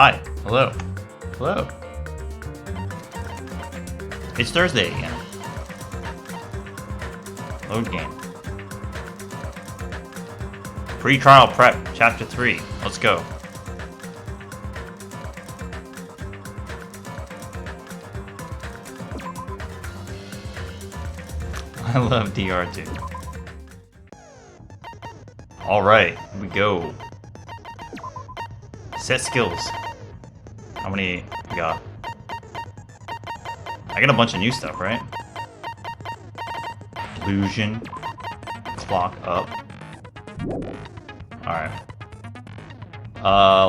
Hi. Hello. Hello. It's Thursday again. Load game. Pre-trial prep, chapter 3. Let's go. I love DR2. Alright, here we go. Set skills. How many we got? I got a bunch of new stuff, right? Illusion. Clock up. Alright.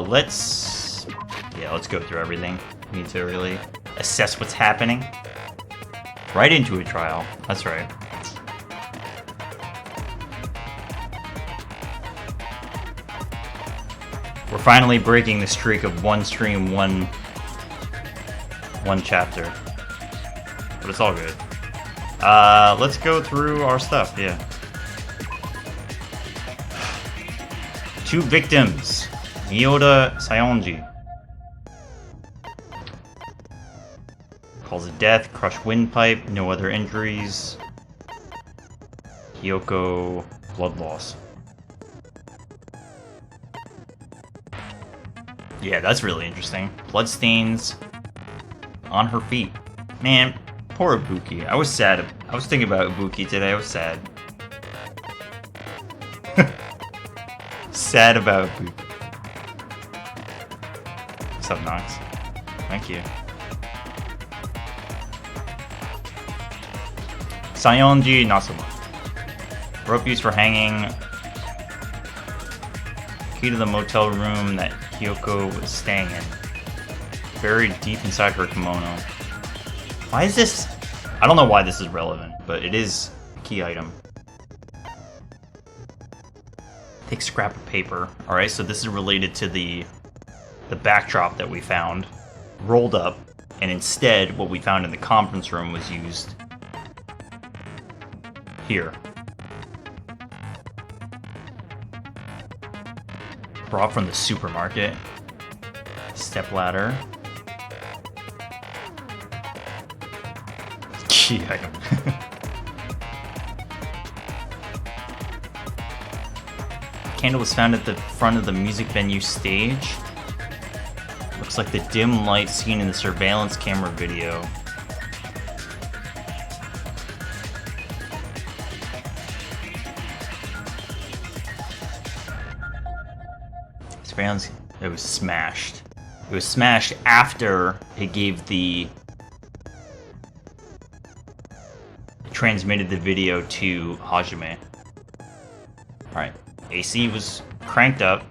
Let's go through everything. We need to really assess what's happening. Right into a trial. That's right. We're finally breaking the streak of one stream, one chapter. But it's all good. Let's go through our stuff, yeah. 2 victims. Miyoda Sayonji. Cause of death, crushed windpipe, no other injuries. Kyoko, blood loss. Yeah, that's really interesting. Bloodstains on her feet. Man, poor Ibuki. I was sad. I was thinking about Ibuki today. I was sad. Sad about Ibuki. What's up, Nox? Thank you. Sayonji Nasuma. Rope used for hanging. Key to the motel room that Kyoko was staying in. Buried deep inside her kimono. Why is this? I don't know why this is relevant, but it is a key item. Take scrap of paper. Alright, so this is related to the backdrop that we found. Rolled up, and instead what we found in the conference room was used here. Brought from the supermarket. Step ladder. Key item. Candle was found at the front of the music venue stage. Looks like the dim light seen in the surveillance camera video. It was smashed. It was smashed after it gave transmitted the video to Hajime. Alright. AC was cranked up.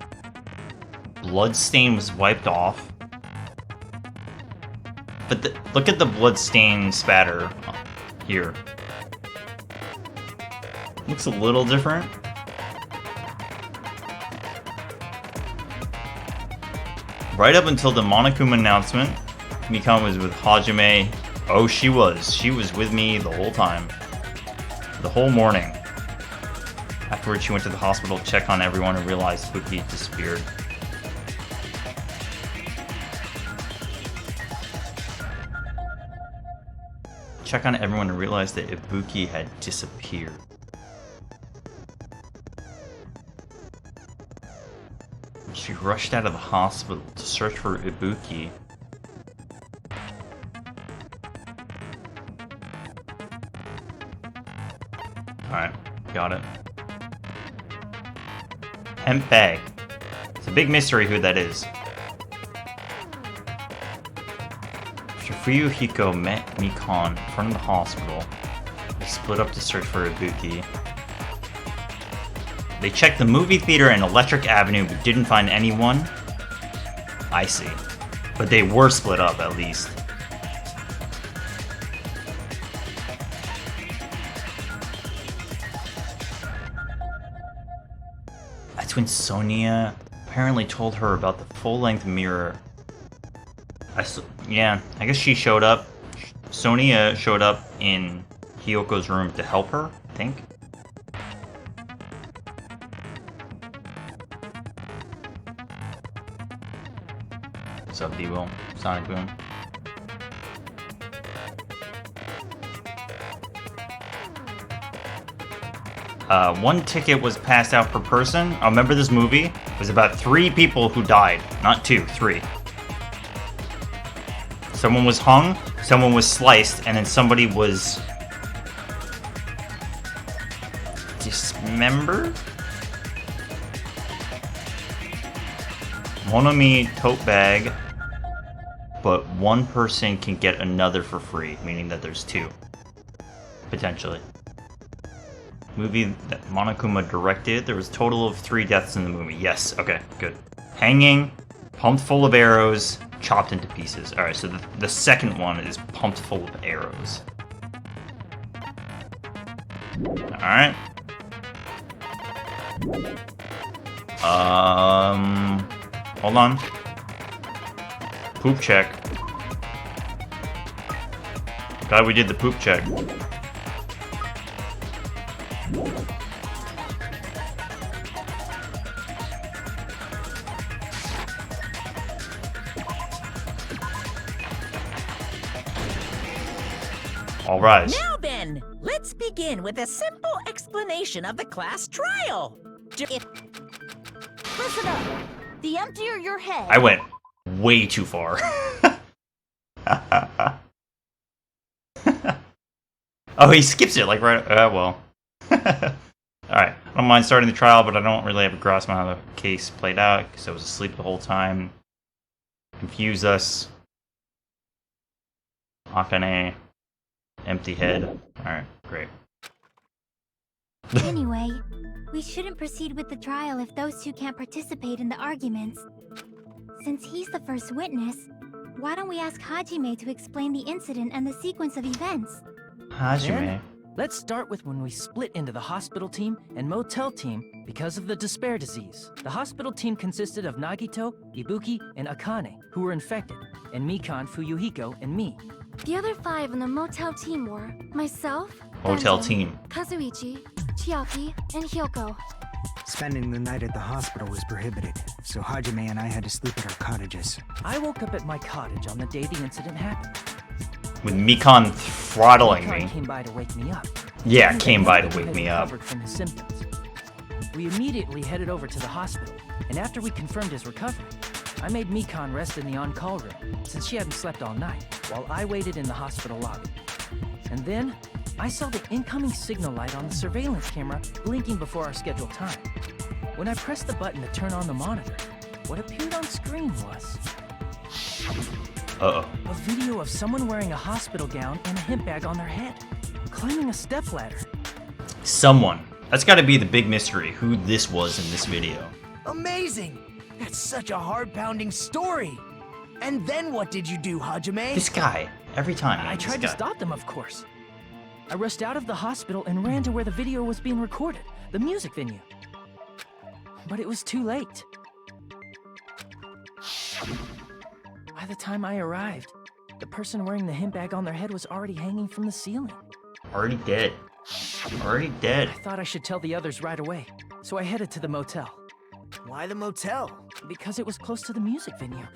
Bloodstain was wiped off. But look at the bloodstain spatter here. Looks a little different. Right up until the Monokuma announcement, Mikon was with Hajime. Oh, she was. She was with me the whole time. The whole morning. Afterwards, she went to the hospital to check on everyone and realized Ibuki disappeared. Check on everyone and realized that Ibuki had disappeared. She rushed out of the hospital to search for Ibuki. Alright, got it. Hemp bag. It's a big mystery who that is. Fuyuhiko met Mikon in front of the hospital. They split up to search for Ibuki. They checked the movie theater and Electric Avenue but didn't find anyone. I see. But they were split up at least. That's when Sonia apparently told her about the full-length mirror. I guess she showed up. Sonia showed up in Kyoko's room to help her, I think. What's up, D-Will? Sonic Boom. One ticket was passed out per person. I remember this movie. It was about 3 people who died. Not 2, 3. Someone was hung, someone was sliced, and then somebody was dismembered? Monomi tote bag, but one person can get another for free, meaning that there's 2. Potentially. Movie that Monokuma directed, there was a total of 3 deaths in the movie. Yes, okay, good. Hanging, pumped full of arrows, chopped into pieces. Alright, so the second one is pumped full of arrows. Alright. Hold on. Poop check. Glad we did the poop check. All right. Now then, let's begin with a simple explanation of the class trial. Listen up. The emptier your head. I went way too far. Oh, he skips it like right. Well. Alright, I don't mind starting the trial, but I don't really have a grasp on how the case played out because I was asleep the whole time. Confuse us. Akane. Empty head. Alright, great. Anyway, we shouldn't proceed with the trial if those 2 can't participate in the arguments. Since he's the first witness, why don't we ask Hajime to explain the incident and the sequence of events? Hajime. Let's start with when we split into the hospital team and motel team because of the despair disease. The hospital team consisted of Nagito, Ibuki, and Akane, who were infected, and Mikan, Fuyuhiko, and me. The other 5 on the motel team were myself, Hotel Benzen, team. Kazuichi, Chiaki, and Hyoko. Spending the night at the hospital was prohibited, so Hajime and I had to sleep at our cottages. I woke up at my cottage on the day the incident happened. With Mikan throttling Mikan me. came by to wake me up. Yeah, He came by to had wake me up. recovered from his symptoms. We immediately headed over to the hospital, and after we confirmed his recovery, I made Mikan rest in the on-call room, since she hadn't slept all night, while I waited in the hospital lobby. And then, I saw the incoming signal light on the surveillance camera blinking before our scheduled time. When I pressed the button to turn on the monitor, what appeared on screen was Uh-oh. a video of someone wearing a hospital gown and a hemp bag on their head, climbing a stepladder. Someone. That's gotta be the big mystery, who this was in this video. Amazing! That's such a heart-pounding story. And then what did you do, Hajime? This guy. Every time. I tried to stop them, of course. I rushed out of the hospital and ran to where the video was being recorded, the music venue. But it was too late. By the time I arrived, the person wearing the hemp bag on their head was already hanging from the ceiling. Already dead. Already dead. I thought I should tell the others right away, so I headed to the motel. Why the motel? Because it was close to the music venue,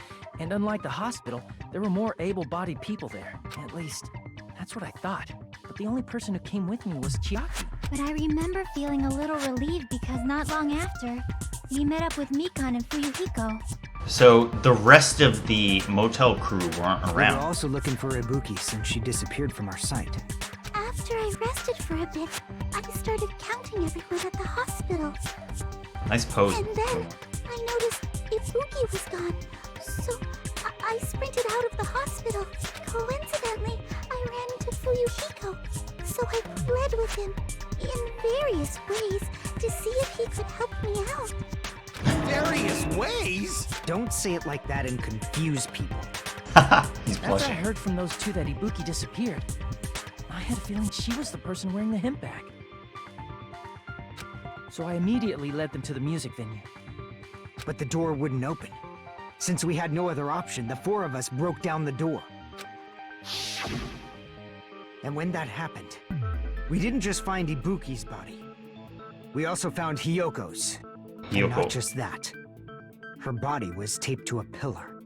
and unlike the hospital, there were more able-bodied people there. At least, that's what I thought. But the only person who came with me was Chiaki. But I remember feeling a little relieved because not long after, we met up with Mikan and Fuyuhiko. So the rest of the motel crew weren't We were around. also looking for Ibuki since she disappeared from our sight. After I rested for a bit, I started counting everyone at the hospital. Nice pose. And then I noticed Ibuki was gone. So I sprinted out of the hospital. Coincidentally, I ran into Fuyuhiko. So I fled with him in various ways to see if he could help me out. Various ways? Don't say it like that and confuse people. He's After I blushing. heard from those 2 that Ibuki disappeared, I had a feeling she was the person wearing the hemp bag. So I immediately led them to the music venue. But the door wouldn't open. Since we had no other option, the 4 of us broke down the door. And when that happened, we didn't just find Ibuki's body. We also found Hyoko's. And not Hyoko. just that. Her body was taped to a pillar.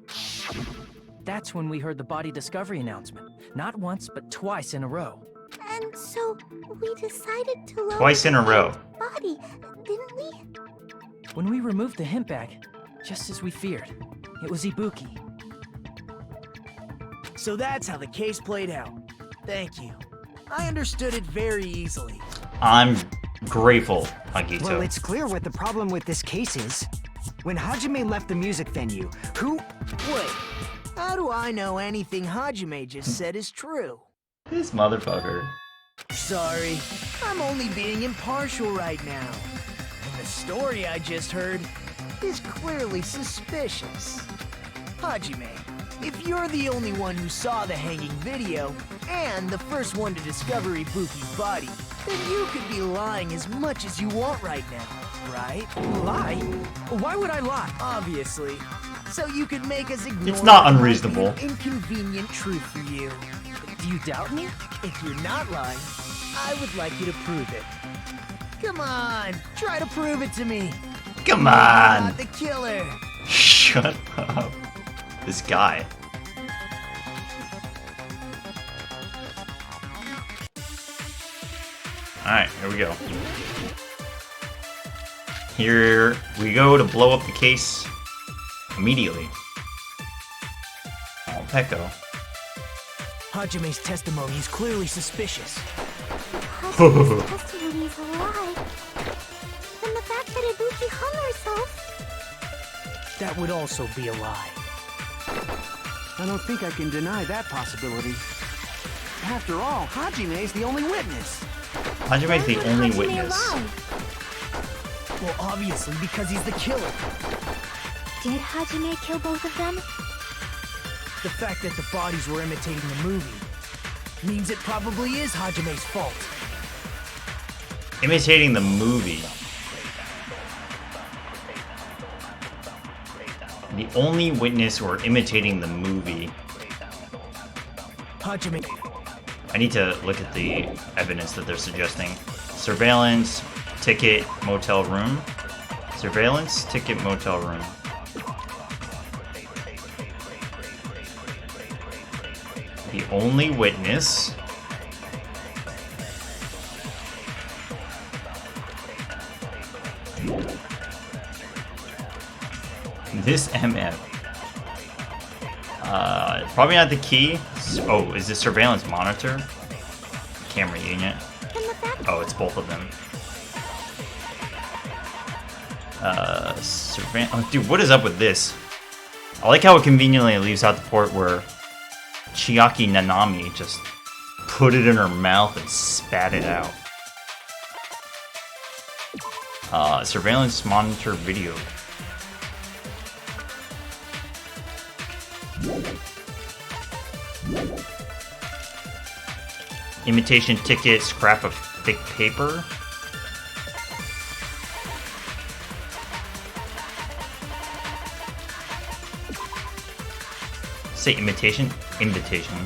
That's when we heard the body discovery announcement. Not once, but twice in a row. And so we decided to lower Twice in a row. the body, didn't we? When we removed the hemp bag, just as we feared, it was Ibuki. So that's how the case played out. Thank you. I understood it very easily. I'm grateful, Hagito. Well, it's clear what the problem with this case is. When Hajime left the music venue, who... Wait, how do I know anything Hajime just said is true? This motherfucker. Sorry, I'm only being impartial right now. And the story I just heard is clearly suspicious. Hajime, if you're the only one who saw the hanging video, and the first one to discover Ibuki's body, then you could be lying as much as you want right now, right? Lie? Why would I lie? Obviously. So you could make us ignore It's not what might be unreasonable. an inconvenient truth for you. Do you doubt me? If you're not lying, I would like you to prove it. Come on, try to prove it to me. Come You're on. not the killer. Shut up. This guy. Alright, here we go. Here we go to blow up the case immediately. Oh, Pecco. Hajime's testimony is clearly suspicious. Hajime's testimony is a lie. And the fact that Ibuki hung herself... That would also be a lie. I don't think I can deny that possibility. After all, Hajime's the only witness. Hajime's the Why would only Hajime witness. lie? Well, obviously, because he's the killer. Did Hajime kill both of them? The fact that the bodies were imitating the movie means it probably is Hajime's fault. Imitating the movie. The only witness or imitating the movie. Hajime. I need to look at the evidence that they're suggesting. Surveillance, ticket, motel room. Surveillance, ticket, motel room. The only witness. This MF. Probably not the key. Oh, is this surveillance monitor? Camera unit. And the fact Oh, it's both of them. Oh, dude, what is up with this? I like how it conveniently leaves out the part where Chiaki Nanami just put it in her mouth and spat it out. Surveillance monitor video. Imitation ticket, scrap of thick paper. Say imitation? Invitation.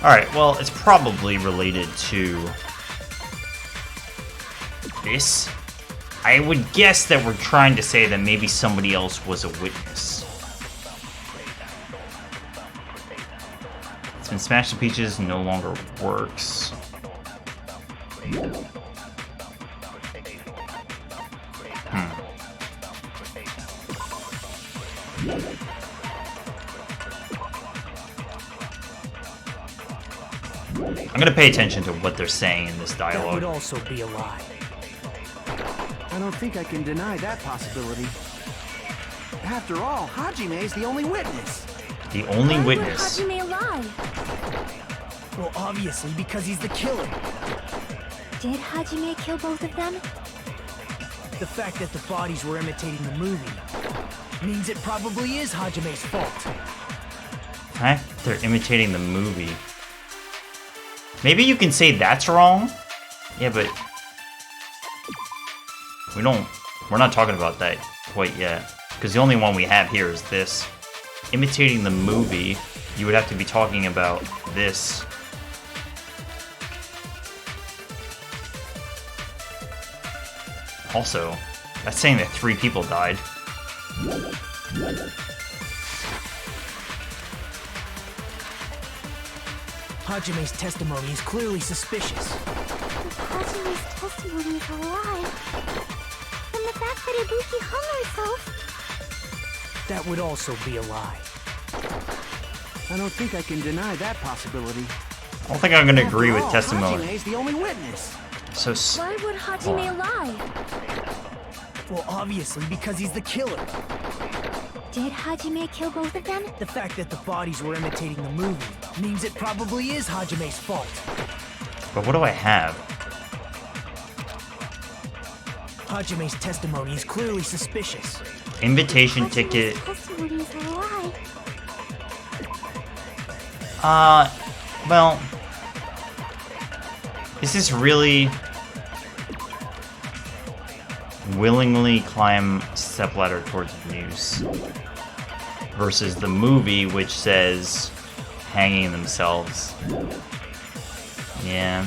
Alright, well, it's probably related to this. I would guess that we're trying to say that maybe somebody else was a witness. It's been smashed to pieces, no longer works. I'm gonna pay attention to what they're saying in this That would dialogue. also be a lie. I don't think I can deny that possibility. After all, Hajime's the only witness. The only why would witness. Hajime lie? Well, obviously, because he's the killer. Did Hajime kill both of them? The fact that the bodies were imitating the movie means it probably is Hajime's fault. They're imitating the movie. Maybe you can say that's wrong? Yeah, but we're not talking about that quite yet. Because the only one we have here is this. Imitating the movie, you would have to be talking about this. Also, that's saying that 3 people died. Hajime's testimony is clearly suspicious. If Hajime's testimony is a lie, then the fact that Ibuki hung herself... That would also be a lie. I don't think I can deny that possibility. I don't think I'm gonna agree with After all, testimony. Hajime's the only witness. So Why would Hajime lie? Well, obviously, because he's the killer. Did Hajime kill both of them? The fact that the bodies were imitating the movie means it probably is Hajime's fault. but what do I have? Hajime's testimony is clearly suspicious. Invitation ticket. Testimony is a lie. Well, is this really willingly climb stepladder towards news versus the movie which says hanging themselves? Yeah.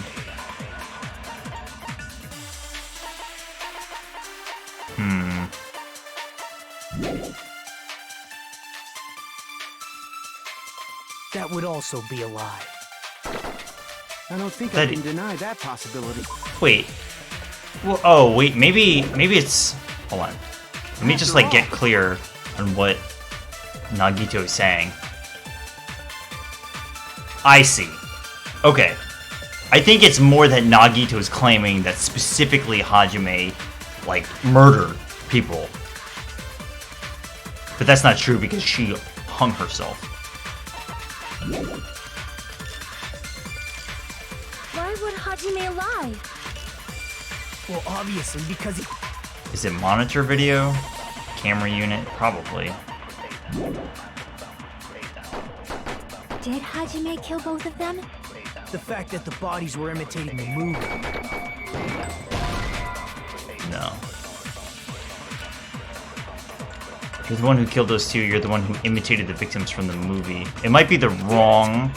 That would also be a lie. I don't think That- I can deny that possibility. Wait. Well, oh, wait, maybe it's... Hold on. Let me just, like, get clear on what Nagito is saying. I see. Okay. I think it's more that Nagito is claiming that specifically Hajime, like, murdered people. But that's not true because she hung herself. Why would Hajime lie? Well, obviously, because he... Is it monitor video? Camera unit? Probably. Did Hajime kill both of them? The fact that the bodies were imitating the movie. No. You're the one who killed those two. You're the one who imitated the victims from the movie. It might be the wrong...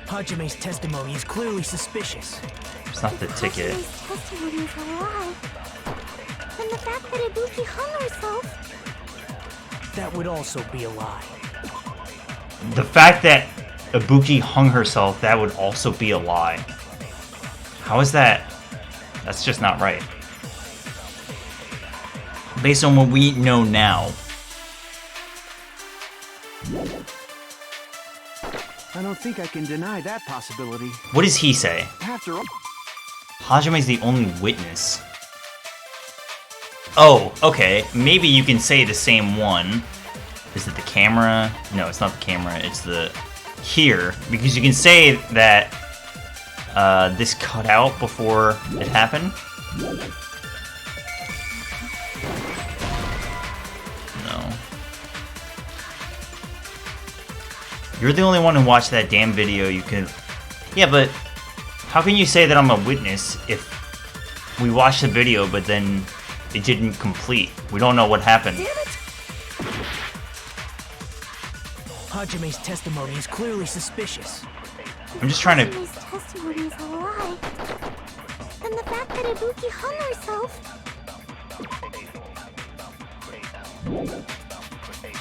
Hajime's testimony is clearly suspicious. It's not the ticket. Hajime's testimony is a lie. And the fact that Ibuki hung herself... That would also be a lie. The fact that Ibuki hung herself, that would also be a lie. How is that? That's just not right. Based on what we know now. I don't think I can deny that possibility. What does he say? After all, Hajime's the only witness. Oh, okay. Maybe you can say the same one. Is it the camera? No, it's not the camera. It's the... Here. Because you can say that this cut out before it happened. No. You're the only one who watched that damn video. You can... Yeah, but... How can you say that I'm a witness if we watched the video but then it didn't complete? We don't know what happened. Damn it! Hajime's testimony is clearly suspicious. I'm just trying to... Hajime's testimony is a lie. And the fact that Ibuki hung herself...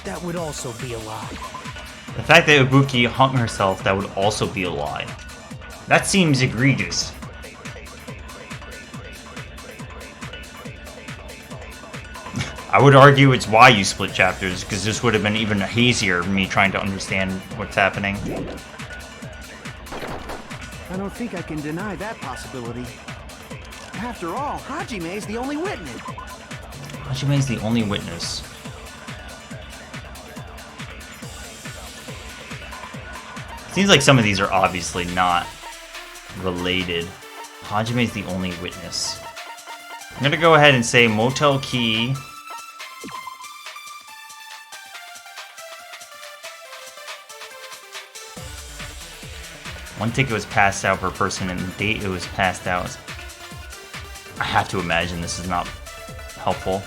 That would also be a lie. The fact that Ibuki hung herself, that would also be a lie. That seems egregious. I would argue it's why you split chapters, because this would have been even hazier me trying to understand what's happening. I don't think I can deny that possibility. After all, Hajime's the only witness. Hajime's the only witness. Seems like some of these are obviously not related. Hajime's the only witness. I'm gonna go ahead and say motel key. One ticket was passed out per person and the date it was passed out was... I have to imagine this is not helpful.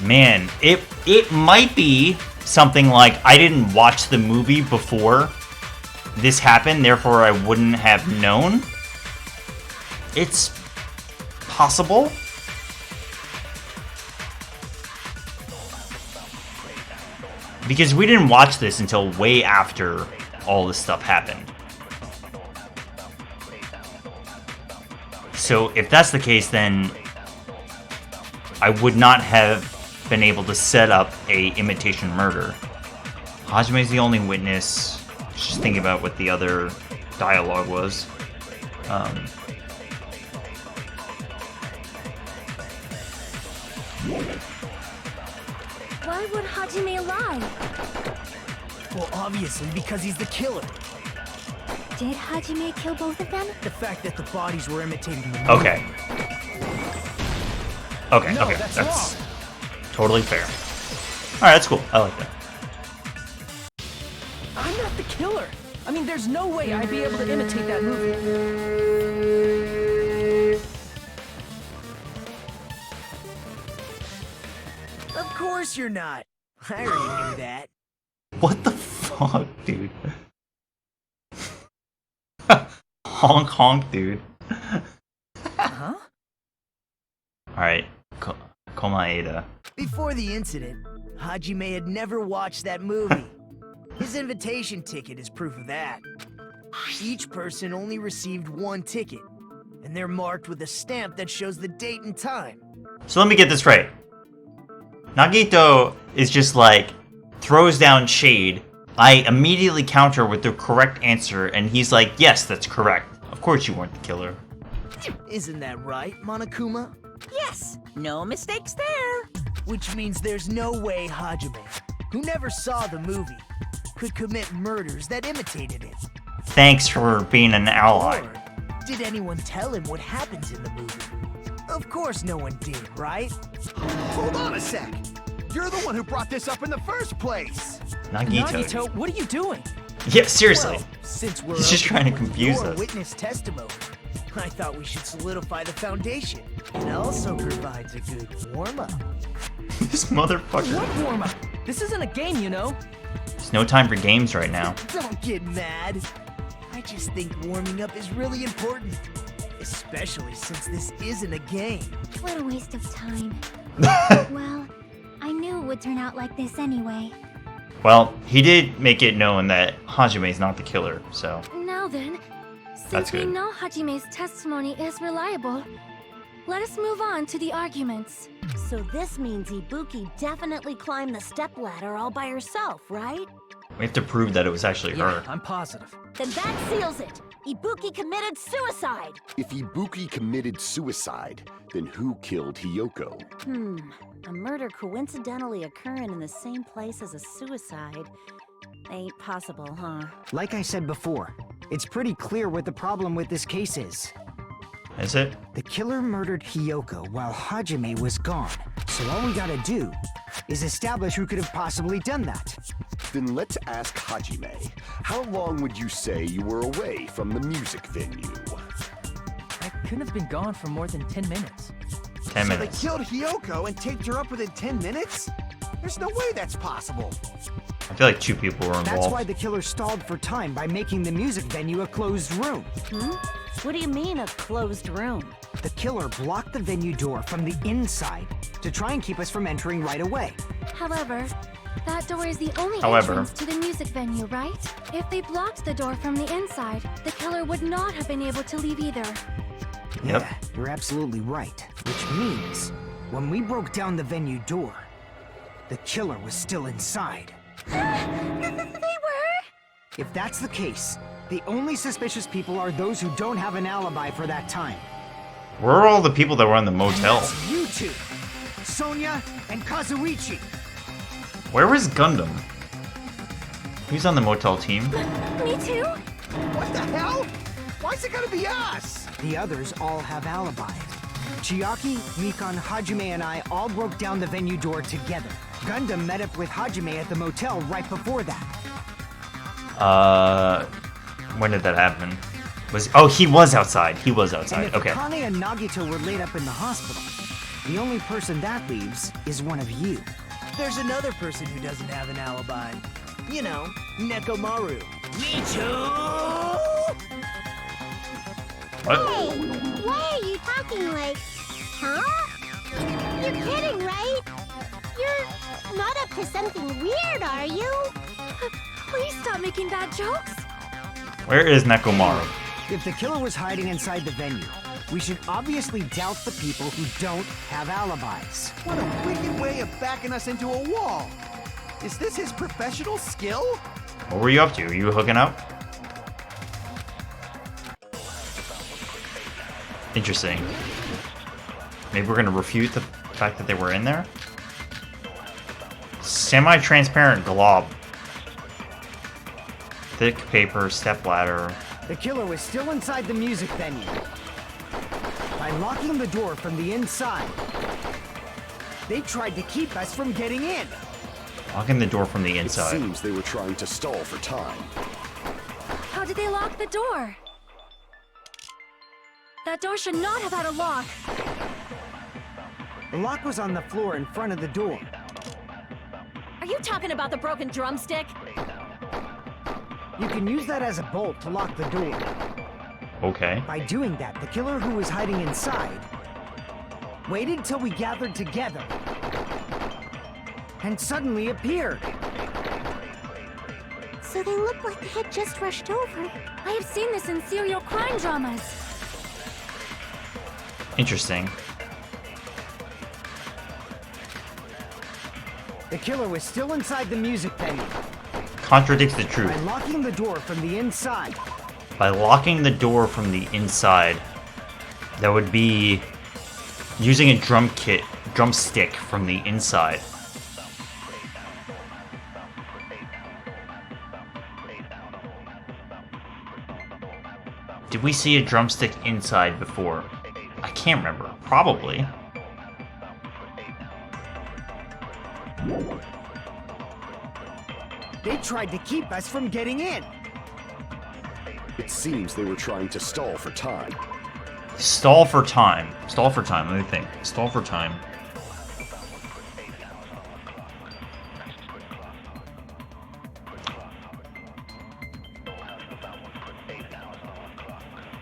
Man, it might be something like I didn't watch the movie before this happened, therefore I wouldn't have known. It's possible? Because we didn't watch this until way after all this stuff happened. So if that's the case, then I would not have been able to set up a imitation murder. Hajime's the only witness. Just thinking about what the other dialogue was. Why would Hajime lie? Well, obviously, because he's the killer. Did Hajime kill both of them? The fact that the bodies were imitating the movie. Okay. Okay, No, okay. that's That's totally fair. Alright, that's cool. I like that. I'm not the killer. I mean, there's no way I'd be able to imitate that movie. Of course you're not. I already knew that. What the fuck, dude? Honk honk, dude. Huh? Alright. Komaeda. Before the incident, Hajime had never watched that movie. His invitation ticket is proof of that. Each person only received one ticket, and they're marked with a stamp that shows the date and time. So let me get this right. Nagito is just like, throws down shade. I immediately counter with the correct answer, and he's like, yes, that's correct. Of course you weren't the killer. Isn't that right, Monokuma? Yes, no mistakes there. Which means there's no way Hajime, who never saw the movie, could commit murders that imitated it. Thanks for being an ally. Or did anyone tell him what happens in the movie? Of course no one did, right? Hold on a sec. You're the one who brought this up in the first place. Nagito. Nagito, what are you doing? Yeah, seriously. Well, since we're He's just trying to confuse your us. witness testimony, I thought we should solidify the foundation. It also provides a good warm-up. This motherfucker. What warm-up? This isn't a game, you know. There's no time for games right now. Don't get mad. I just think warming up is really important. Especially since this isn't a game. What a waste of time. Well, I knew it would turn out like this anyway. Well, he did make it known that Hajime's not the killer, so Now then, That's since we good. know Hajime's testimony is reliable, let us move on to the arguments. So this means Ibuki definitely climbed the stepladder all by herself, right? we have to prove that it was actually Yeah, her. I'm positive. Then that seals it. Ibuki committed suicide. If Ibuki committed suicide, then who killed Hiyoko? A murder coincidentally occurring in the same place as a suicide. Ain't possible, huh? Like I said before, it's pretty clear what the problem with this case is. Is it? The killer murdered Hiyoko while Hajime was gone. So all we gotta do is establish who could have possibly done that. Then let's ask Hajime. How long would you say you were away from the music venue? I couldn't have been gone for more than 10 minutes. 10 So they minutes. killed Hiyoko and taped her up within 10 minutes? There's no way that's possible. I feel like two people were That's involved. why the killer stalled for time by making the music venue a closed room. What do you mean, a closed room? The killer blocked the venue door from the inside to try and keep us from entering right away. However, that door is the only However. entrance to the music venue, right? If they blocked the door from the inside, the killer would not have been able to leave either. Yep. Yeah, you're absolutely right. Which means, when we broke down the venue door, the killer was still inside. They were? If that's the case, the only suspicious people are those who don't have an alibi for that time. Where are all the people that were in the motel? That's you two, Sonia and Kazuichi. Where was Gundam? Who's on the motel team? Me too? What the hell? Why's it gotta be us? The others all have alibis. Chiaki, Mikan, Hajime, and I all broke down the venue door together. Gundam met up with Hajime at the motel right before that. When did that happen? He was outside. He was And outside. if Okay. Akane and Nagito were laid up in the hospital, the only person that leaves is one of you. There's another person who doesn't have an alibi. You know, Nekomaru. Me too! What? Hey, why are you talking like Huh? You're kidding, right? You're not up to something weird, are you? Please stop making bad jokes. Where is Nekomaru? If the killer was hiding inside the venue, we should obviously doubt the people who don't have alibis. What a wicked way of backing us into a wall. Is this his professional skill? What were you up to? Were you hooking up? Interesting. Maybe we're gonna refute the fact that they were in there? Semi-transparent glob. Thick paper, stepladder. The killer was still inside the music venue. By locking the door from the inside, they tried to keep us from getting in. Locking the door from the It inside. seems they were trying to stall for time. How did they lock the door? That door should not have had a lock. The lock was on the floor in front of the door. Are you talking about the broken drumstick? You can use that as a bolt to lock the door. Okay. By doing that, the killer who was hiding inside waited till we gathered together and suddenly appeared. So they look like they had just rushed over. I have seen this in serial crime dramas. Interesting. The killer was still inside the music venue. Contradicts the truth. By locking the door from the inside. By locking the door from the inside, that would be using a drumstick from the inside. Did we see a drumstick inside before? I can't remember. Probably. They tried to keep us from getting in. It seems they were trying to stall for time. Stall for time. Stall for time. Let me think. Stall for time.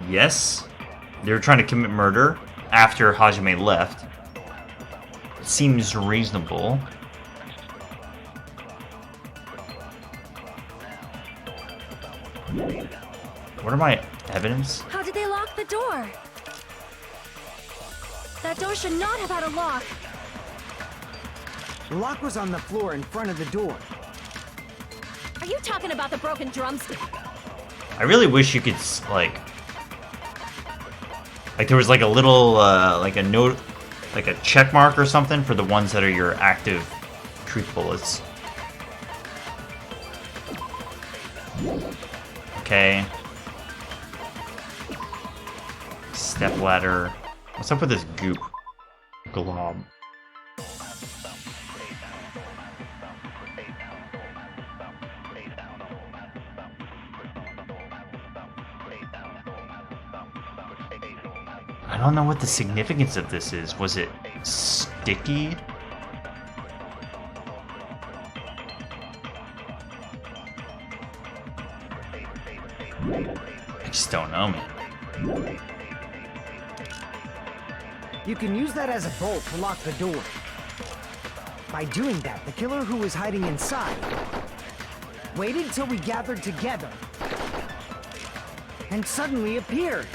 Yes. They were trying to commit murder after Hajime left. Seems reasonable. What are my evidence? How did they lock the door? That door should not have had a lock. The lock was on the floor in front of the door. Are you talking about the broken drumstick? I really wish you could, like there was like a little, like a note, like a check mark or something for the ones that are your active truth bullets. Okay. Step ladder. What's up with this goop glob? I don't know what the significance of this is. Was it sticky? I just don't know, man. You can use that as a bolt to lock the door. By doing that, the killer who was hiding inside waited till we gathered together and suddenly appeared.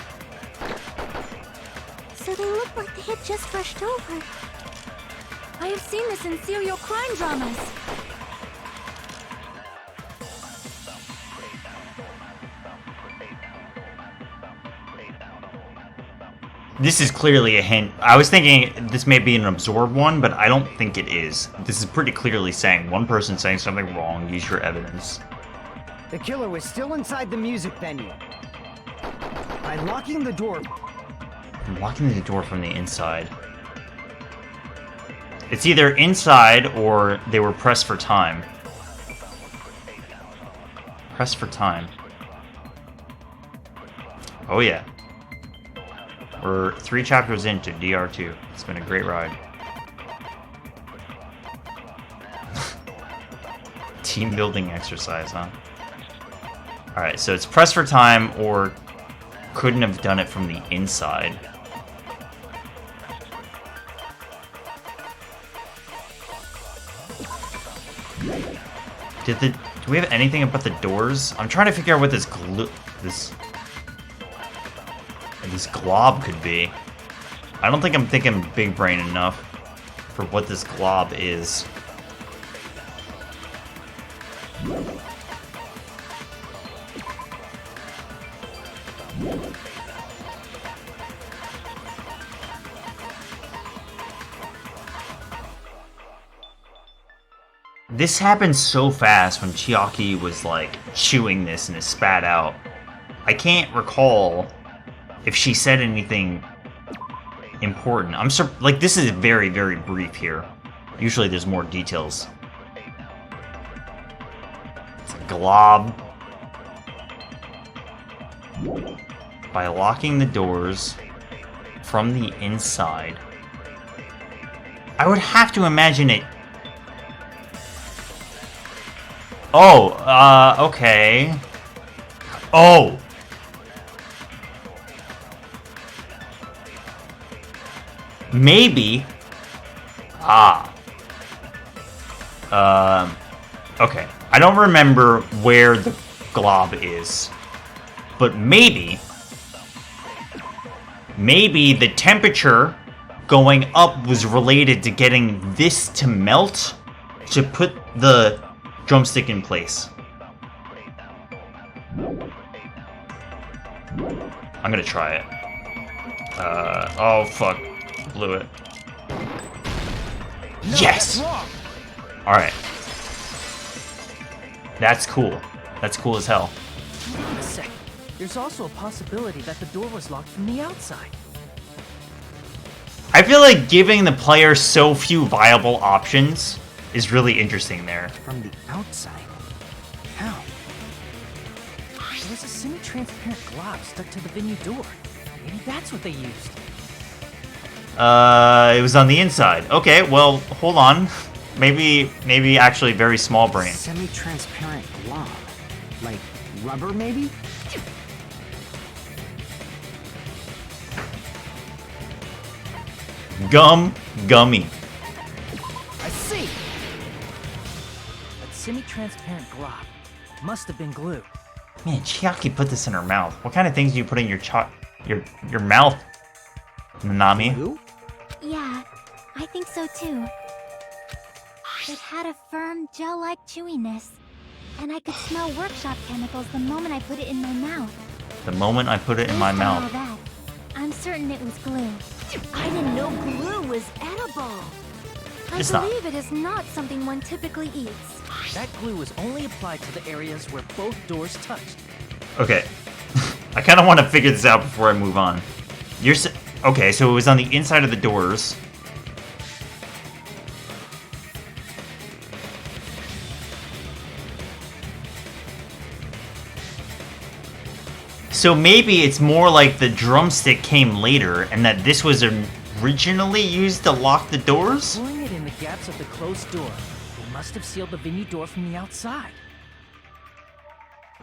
So they look like they had just rushed over. I have seen this in serial crime dramas. This is clearly a hint. I was thinking this may be an absorbed one, but I don't think it is. This is pretty clearly saying one person saying something wrong, use your evidence. The killer was still inside the music venue. By locking the door... I'm locking the door from the inside. It's either inside or they were pressed for time. Pressed for time. Oh yeah. We're 3 chapters into DR2. It's been a great ride. Team building exercise, huh? Alright, so it's pressed for time or couldn't have done it from the inside. Do we have anything about the doors? I'm trying to figure out what this glob could be. I don't think I'm thinking big brain enough for what this glob is. This happened so fast when Chiaki was like chewing this and it spat out. I can't recall if she said anything important. Like this is very, very brief here. Usually there's more details. It's a glob. By locking the doors from the inside, I would have to imagine it. Oh, okay. Oh! Maybe. Okay. I don't remember where the glob is. But maybe the temperature going up was related to getting this to melt to put the drumstick in place. I'm gonna try it. Oh fuck. Blew it. No, yes! That's wrong. Alright. That's cool. That's cool as hell. Wait a second. There's also a possibility that the door was locked from the outside. I feel like giving the player so few viable options is really interesting there. From the outside? How? There was a semi-transparent glob stuck to the venue door. Maybe that's what they used. It was on the inside. Okay, well, hold on. Maybe actually very small brain. Semi-transparent glob. Like rubber, maybe? Gummy. I see! That semi-transparent glob must have been glue. Man, Chiaki put this in her mouth. What kind of things do you put in your mouth, Nanami? Glue? Yeah, I think so too. It had a firm, gel-like chewiness. And I could smell workshop chemicals the moment I put it in my mouth. The moment I put it in my Based on all mouth. that, I'm certain it was glue. I didn't know glue was edible. It's I not. believe it is not something one typically eats. That glue was only applied to the areas where both doors touched. Okay. I kind of want to figure this out before I move on. Okay, so it was on the inside of the doors. So maybe it's more like the drumstick came later and that this was originally used to lock the doors? Pulling it in the gaps of the closed door, they must have sealed the venue door from the outside.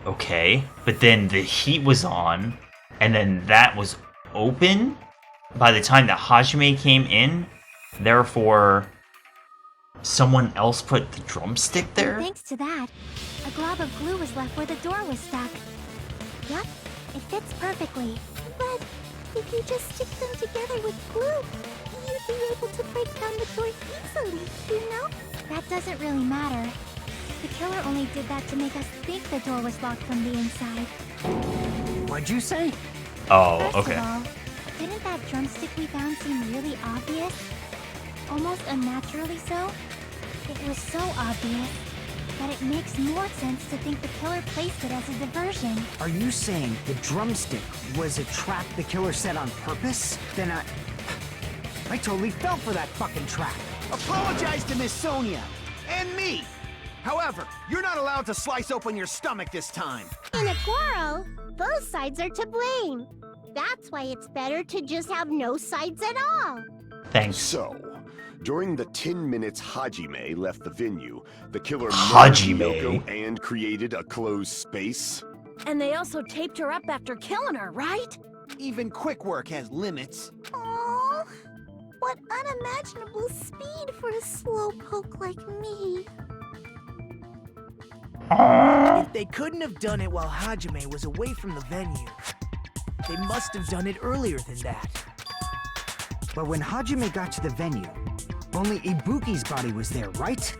Okay, but then the heat was on, and then that was open by the time that Hajime came in. Therefore, someone else put the drumstick there? Thanks to that, a glob of glue was left where the door was stuck. Yep, it fits perfectly. But if you just stick them together with glue, you'd be able to break down the door easily, you know? That doesn't really matter. The killer only did that to make us think the door was locked from the inside. What'd you say? Oh, First okay. of all, didn't that drumstick we found seem really obvious? Almost unnaturally so? It was so obvious that it makes more sense to think the killer placed it as a diversion. Are you saying the drumstick was a trap the killer set on purpose? Then I totally fell for that fucking trap. Apologize to Miss Sonia and me. However, you're not allowed to slice open your stomach this time. In a quarrel, both sides are to blame. That's why it's better to just have no sides at all. Thanks. So, during the 10 minutes Hajime left the venue, the killer Hajime? murdered Miyoko and created a closed space? And they also taped her up after killing her, right? Even quick work has limits. Oh, what unimaginable speed for a slowpoke like me. If they couldn't have done it while Hajime was away from the venue, they must have done it earlier than that. But when Hajime got to the venue, only Ibuki's body was there, right?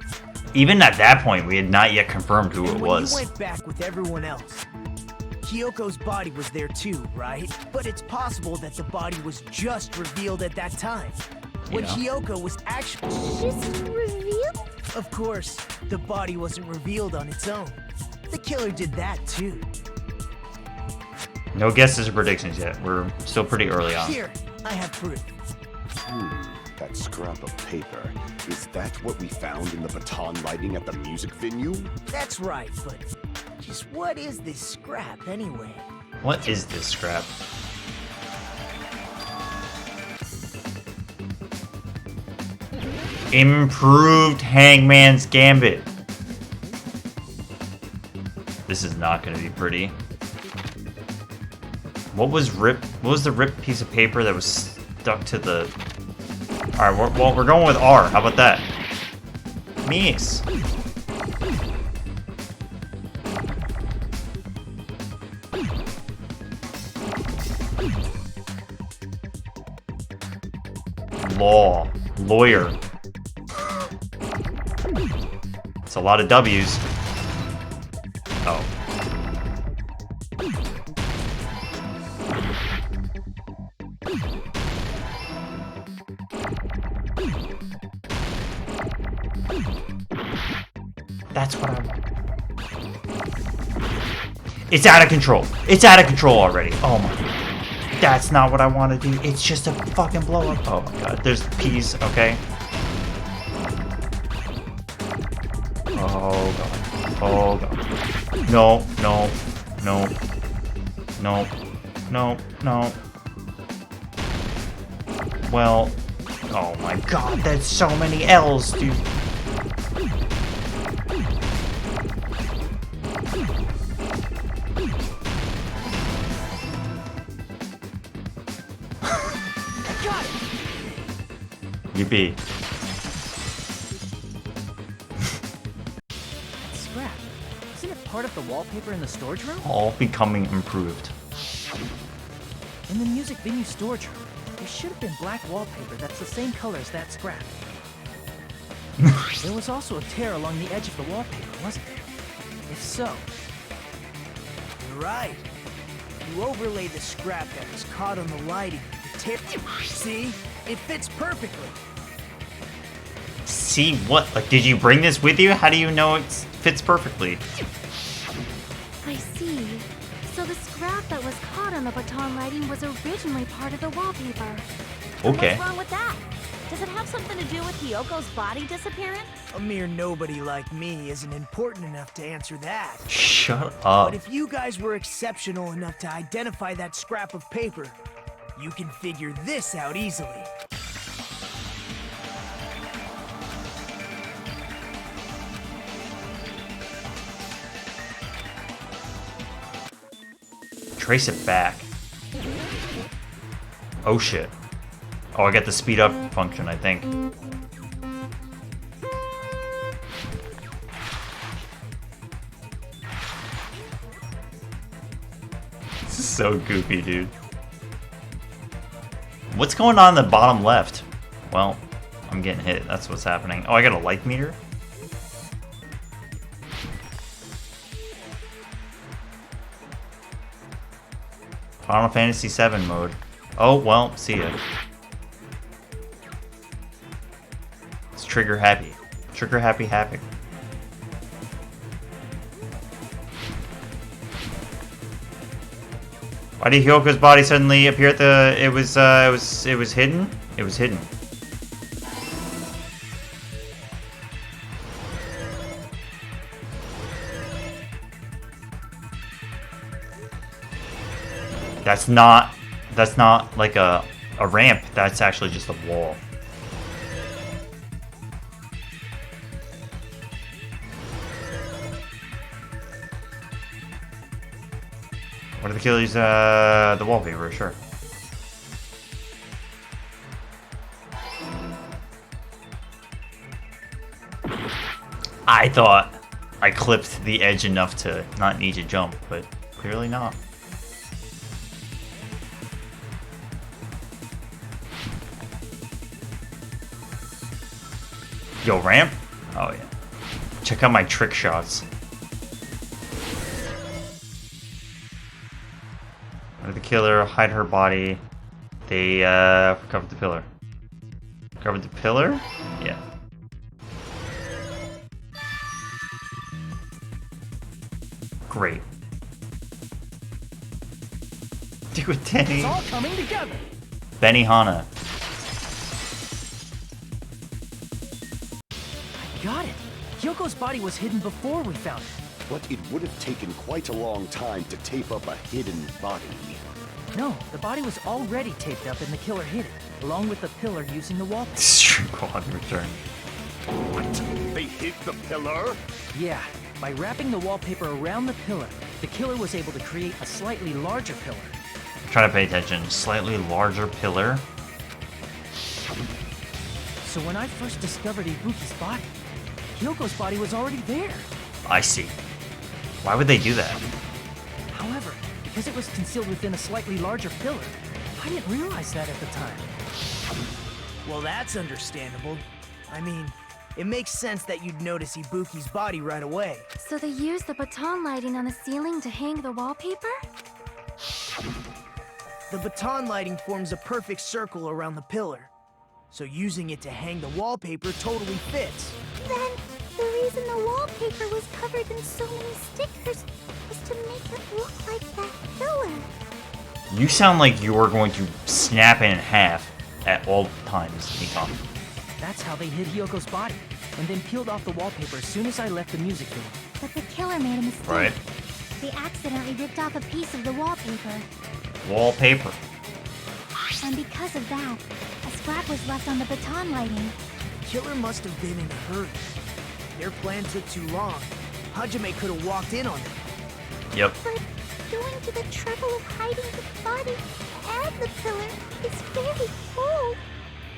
Even at that point, we had not yet confirmed who it And when was. you went back with everyone else, Kyoko's body was there too, right? But it's possible that the body was just revealed at that time. When Yeah. Kyoko was actually... Just revealed? Of course, the body wasn't revealed on its own. The killer did that too. No guesses or predictions yet. We're still pretty early on. Here, I have proof. That scrap of paper. Is that what we found in the baton lighting at the music venue? That's right, but just what is this scrap anyway? What is this scrap? Improved Hangman's Gambit. This is not going to be pretty. What was the ripped piece of paper that was stuck to the... Alright, well, we're going with R. How about that? Miss. Law. Lawyer. It's a lot of W's. Oh. That's what I want. It's out of control. It's out of control already. Oh my god. That's not what I want to do. It's just a fucking blow up. Oh my god. There's peas, okay? Oh god. Oh god. No, no, no. No. No, no. Well, oh my god, that's so many L's, dude. Yippee. Scrap. Isn't it part of the wallpaper in the storage room? All becoming improved. In the music venue storage room, there should have been black wallpaper that's the same color as that scrap. There was also a tear along the edge of the wallpaper, wasn't there? If so... You're right. You overlay the scrap that was caught on the lighting. See? It fits perfectly. See what? Like, did you bring this with you? How do you know it fits perfectly? I see. So the scrap that was caught on the baton lighting was originally part of the wallpaper. Okay. What's wrong with that? Does it have something to do with Hyoko's body disappearance? A mere nobody like me isn't important enough to answer that. Shut up. But if you guys were exceptional enough to identify that scrap of paper, you can figure this out easily. Trace it back. Oh shit. Oh, I got the speed up function, I think. This is so goofy, dude. What's going on in the bottom left? Well, I'm getting hit. That's what's happening. Oh, I got a life meter? Final Fantasy VII mode. Oh, well, see ya. It's trigger happy. Trigger happy happy. Why did Hyoko's body suddenly appear at the... It was hidden? It was hidden. That's not like a ramp, that's actually just a wall. What are the killers? The wallpaper, sure. I thought I clipped the edge enough to not need to jump, but clearly not. Yo, ramp? Oh yeah. Check out my trick shots. The killer, hide her body. They recovered the pillar. Recovered the pillar? Yeah. Great. Do it, Denny. It's all coming together. Benihana. Got it. Kyoko's body was hidden before we found it. But it would have taken quite a long time to tape up a hidden body. No, the body was already taped up and the killer hid it, along with the pillar using the wall. This is true quad return. What? They hid the pillar? Yeah, by wrapping the wallpaper around the pillar, the killer was able to create a slightly larger pillar. Try to pay attention. Slightly larger pillar. So when I first discovered Ibuki's body, Kyoko's body was already there. I see. Why would they do that? However, because it was concealed within a slightly larger pillar, I didn't realize that at the time. Well, that's understandable. I mean, it makes sense that you'd notice Ibuki's body right away. So they used the baton lighting on the ceiling to hang the wallpaper? The baton lighting forms a perfect circle around the pillar. So using it to hang the wallpaper totally fits. Then, the reason the wallpaper was covered in so many stickers was to make it look like that pillar. You sound like you're going to snap it in half at all times, Nikon. That's how they hid Hyoko's body, and then peeled off the wallpaper as soon as I left the music room. But the killer made a mistake. Right. They accidentally ripped off a piece of the wallpaper. Wallpaper. And because of that, a scrap was left on the baton lighting. The killer must have been in a hurry. Their plan took too long. Hajime could have walked in on it. Yep. But going to the trouble of hiding the body and the pillar is very bold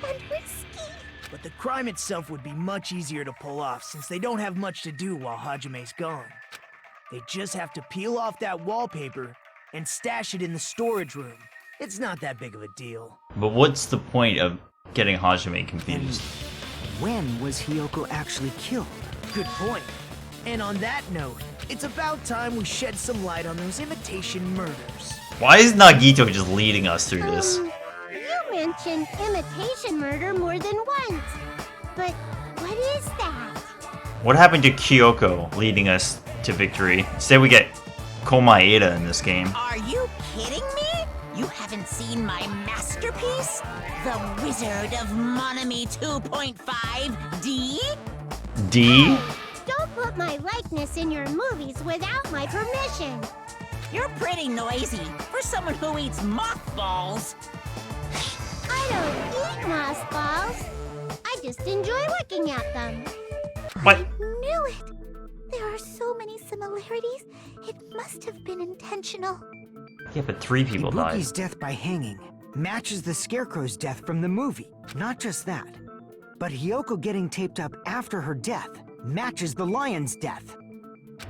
and risky. But the crime itself would be much easier to pull off since they don't have much to do while Hajime's gone. They just have to peel off that wallpaper and stash it in the storage room. It's not that big of a deal. But what's the point of getting Hajime confused? When was Hyoko actually killed? Good point. And on that note, it's about time we shed some light on those imitation murders. Why is Nagito just leading us through this? You mentioned imitation murder more than once. But what is that? What happened to Kyoko leading us to victory? Instead we get Komaeda in this game. Are you kidding me? You haven't seen my masterpiece? The Wizard of Monami 2.5D? D? Don't put my likeness in your movies without my permission. You're pretty noisy for someone who eats mothballs. I don't eat mothballs. I just enjoy looking at them. What? I knew it. There are so many similarities. It must have been intentional. Yeah, but 3 people died. Ibuki's death by hanging matches the Scarecrow's death from the movie. Not just that, but Hyoko getting taped up after her death matches the lion's death.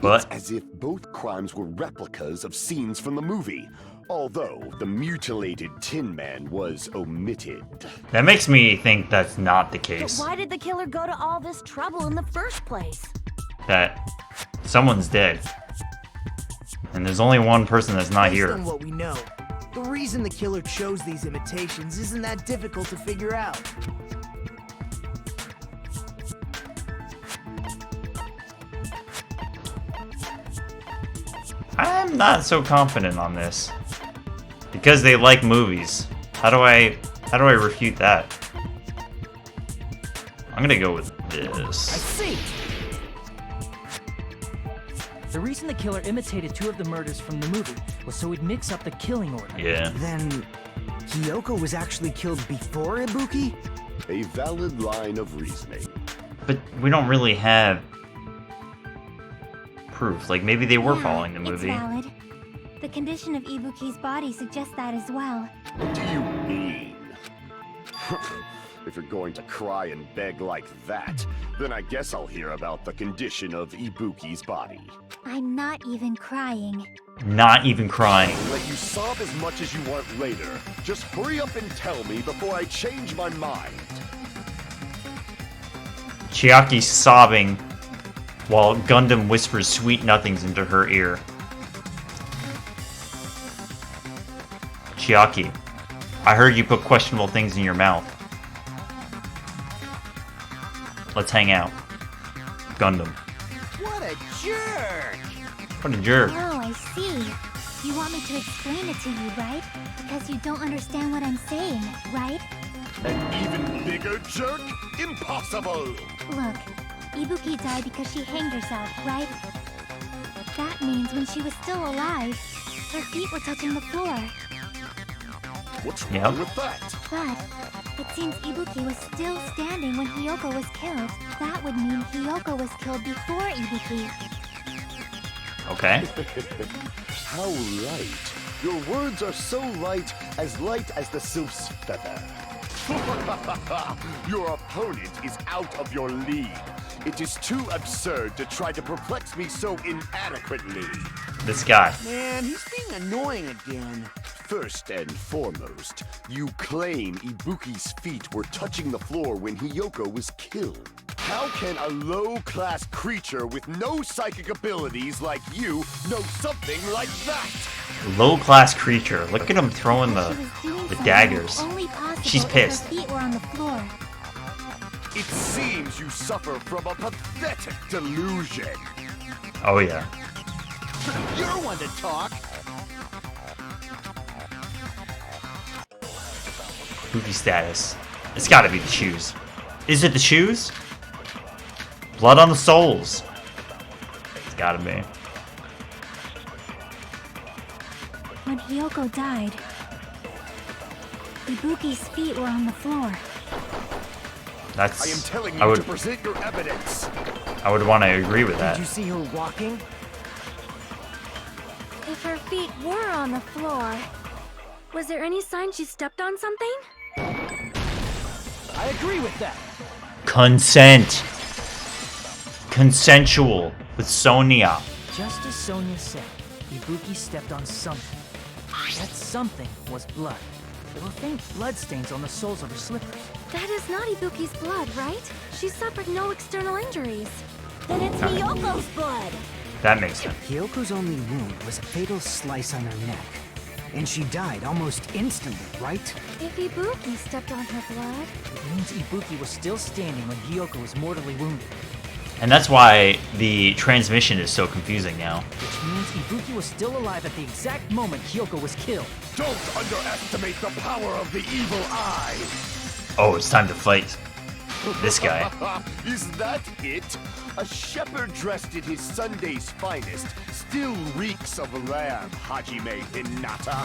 But It's as if both crimes were replicas of scenes from the movie, although the mutilated Tin Man was omitted. that makes me think that's not the But case. why did the killer go to all this trouble in the first place? That someone's dead. And there's only one person that's not Based here. on what we know, the reason the killer chose these imitations isn't that difficult to figure out. I'm not so confident on this. Because they like movies. How do I refute that? I'm gonna go with I this. see! The reason the killer imitated 2 of the murders from the movie was so he'd mix up the killing order. Yeah. Then, Hyoko was actually killed before Ibuki? A valid line of reasoning. But we don't really have proof. Like maybe they were Yeah, following the movie. It's valid. The condition of Ibuki's body suggests that as well. What do you mean? If you're going to cry and beg like that, then I guess I'll hear about the condition of Ibuki's body. I'm not even crying. Not even crying. I'll let you sob as much as you want later. Just hurry up and tell me before I change my mind. Chiaki's sobbing while Gundam whispers sweet nothings into her ear. Chiaki, I heard you put questionable things in your mouth. Let's hang out. Gundam. What a jerk! What a jerk. Oh, I see. You want me to explain it to you, right? Because you don't understand what I'm saying, right? An even bigger jerk? Impossible! Look, Ibuki died because she hanged herself, right? That means when she was still alive, her feet were touching the floor. What's wrong with that? But it seems Ibuki was still standing when Hiyoko was killed. That would mean Hiyoko was killed before Ibuki. Okay. How light. Your words are so light as the sylph's feather. Your opponent is out of your league. It is too absurd to try to perplex me so inadequately. This guy. Man, he's being annoying again. First and foremost, you claim Ibuki's feet were touching the floor when Hiyoko was killed. How can a low-class creature with no psychic abilities like you know something like that? Low-class creature. Look at him throwing the daggers. Only possible She's if pissed. her feet were on the floor. It seems you suffer from a pathetic delusion. Oh yeah. You're one to talk. Goofy status. It's gotta be the shoes. Is it the shoes? Blood on the soles. It's gotta be. When Hiyoko died, Ibuki's feet were on the floor. That's. I am telling I you would. to present your evidence. I would want to agree with Did that. you see her walking? If her feet were on the floor, was there any sign she stepped on something? I agree with that. Consent. Consensual with Sonia. Just as Sonia said, Ibuki stepped on something. That something was blood. There were faint bloodstains on the soles of her slippers. That is not Ibuki's blood, right? She suffered no external injuries. Then it's Hiyoko's blood. That makes sense. Hiyoko's only wound was a fatal slice on her neck. And she died almost instantly, right? If Ibuki stepped on her blood... It means Ibuki was still standing when Hiyoko was mortally wounded. And that's why the transmission is so confusing now. Which means Ibuki was still alive at the exact moment Hiyoko was killed. Don't underestimate the power of the evil eye. Oh, it's time to fight. This guy. Is that it? A shepherd dressed in his Sunday's finest still reeks of lamb, Hajime Hinata.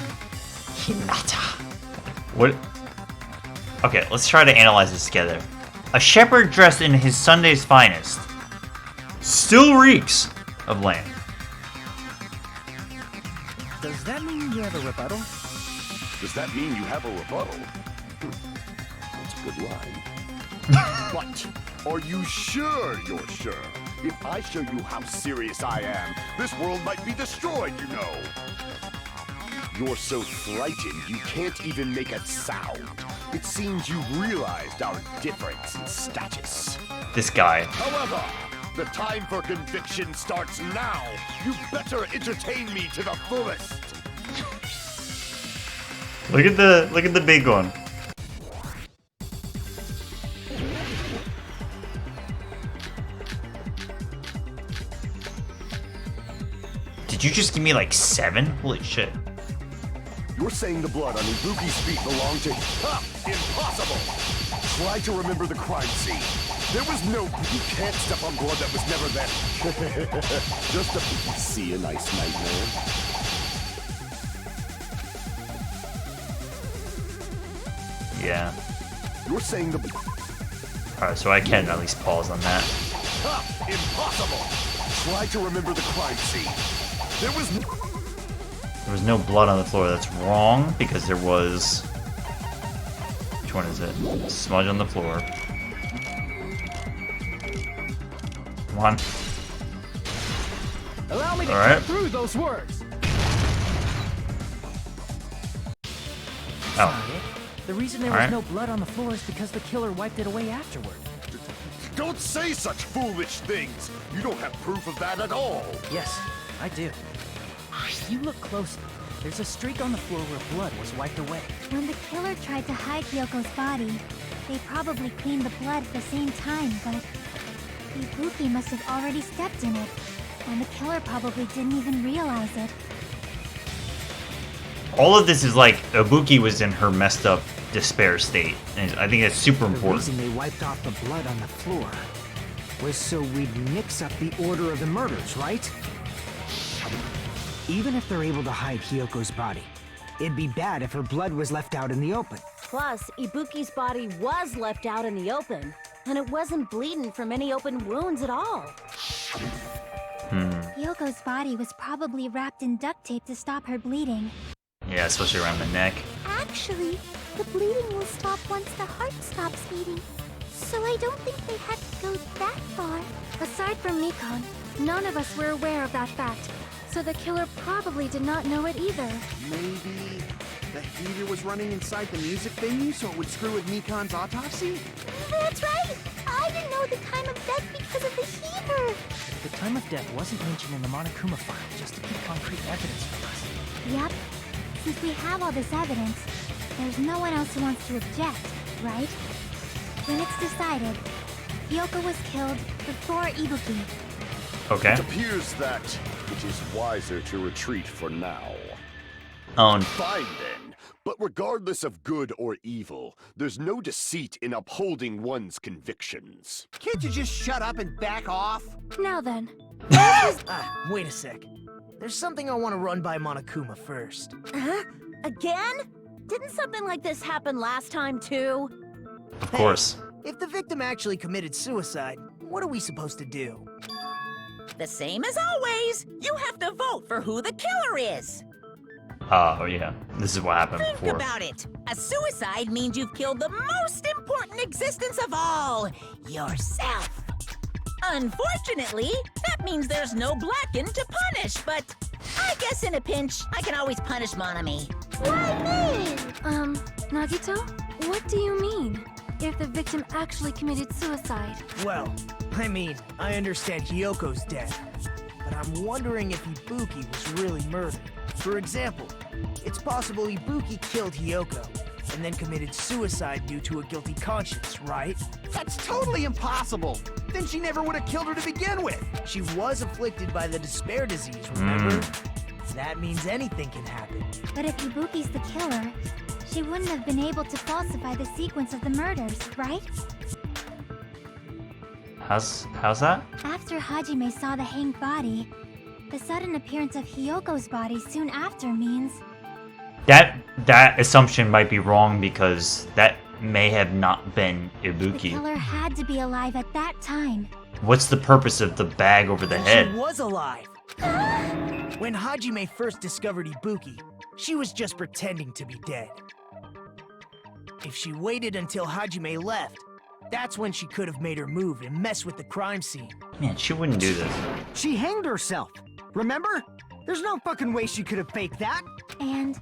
Hinata. What? Okay, let's try to analyze this together. A shepherd dressed in his Sunday's finest still reeks of lamb. Does that mean you have a rebuttal? Does that mean you have a rebuttal? That's a good line. But are you sure you're sure? If I show you how serious I am, this world might be destroyed, you know. You're so frightened you can't even make a sound. It seems you realized our difference in status. This guy. However, the time for conviction starts now. You better entertain me to the fullest. Look at the big one. Did you just give me like 7? Holy shit. You're saying the blood on Ibuki's feet belonged to... Ha! Impossible! Try to remember the crime scene. There was no... You can't step on blood that was never there. Just a... See a nice nightmare. Yeah. You're saying the... Alright, so I can at least pause on that. Ha! Impossible! Try to remember the crime scene. There was no blood on the floor. That's wrong, because there was... one is it? Smudge on the floor. Come on. Allow me to Alright. cut through those words. Oh. Sorry. The reason there was no blood on the floor is because the killer wiped it away afterward. Don't say such foolish things! You don't have proof of that at all! Yes, I do. If you look closely, there's a streak on the floor where blood was wiped away. When the killer tried to hide Hyoko's body, they probably cleaned the blood at the same time, but Ibuki must have already stepped in it, and the killer probably didn't even realize it. All of this is like Ibuki was in her messed up despair state, and I think that's super The important. reason they wiped off the blood on the floor was so we'd mix up the order of the murders, right? Even if they're able to hide Hyoko's body, it'd be bad if her blood was left out in the open. Plus, Ibuki's body was left out in the open, and it wasn't bleeding from any open wounds at all. Hyoko's body was probably wrapped in duct tape to stop her bleeding. Yeah, especially around the neck. Actually, the bleeding will stop once the heart stops beating. So I don't think they had to go that far. Aside from Mikon, none of us were aware of that fact, so the killer probably did not know it either. Maybe the heater was running inside the music venue so it would screw with Mikon's autopsy? That's right! I didn't know the time of death because of the heater! The time of death wasn't mentioned in the Monokuma file just to keep concrete evidence from us. Yep. Since we have all this evidence, there's no one else who wants to object, right? Then it's decided. Hyoko was killed before Ibuki. Okay. It appears that it is wiser to retreat for now. Own. Fine then. But regardless of good or evil, there's no deceit in upholding one's convictions. Can't you just shut up and back off? Now then, Wait a sec. There's something I want to run by Monokuma first. again? Didn't something like this happen last time too? Of course. If the victim actually committed suicide, what are we supposed to do? The same as always. You have to vote for who the killer is. Oh, yeah. This is what happened Think before. about it. A suicide means you've killed the most important existence of all, yourself. Unfortunately, that means there's no Blacken to punish, but I guess in a pinch, I can always punish Monami. Nagito? What do you mean? If the victim actually committed suicide? Well, I mean, I understand Hyoko's death, but I'm wondering if Ibuki was really murdered. For example, it's possible Ibuki killed Hyoko and then committed suicide due to a guilty conscience, right? That's totally impossible! Then she never would have killed her to begin with! She was afflicted by the despair disease, remember? That means anything can happen. But if Ibuki's the killer, she wouldn't have been able to falsify the sequence of the murders, right? How's that? After Hajime saw the hanged body, the sudden appearance of Hyoko's body soon after means... That assumption might be wrong because that may have not been the Ibuki. killer had to be alive at that time. What's the purpose of the bag over the And head? she was alive. When Hajime first discovered Ibuki, she was just pretending to be dead. If she waited until Hajime left, that's when she could have made her move and mess with the crime scene. Man, she wouldn't do this. She hanged herself, remember? There's no fucking way she could have faked that. And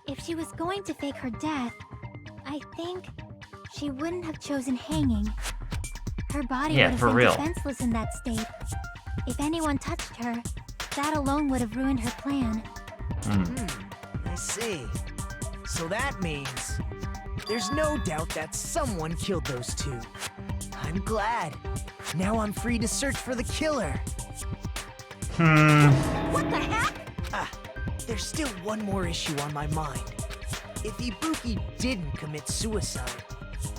if she was going to fake her death, I think she wouldn't have chosen hanging. Her body Yeah, would have for been real. defenseless in that state. If anyone touched her, that alone would have ruined her plan. I see. So that means there's no doubt that someone killed those two. I'm glad. Now I'm free to search for the killer. What the heck? There's still one more issue on my mind. If Ibuki didn't commit suicide,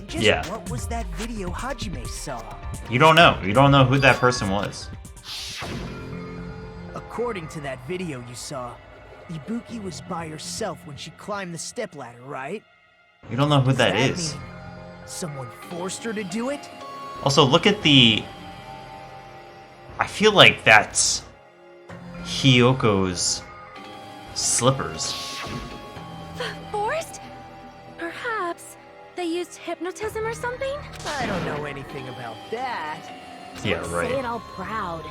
just Yeah. what was that video Hajime saw? You don't know. You don't know who that person was. According to that video you saw, Ibuki was by herself when she climbed the stepladder, right? You don't know who that Does is. mean someone forced her to do it? Also, look at the... I feel like that's Hyoko's slippers. Forced? Perhaps they used hypnotism or something? I don't know anything about that. Yeah, Say right. it all proud.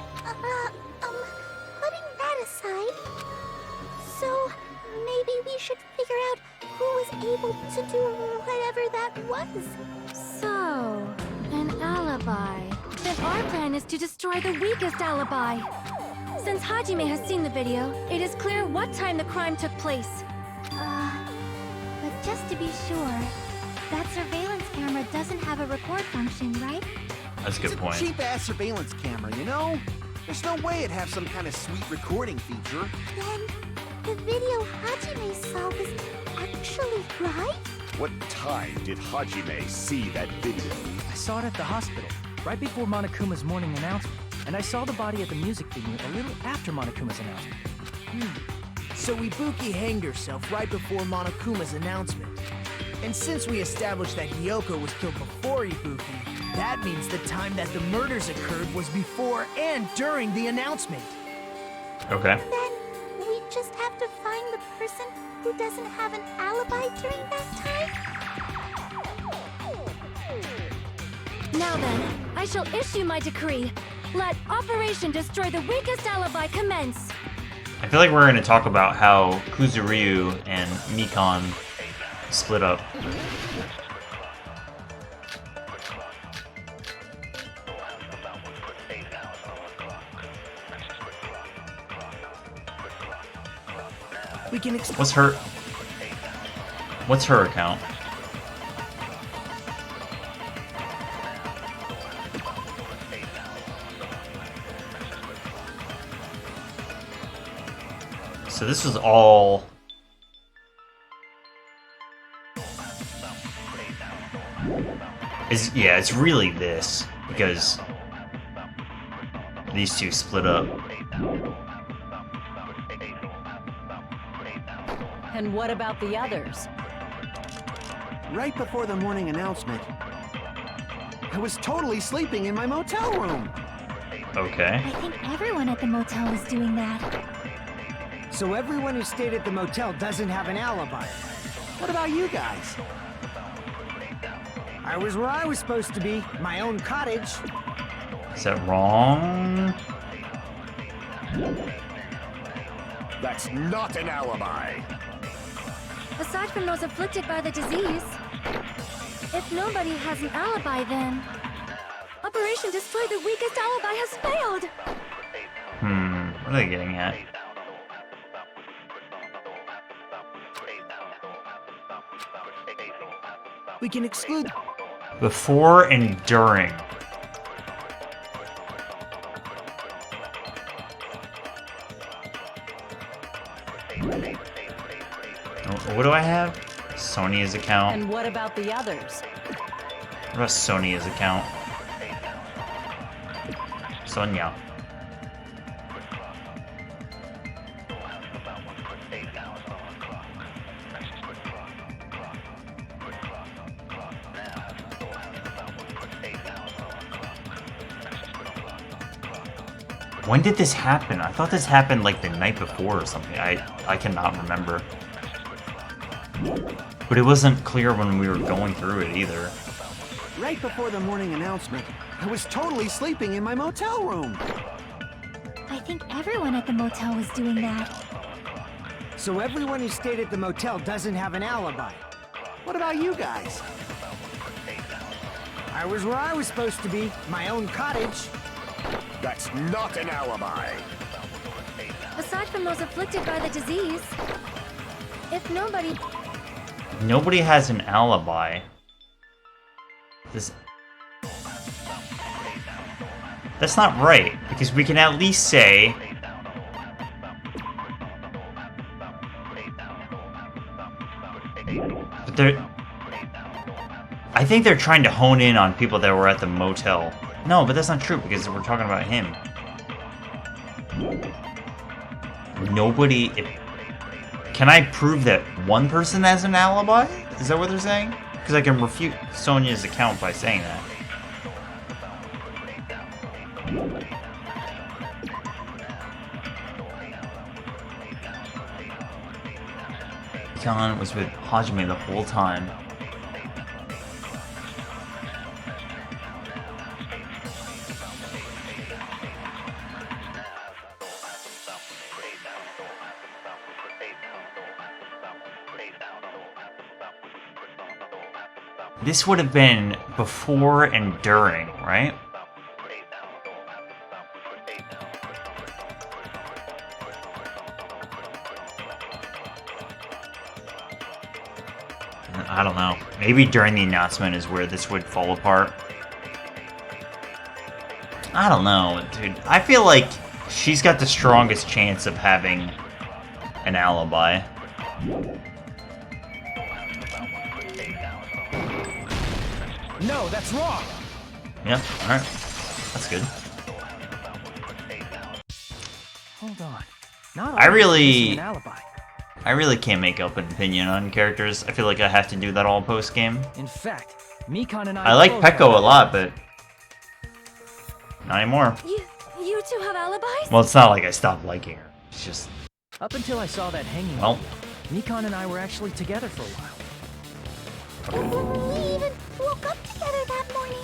Putting that aside, so maybe we should figure out who was able to do whatever that was. So, an alibi. Then our plan is to destroy the weakest alibi. Since Hajime has seen the video, it is clear what time the crime took place. But just to be sure, that surveillance camera doesn't have a record function, right? That's a good point. Cheap-ass surveillance camera, you know? There's no way it'd have some kind of sweet recording feature. Then the video Hajime saw was actually right? What time did Hajime see that video? I saw it at the hospital, right before Monokuma's morning announcement. And I saw the body at the music venue a little after Monokuma's announcement. So Ibuki hanged herself right before Monokuma's announcement. And since we established that Hiyoko was killed before Ibuki, that means the time that the murders occurred was before and during the announcement. Okay. Then we just have to find the person who doesn't have an alibi during that time? Now then, I shall issue my decree. Let Operation Destroy the Weakest Alibi commence. I feel like we're going to talk about how Kuzuryu and Mikan split up. We can What's her account? So this was all... Yeah, it's really this, because these two split up. And what about the others? Right before the morning announcement, I was totally sleeping in my motel room. Okay. I think everyone at the motel was doing that. So everyone who stayed at the motel doesn't have an alibi. What about you guys? I was where I was supposed to be, my own cottage. Is that wrong? That's not an alibi. Aside from those afflicted by the disease, if nobody has an alibi, then Operation Destroy the Weakest Alibi has failed. What are they getting at? We can exclude. Before and during. What do I have? Sonya's account. And what about the others? What about Sonya's account? Sonya. When did this happen? I thought this happened like the night before or something. I cannot remember. But it wasn't clear when we were going through it either. Right before the morning announcement, I was totally sleeping in my motel room. I think everyone at the motel was doing that. So everyone who stayed at the motel doesn't have an alibi. What about you guys? I was where I was supposed to be, my own cottage. That's not an alibi. Aside from those afflicted by the disease, if nobody... Nobody has an alibi. This... That's not right, because we can at least say... But they're... I think they're trying to hone in on people that were at the motel. No, but that's not true, because we're talking about him. Nobody... Can I prove that one person has an alibi? Is that what they're saying? Because I can refute Sonya's account by saying that. Mikan was with Hajime the whole time. This would have been before and during, right? I don't know. Maybe during the announcement is where this would fall apart. I don't know, dude. I feel like she's got the strongest chance of having an alibi. No, that's wrong. Yeah, alright. That's good. Hold on. Not all I of this is really- an alibi. I really can't make up an opinion on characters. I feel like I have to do that all post-game. In fact, Mikon and I I like both Peko have a lot, but not anymore. You two have alibis? Well, it's not like I stopped liking her. It's just, Up until I saw that hanging. well, Mikon and I were actually together for a while. We even woke up together that morning.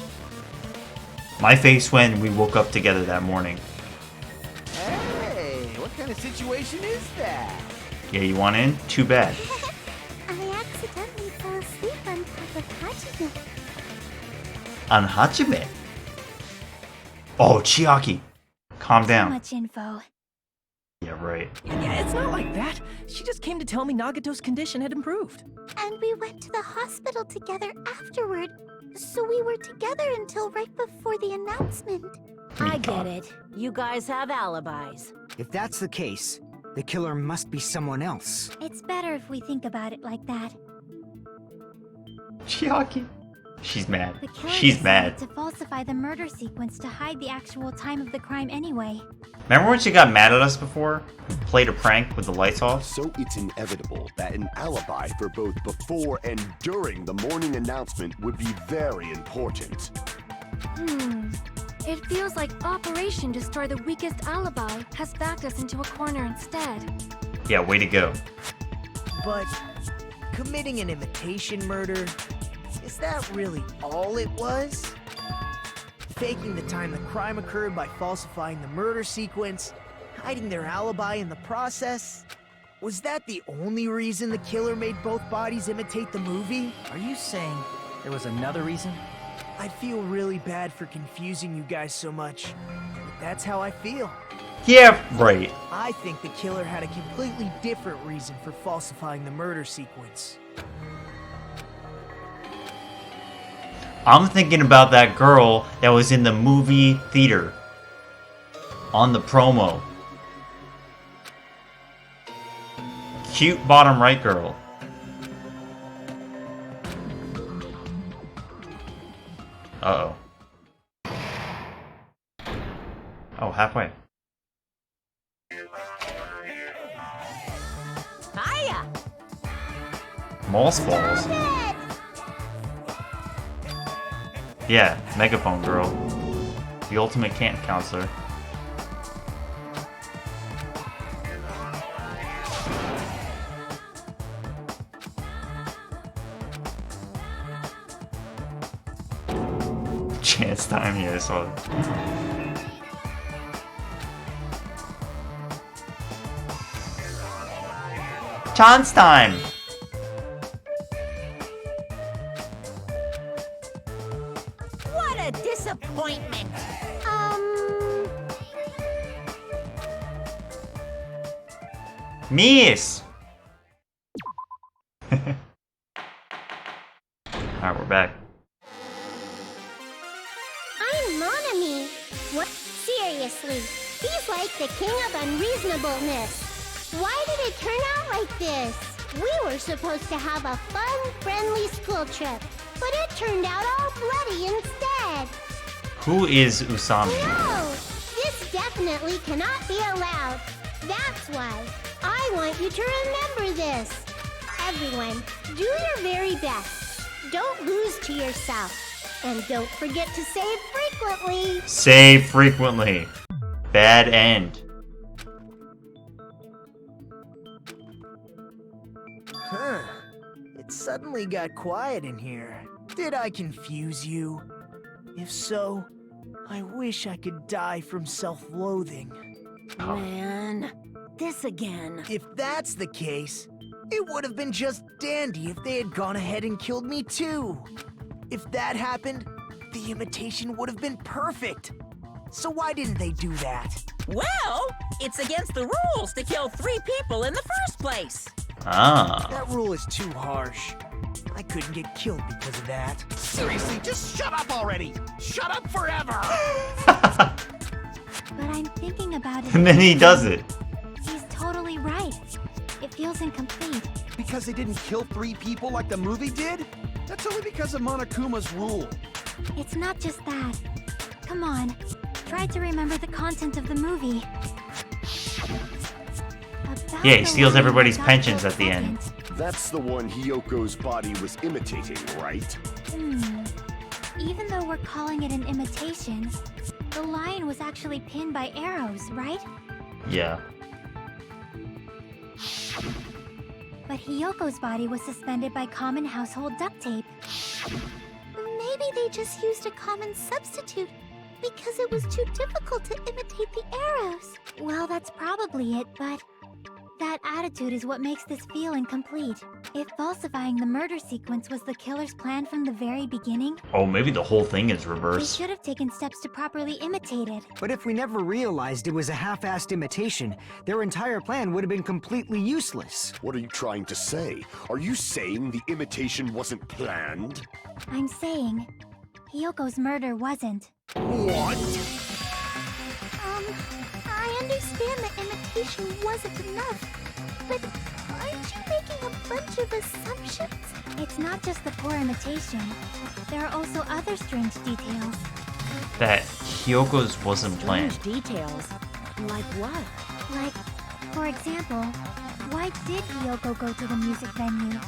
my face when we woke up together that morning. Hey, what kind of situation is that? Yeah, you want in? Too bad. I accidentally fell asleep on top of Hajime. On Hajime. Oh, Chiaki. Calm Too down. much info. Yeah, right. Yeah, it's not like that. She just came to tell me Nagato's condition had improved. And we went to the hospital together afterward. So we were together until right before the announcement. I get it. You guys have alibis. If that's the case, the killer must be someone else. It's better if we think about it like that. Chiaki. She's mad. The killer She's decided mad. to falsify the murder sequence to hide the actual time of the crime anyway. Remember when she got mad at us before? Played a prank with the lights off? So it's inevitable that an alibi for both before and during the morning announcement would be very important. It feels like Operation Destroy the Weakest Alibi has backed us into a corner instead. Yeah, way to go. But committing an imitation murder, is that really all it was? Faking the time the crime occurred by falsifying the murder sequence, hiding their alibi in the process? Was that the only reason the killer made both bodies imitate the movie? Are you saying there was another reason? I feel really bad for confusing you guys so much, but that's how I feel. Yeah, right. I think the killer had a completely different reason for falsifying the murder sequence. I'm thinking about that girl that was in the movie theater. On the promo. Cute bottom right girl. Uh-oh. Oh, halfway. Hiya! Moss balls. Yeah, megaphone girl. The ultimate camp counselor. Chance time, yeah, I saw it. Chance time! What a disappointment! Miss! Alright, we're back. I'm Monami. What? Seriously, he's like the king of unreasonableness. Why did it turn out like this? We were supposed to have a fun, friendly school trip, but it turned out all bloody instead. Who is Usami? No, this definitely cannot be allowed. That's why I want you to remember this. Everyone, do your very best. Don't lose to yourself. And don't forget to save frequently. Save frequently. Bad end. Huh. It suddenly got quiet in here. Did I confuse you? If so, I wish I could die from self-loathing. Man, this again. If that's the case, it would have been just dandy if they had gone ahead and killed me too. If that happened, the imitation would have been perfect. So why didn't they do that? Well, it's against the rules to kill 3 people in the first place. Ah. That rule is too harsh. I couldn't get killed because of that. Seriously, just shut up already! Shut up forever! But I'm thinking about it. And then he does it. He's totally right. It feels incomplete. Because they didn't kill 3 people like the movie did? That's only because of Monokuma's rule. It's not just that. Come on, try to remember the content of the movie. About Yeah, he the steals woman everybody's who got pensions killed at the end. second. That's the one Hyoko's body was imitating, right? Even though we're calling it an imitation, the lion was actually pinned by arrows, right? Yeah. But Hyoko's body was suspended by common household duct tape. Maybe they just used a common substitute because it was too difficult to imitate the arrows. Well, that's probably it, but that attitude is what makes this feel incomplete. If falsifying the murder sequence was the killer's plan from the very beginning, Oh, maybe the whole thing is they reversed. should have taken steps to properly imitate it. But if we never realized it was a half-assed imitation, their entire plan would have been completely useless. What are you trying to say? Are you saying the imitation wasn't planned? I'm saying, Hyoko's murder wasn't. What? I understand that imitation wasn't enough, but aren't you making a bunch of assumptions? It's not just the poor imitation. There are also other strange details. That Hyoko's wasn't planned. Strange details. Like what? Like, for example, why did Hyoko go to the music venue?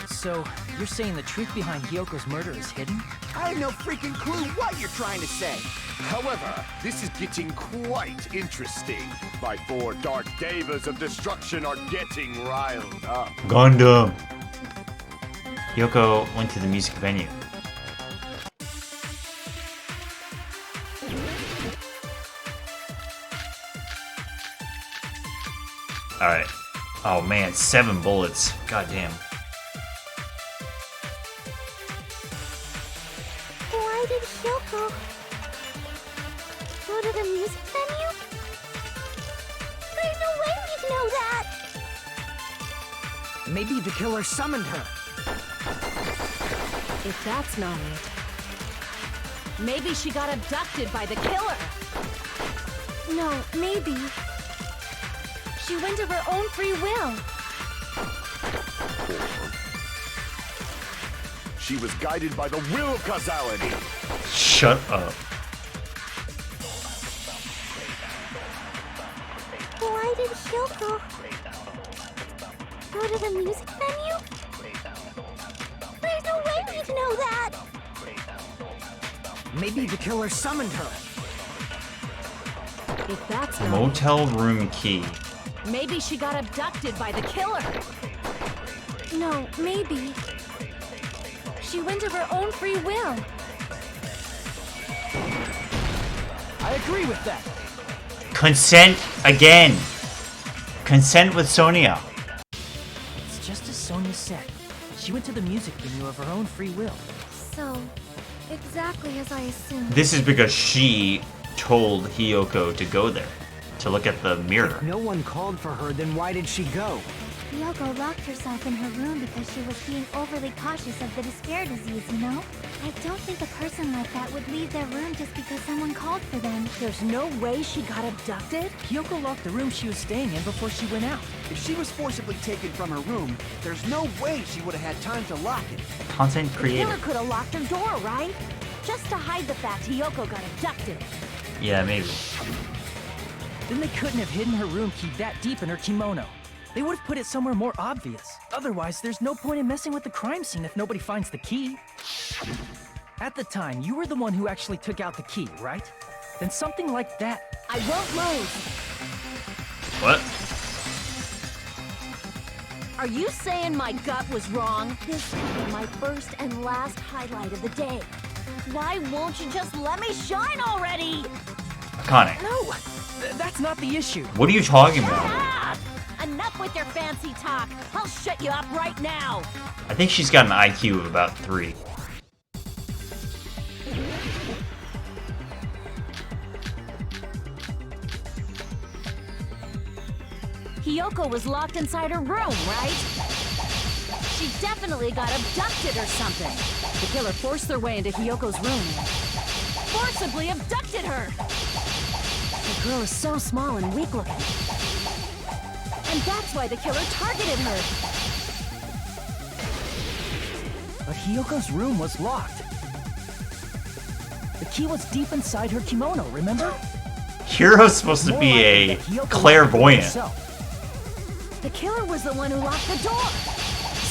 So, you're saying the truth behind Hyoko's murder is hidden? I have no freaking clue what you're trying to say. However, this is getting quite interesting. My 4 dark devas of destruction are getting riled up. Gundam. Hyoko went to the music venue. Alright. Oh man, 7 bullets. God damn. Why did Hyoko go to the music venue? There's no way we'd know that! Maybe the killer summoned her. If that's not it, maybe she got abducted by the killer. No, maybe. She went of her own free will. She was guided by the will of causality. Shut up. Why did Hyoko go to the music venue? There's no way we'd know that! Maybe the killer summoned her. If that's not Motel room key. it, maybe she got abducted by the killer. No, maybe. She went of her own free will. I agree with that. Consent again. Consent with Sonia. It's just as Sonia said. She went to the music venue of her own free will. So, exactly as I assumed. This is because she told Hyoko to go there. To look at the mirror. No one called for her, then why did she go? Hyoko locked herself in her room because she was being overly cautious of the despair disease, you know? I don't think a person like that would leave their room just because someone called for them. There's no way she got abducted? Hyoko locked the room she was staying in before she went out. If she was forcibly taken from her room, there's no way she would have had time to lock it. Content The creator. killer could have locked her door, right? Just to hide the fact Hyoko got abducted. Yeah, maybe. Then they couldn't have hidden her room key that deep in her kimono. They would have put it somewhere more obvious. Otherwise, there's no point in messing with the crime scene if nobody finds the key. At the time, you were the one who actually took out the key, right? Then something like that. I won't lose. What? Are you saying my gut was wrong? This could be my first and last highlight of the day. Why won't you just let me shine already? Akane. No, that's not the issue. What are you talking about? Ah! Enough with your fancy talk. I'll shut you up right now. I think she's got an IQ of about 3. Hiyoko was locked inside her room, right? She definitely got abducted or something. The killer forced their way into Hiyoko's room and forcibly abducted her. The girl is so small and weak-looking. And that's why the killer targeted her. But Hiyoko's room was locked. The key was deep inside her kimono, remember? Hiro's supposed to be a clairvoyant. The killer was the one who locked the door.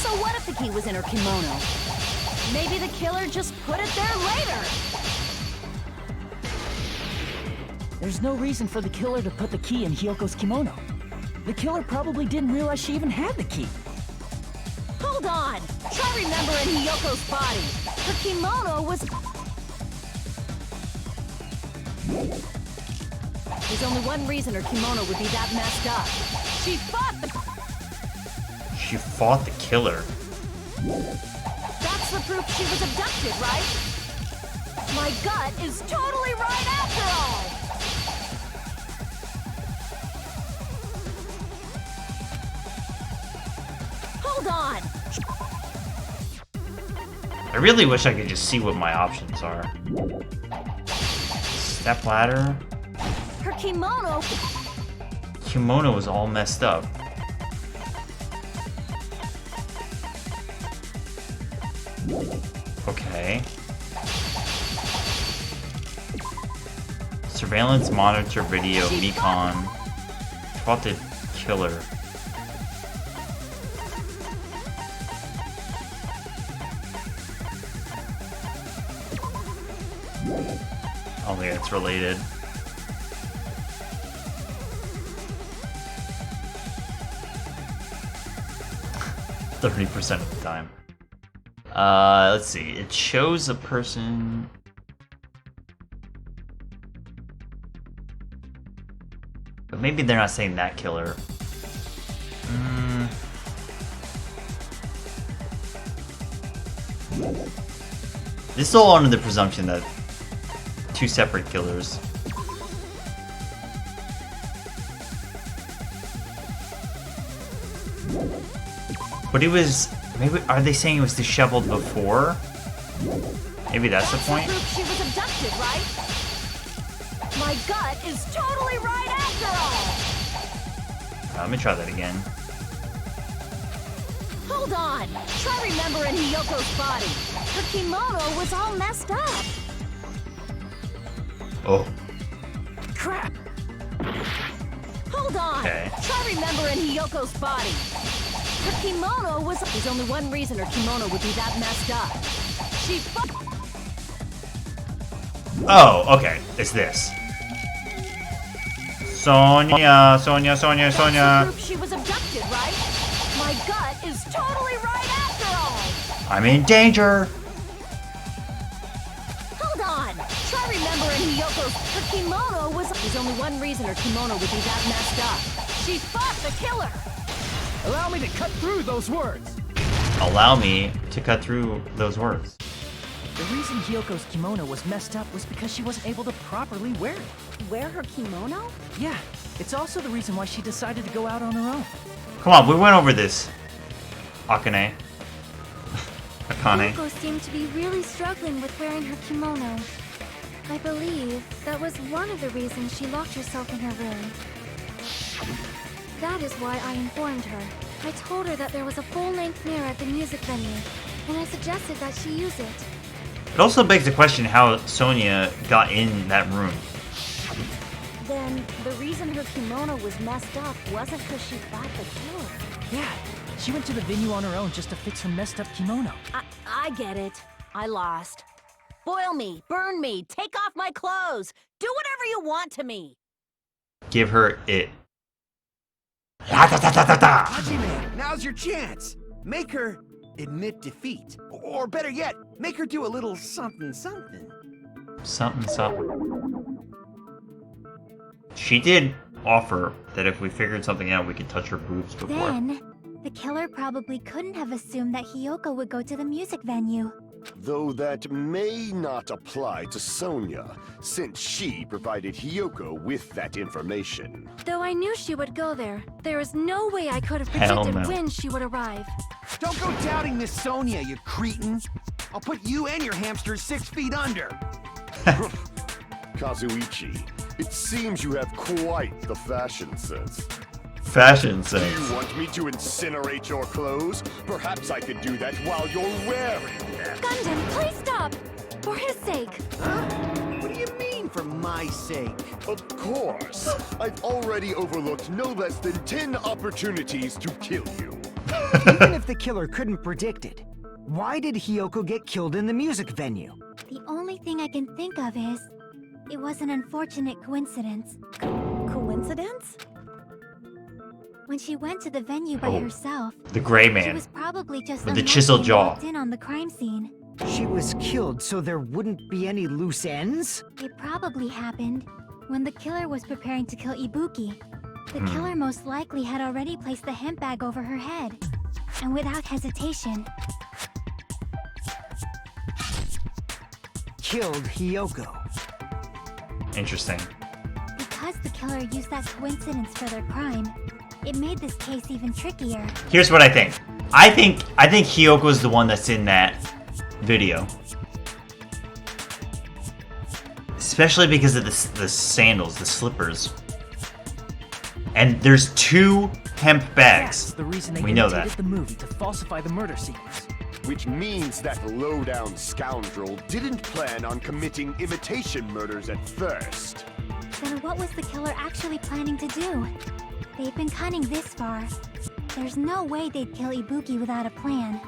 So what if the key was in her kimono? Maybe the killer just put it there later. There's no reason for the killer to put the key in Hiyoko's kimono. The killer probably didn't realize she even had the key. Hold on. Try remembering Hiyoko's body. Her kimono was... There's only one reason her kimono would be that messed up. She fought the... She fought the killer. That's the proof she was abducted, right? My gut is totally right after all! Hold on! I really wish I could just see what my options are. Step ladder. Her kimono... Kimono was all messed up. Okay. Surveillance monitor video, Mikon. Fought the killer. I don't think it's related. %30 of the time. Let's see. It shows a person. But maybe they're not saying that killer. This is all under the presumption that two separate killers. But it was... Maybe... Are they saying it was disheveled before? Maybe that's the point? She was abducted, right? My gut is totally right after all! Let me try that again. Hold on! Try remembering Hiyoko's body. Her kimono was all messed up. Oh. Crap! Hold on! Okay. Try remembering Hiyoko's body. Her kimono was... There's only one reason her kimono would be that messed up. She Oh, okay. It's this. Sonia, Sonia, Sonia, Sonia. Proof she was abducted, right? My gut is totally right after all! I'm in danger. Hold on! Try remembering Hiyoko's... Her kimono was... There's only one reason her kimono would be that messed up. She fought the killer! Allow me to cut through those words. Allow me to cut through those words. The reason Hiyoko's kimono was messed up was because she wasn't able to properly wear it. Wear her kimono? Yeah, it's also the reason why she decided to go out on her own. Come on, we went over this. Akane. Akane. Hiyoko seemed to be really struggling with wearing her kimono. I believe that was one of the reasons she locked herself in her room. That is why I informed her. I told her that there was a full-length mirror at the music venue, and I suggested that she use it. It also begs the question how Sonia got in that room. Then the reason her kimono was messed up wasn't because she fought the killer. Yeah, she went to the venue on her own just to fix her messed up kimono. I get it. I lost. Boil me, burn me, take off my clothes. Do whatever you want to me. Give her it. La da da da da da. Hajime, now's your chance. Make her admit defeat. Or better yet, make her do a little something something. Something, something. She did offer that if we figured something out, we could touch her boobs before. Then, The killer probably couldn't have assumed that Hiyoko would go to the music venue. Though that may not apply to Sonia, since she provided Hiyoko with that information. Though I knew she would go there, there is no way I could have Hell predicted no. when she would arrive. Don't go doubting Miss Sonia, you cretin. I'll put you and your hamster 6 feet under. Kazuichi, it seems you have quite the fashion sense. Fashion Do sense. you want me to incinerate your clothes? Perhaps I could do that while you're wearing them. Gundam, please stop! For his sake. Huh? What do you mean, for my sake? Of course. I've already overlooked no less than 10 opportunities to kill you. Even if the killer couldn't predict it, why did Hiyoko get killed in the music venue? The only thing I can think of is, it was an unfortunate coincidence. Coincidence? When she went to the venue by Oh, herself, The gray she man. was probably just With the unlucky chiseled and jaw. walked in on the crime scene. She was killed so there wouldn't be any loose ends? It probably happened when the killer was preparing to kill Ibuki. The killer most likely had already placed the hemp bag over her head, and without hesitation, Killed Hiyoko. Interesting. because the killer used that coincidence for their crime, it made this case even trickier. Here's what I think. I think Hiyoko's the one that's in that video. Especially because of the sandals, the slippers. And there's 2 hemp That's bags. the reason they We know imitated that. the movie to falsify the murder sequence. Which means that low-down scoundrel didn't plan on committing imitation murders at first. Then what was the killer actually planning to do? They've been cunning this far. There's no way they'd kill Ibuki without a plan.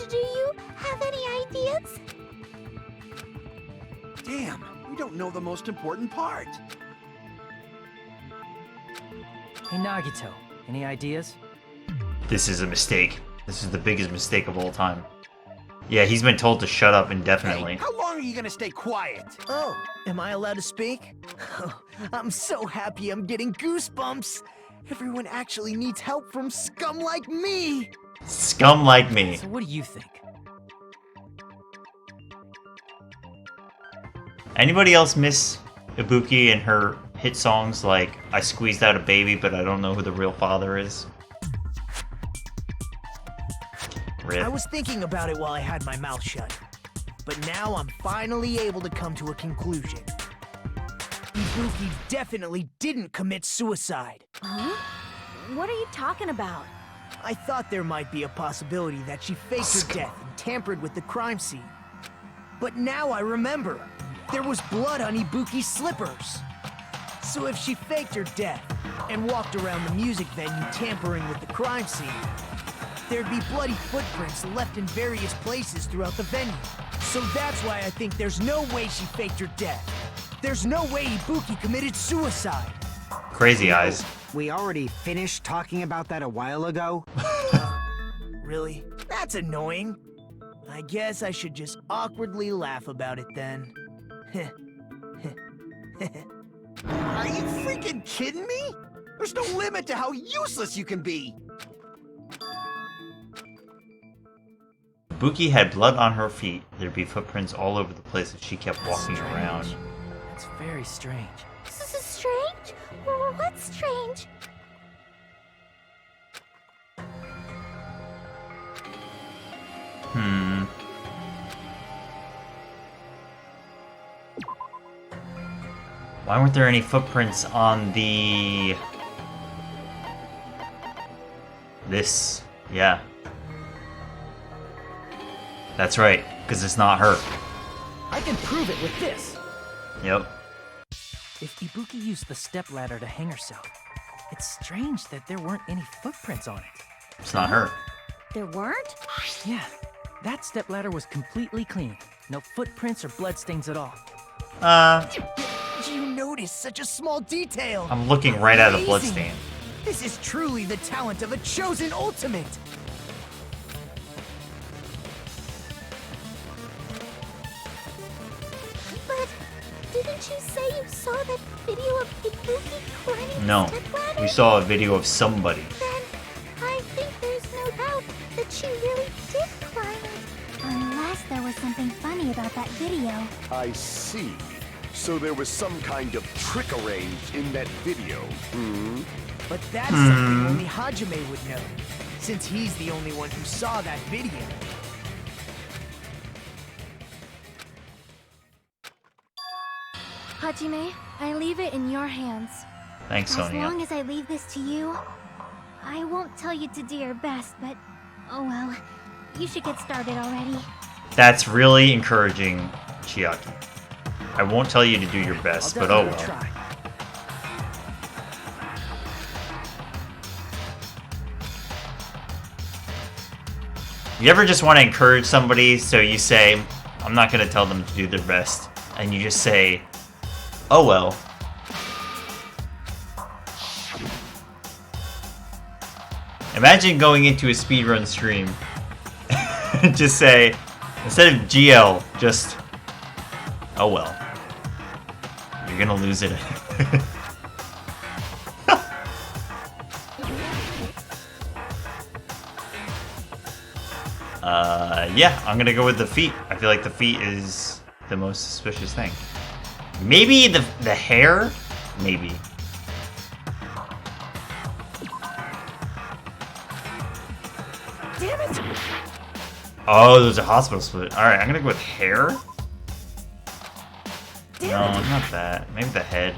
Do you have any ideas? Damn, we don't know the most important part. Hey Nagito, any ideas? This is a mistake. This is the biggest mistake of all time. Yeah, he's been told to shut up indefinitely. Hey, how long are you gonna stay quiet? Oh, am I allowed to speak? I'm so happy I'm getting goosebumps. Everyone actually needs help from scum like me. Scum like me. So what do you think? Anybody else miss Ibuki and her hit songs like I Squeezed Out a Baby but I Don't Know Who the Real Father Is? Rip. I was thinking about it while I had my mouth shut. But now I'm finally able to come to a conclusion. Ibuki definitely didn't commit suicide. Huh? What are you talking about? I thought there might be a possibility that she faked her death and tampered with the crime scene. But now I remember. There was blood on Ibuki's slippers. So if she faked her death and walked around the music venue tampering with the crime scene, there'd be bloody footprints left in various places throughout the venue. So that's why I think there's no way she faked her death. There's no way Ibuki committed suicide. Crazy eyes. We already finished talking about that a while ago. Really? That's annoying. I guess I should just awkwardly laugh about it then. Are you freaking kidding me? There's no limit to how useless you can be. Ibuki had blood on her feet. There'd be footprints all over the place if she kept walking around. That's very strange. This is strange? What's strange? Why weren't there any footprints on the... This? Yeah. That's right, because it's not her. I can prove it with this. Yep. If Ibuki used the stepladder to hang herself, it's strange that there weren't any footprints on it. It's not her. There weren't? Yeah, that stepladder was completely clean. No footprints or bloodstains at all. Do you notice such a small detail? I'm looking right at a Amazing. bloodstain. This is truly the talent of a chosen ultimate. But didn't you say you saw that video of Ibuki climbing No. the stepladder? We saw a video of somebody. Then I think there's video. I see. So there was some kind of trick arranged in that video, hmm? But that's something only Hajime would know, since he's the only one who saw that video. Hajime, I leave it in your hands. Thanks, As Sonia. long as I leave this to you, I won't tell you to do your best, but oh well. You should get started already. That's really encouraging, Chiaki. I won't tell you to do your best, but oh well. Try. You ever just want to encourage somebody, so you say, I'm not going to tell them to do their best, and you just say, oh well. Imagine going into a speedrun stream, just say, instead of GL, just, oh well. You're gonna lose it. Yeah, I'm gonna go with the feet. I feel like the feet is the most suspicious thing. Maybe the hair? Maybe. Damn it! Oh, there's a hospital split. Alright, I'm gonna go with hair. No, not that. Maybe the head.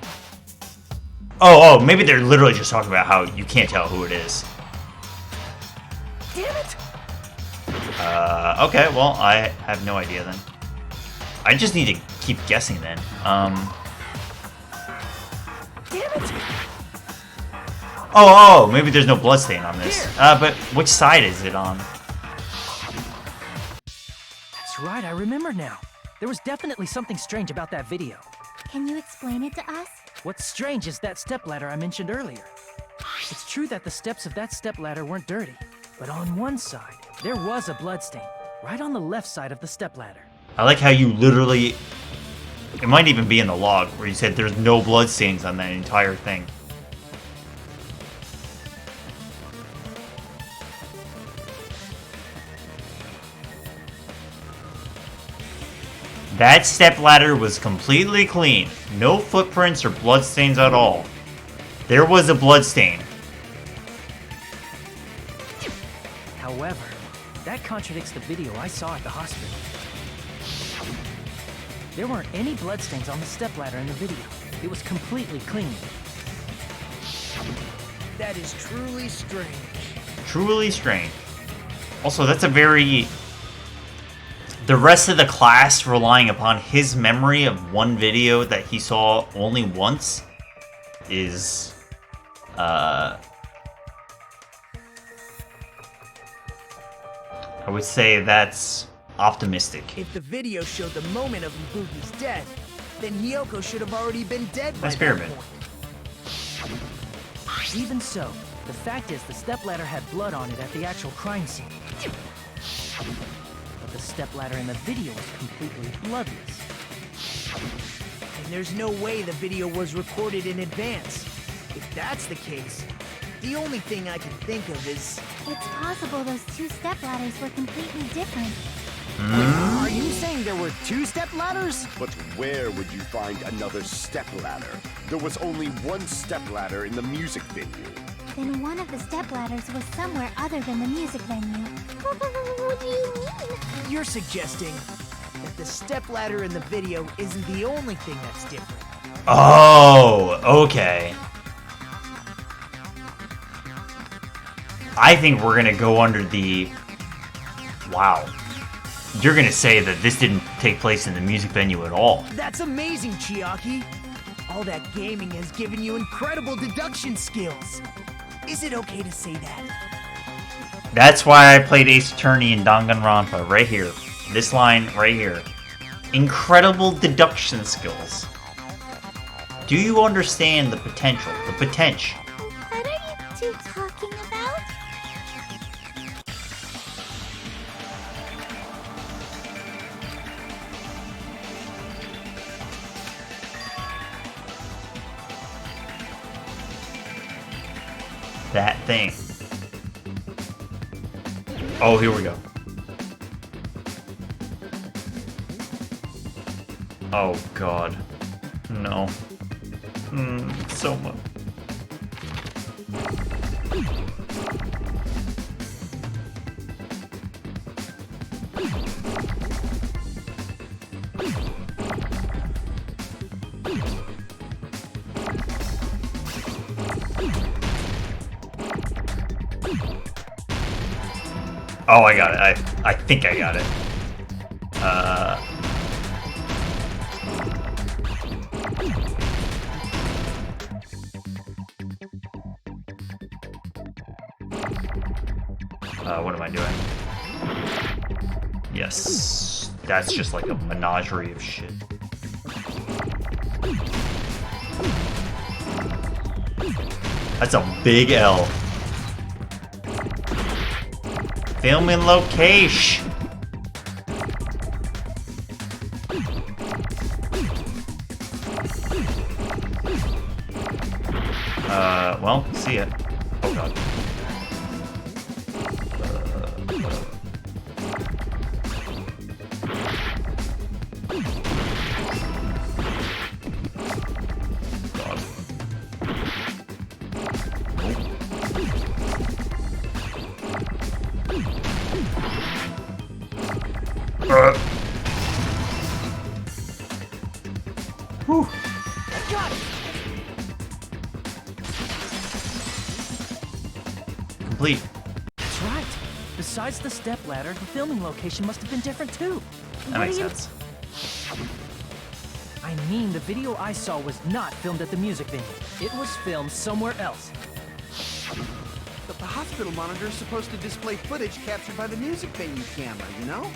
Oh, maybe they're literally just talking about how you can't tell who it is. Damn it! Okay, well, I have no idea then. I just need to keep guessing then. Damn it! Oh, maybe there's no bloodstain on this. But which side is it on? That's right, I remember now. There was definitely something strange about that video. Can you explain it to us? What's strange is that stepladder I mentioned earlier. It's true that the steps of that stepladder weren't dirty, but on one side, there was a bloodstain, right on the left side of the stepladder. I like how you literally... It might even be in the log, where you said there's no bloodstains on that entire thing. That stepladder was completely clean. No footprints or bloodstains at all. There was a bloodstain. However, that contradicts the video I saw at the hospital. There weren't any bloodstains on the stepladder in the video. It was completely clean. That is truly strange. Truly strange. Also, that's a very... The rest of the class relying upon his memory of one video that he saw only once is... I would say that's optimistic. If the video showed the moment of Ibuki's death, then Hiyoko should have already been dead by Nice that pyramid. point. Even so, the fact is the stepladder had blood on it at the actual crime scene. But the stepladder in the video was completely bloodless. And there's no way the video was recorded in advance. If that's the case, the only thing I can think of is... It's possible those two stepladders were completely different. Are you saying there were two stepladders? But where would you find another stepladder? There was only one stepladder in the music venue. Then one of the stepladders was somewhere other than the music venue. What do you mean? You're suggesting that the stepladder in the video isn't the only thing that's different. Oh, okay. I think we're gonna go under the... Wow. You're gonna say that this didn't take place in the music venue at all. That's amazing, Chiaki! All that gaming has given you incredible deduction skills. Is it okay to say that? That's why I played Ace Attorney in Danganronpa, right here. This line right here. Incredible deduction skills. Do you understand the potential? The potential. What are you two talking about? That thing. Oh, here we go. Oh god. No. So much. Oh, I got it. I think I got it. What am I doing? Yes. That's just like a menagerie of shit. That's a big L. Filming location. Well, see ya. Oh god. Whew. Got it! Complete. That's right. Besides the stepladder, the filming location must have been different too. That makes sense. I mean, the video I saw was not filmed at the music venue. It was filmed somewhere else. But the hospital monitor is supposed to display footage captured by the music venue camera, you know?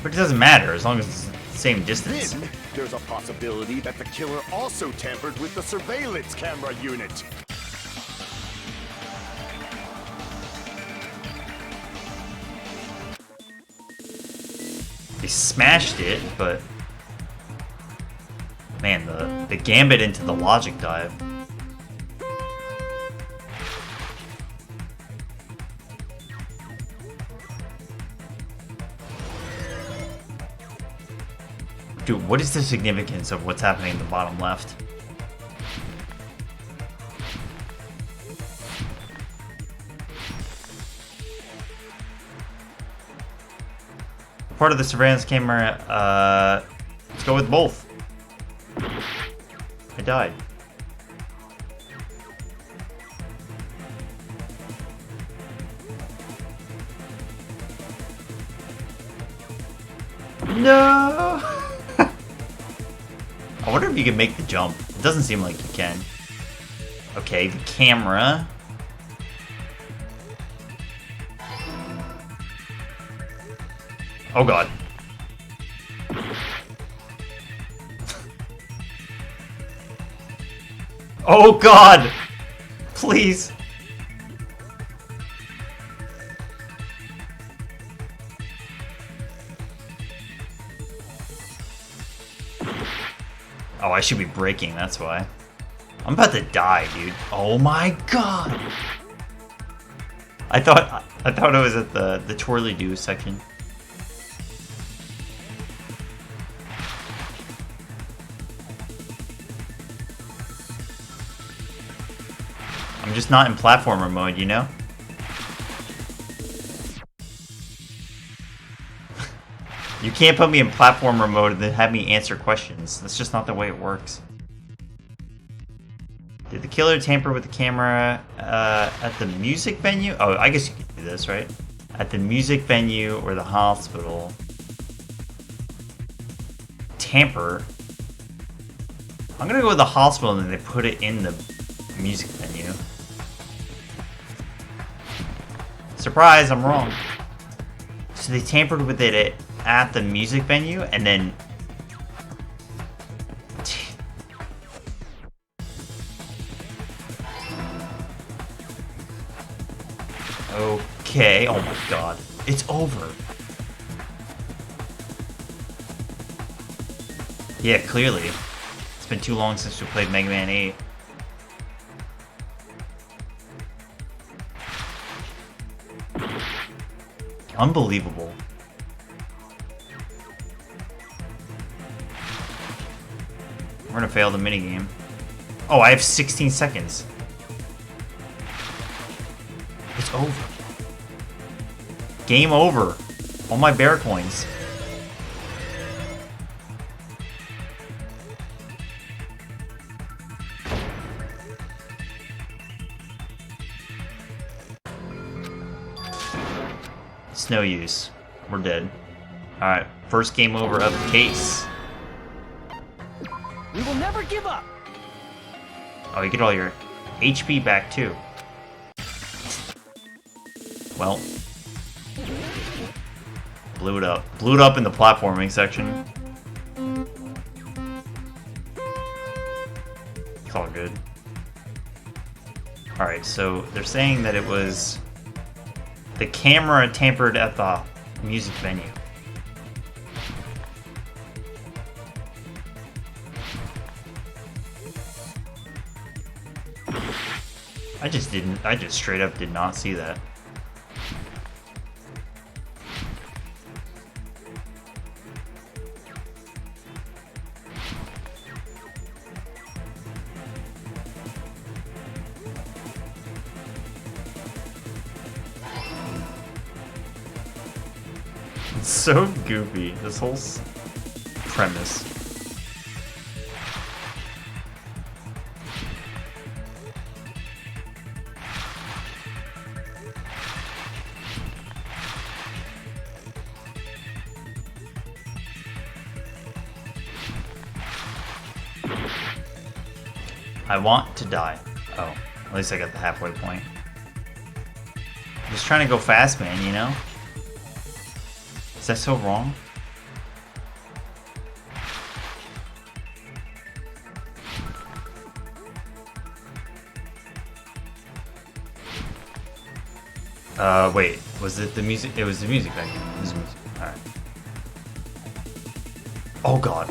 But it doesn't matter as long as it's the same distance. Then, there's a possibility that the killer also tampered with the surveillance camera unit. They smashed it, but man, the gambit into the logic dive. Dude, what is the significance of what's happening in the bottom left? Part of the surveillance camera, let's go with both. I died. No! I wonder if you can make the jump. It doesn't seem like you can. Okay, the camera. Oh god. Oh god! Please. Oh, I should be braking, that's why. I'm about to die, dude. Oh my god! I thought it was at the twirly-doo section. I'm just not in platformer mode, you know? You can't put me in platformer mode and then have me answer questions. That's just not the way it works. Did the killer tamper with the camera at the music venue? Oh, I guess you could do this, right? At the music venue or the hospital. Tamper? I'm gonna go with the hospital and then they put it in the music venue. Surprise, I'm wrong. So they tampered with it at the music venue and then... Okay, oh my god. It's over. Yeah, clearly. It's been too long since we played Mega Man 8. Unbelievable. gonna fail the minigame. Oh, I have 16 seconds. It's over. Game over. All my bear coins. It's no use. We're dead. Alright, first game over of the case. We will never give up. Oh, you get all your HP back too. Well. Blew it up. Blew it up in the platforming section. It's all good. Alright, so they're saying that it was the camera tampered at the music venue. I just straight up did not see that. It's so goofy, this whole premise. I want to die. Oh, at least I got the halfway point. I'm just trying to go fast, man, you know? Is that so wrong? Wait, was it the music? It was the music back then. It was the music. Alright. Oh god.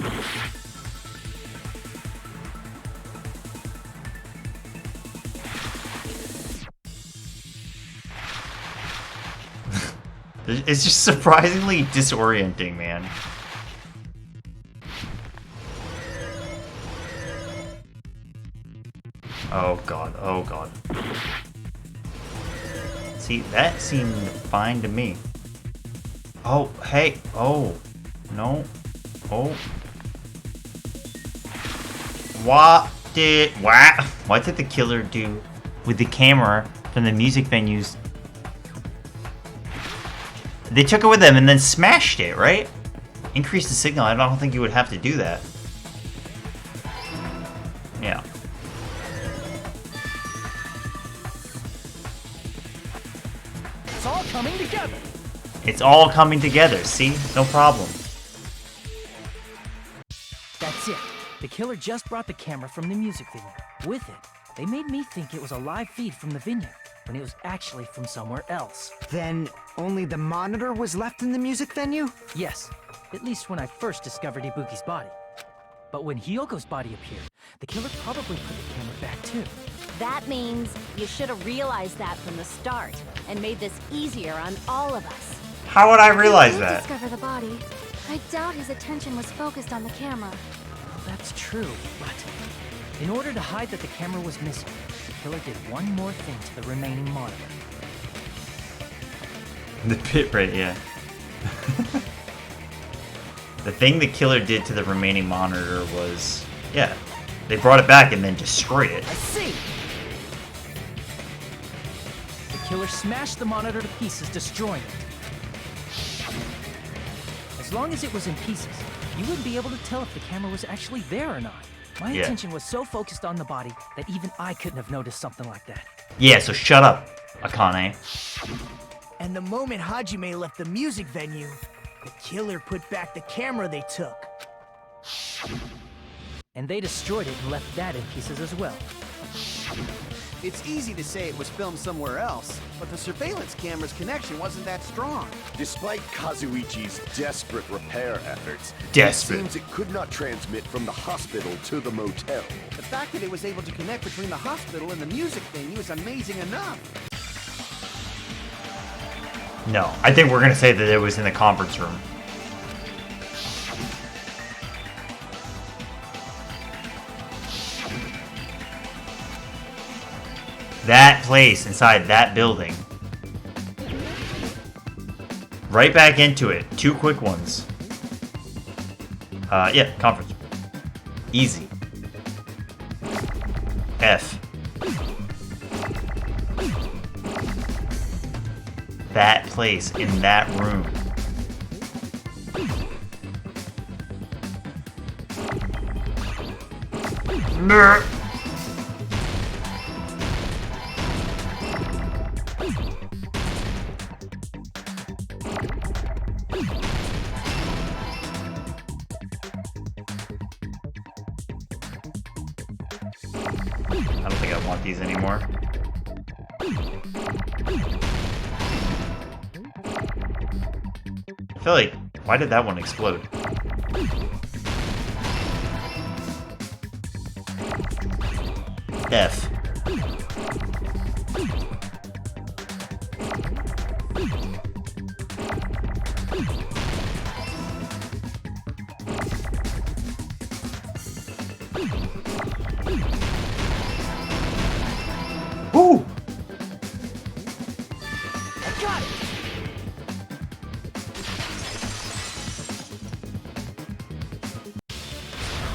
It's just surprisingly disorienting, man. Oh god, oh god. See, that seemed fine to me. Oh, hey, oh, no, oh. What did the killer do with the camera from the music venues? They took it with them and then smashed it, right? Increase the signal. I don't think you would have to do that. Yeah. It's all coming together. It's all coming together, see? No problem. That's it. The killer just brought the camera from the music venue. With it, they made me think it was a live feed from the venue, when it was actually from somewhere else. Then only the monitor was left in the music venue? Yes, at least when I first discovered Ibuki's body. But when Hyoko's body appeared, the killer probably put the camera back too. That means you should have realized that from the start and made this easier on all of us. How would I realize He did that? discover the body. I doubt his attention was focused on the camera. Well, that's true, but in order to hide that the camera was missing, the killer did one more thing to the remaining monitor. The pit rate, yeah. The thing the killer did to the remaining monitor was, yeah, they brought it back and then destroyed it. I see! The killer smashed the monitor to pieces, destroying it. As long as it was in pieces, you wouldn't be able to tell if the camera was actually there or not. My attention was so focused on the body that even I couldn't have noticed something like that. Yeah, so shut up, Akane. And the moment Hajime left the music venue, the killer put back the camera they took. And they destroyed it and left that in pieces as well. It's easy to say it was filmed somewhere else, but the surveillance camera's connection wasn't that strong. Despite Kazuichi's desperate repair efforts, Desperate. it seems it could not transmit from the hospital to the motel. The fact that it was able to connect between the hospital and the music venue is amazing enough. No, I think we're gonna say that it was in the conference room. That place inside that building. Right back into it. 2 quick ones. Yeah, conference. Easy. F. That place in that room. Nerd. I don't think I want these anymore. I feel like, why did that one explode? F. Ooh! I got it!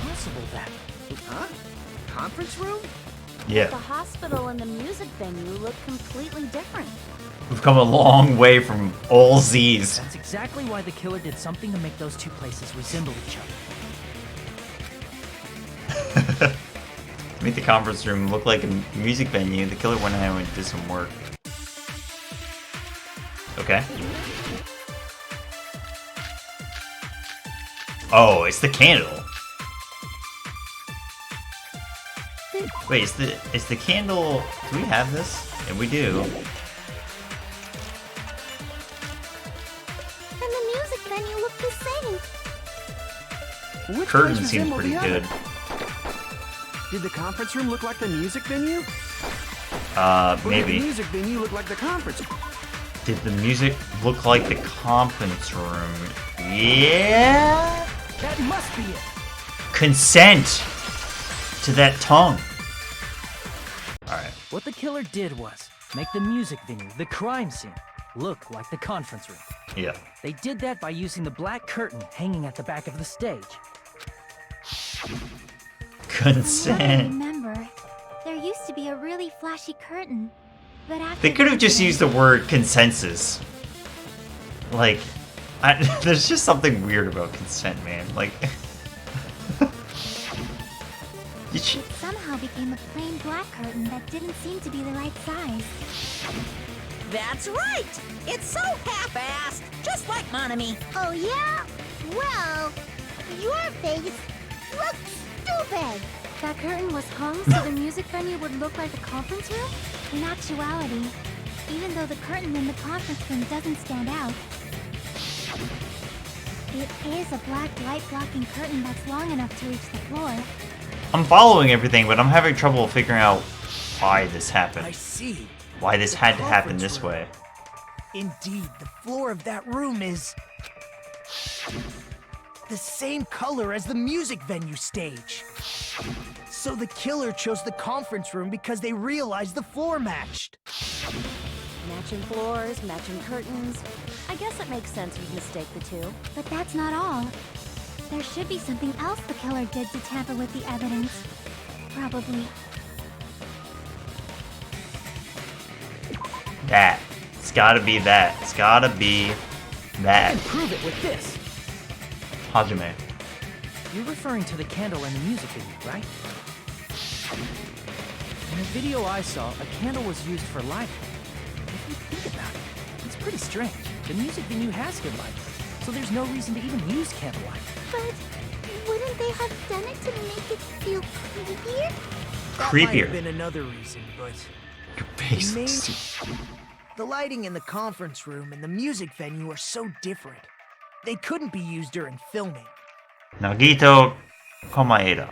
Possible that. Huh? Conference room? The Yeah, hospital and the music venue look completely different. we've come a long way from all Z's. That's exactly why the killer did something to make those two places resemble each other. To make the conference room look like a music venue, the killer went ahead and did some work. Okay. Oh, it's the candle. Wait, is the candle... Do we have this? Yeah, we do. And the music venue looked the same. Which Curtain place seems resembled pretty the other? good. Did the conference room look like the music venue? Or did the Maybe. music venue look like the conference? Did the music look like the conference room? Yeah? That must be it. Consent to that tongue. Alright. What the killer did was make the music venue, the crime scene, look like the conference room. Yeah. They did that by using the black curtain hanging at the back of the stage. Now that I Consent. remember, there used to be a really flashy curtain. But after They could have the just used the word consensus. Like, there's just something weird about consent, man. Like, you should, it somehow became a plain black curtain that didn't seem to be the right size. That's right! It's so half-assed, just like Monami. Oh yeah? Well, your face looks stupid! That curtain was hung so the music venue would look like the conference room? In actuality, even though the curtain in the conference room doesn't stand out, it is a black light-blocking curtain that's long enough to reach the floor. I'm following everything, but I'm having trouble figuring out why this I happened. see. Why this The had to happen conference this room. way. Indeed, the floor of that room is the same color as the music venue stage. So the killer chose the conference room because they realized the floor matched. Matching floors, matching curtains. I guess it makes sense you'd mistake the two. But that's not all. There should be something else the killer did to tamper with the evidence. Probably. That. It's gotta be that. It's gotta be that. Prove it with this. Hajime. You're referring to the candle in the music video, right? In the video I saw, a candle was used for lighting. If you think about it, it's pretty strange. The music venue has good lighting, so there's no reason to even use candlelight. But wouldn't they have done it to make it feel creepier? That might have Creepier. been another reason, but Your face Maybe. looks super- the lighting in the conference room and the music venue are so different. They couldn't be used during filming. Nagito Komaeda.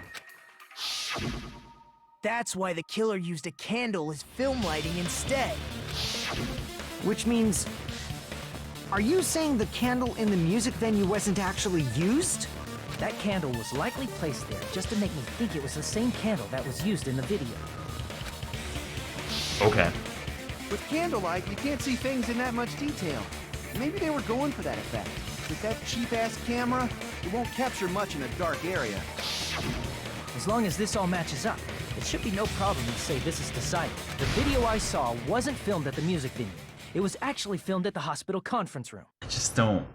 That's why the killer used a candle as film lighting instead. Which means... Are you saying the candle in the music venue wasn't actually used? That candle was likely placed there just to make me think it was the same candle that was used in the video. Okay. With candlelight, you can't see things in that much detail. Maybe they were going for that effect. With that cheap-ass camera, it won't capture much in a dark area. As long as this all matches up, it should be no problem to say this is decided. The video I saw wasn't filmed at the music venue. It was actually filmed at the hospital conference room. I just don't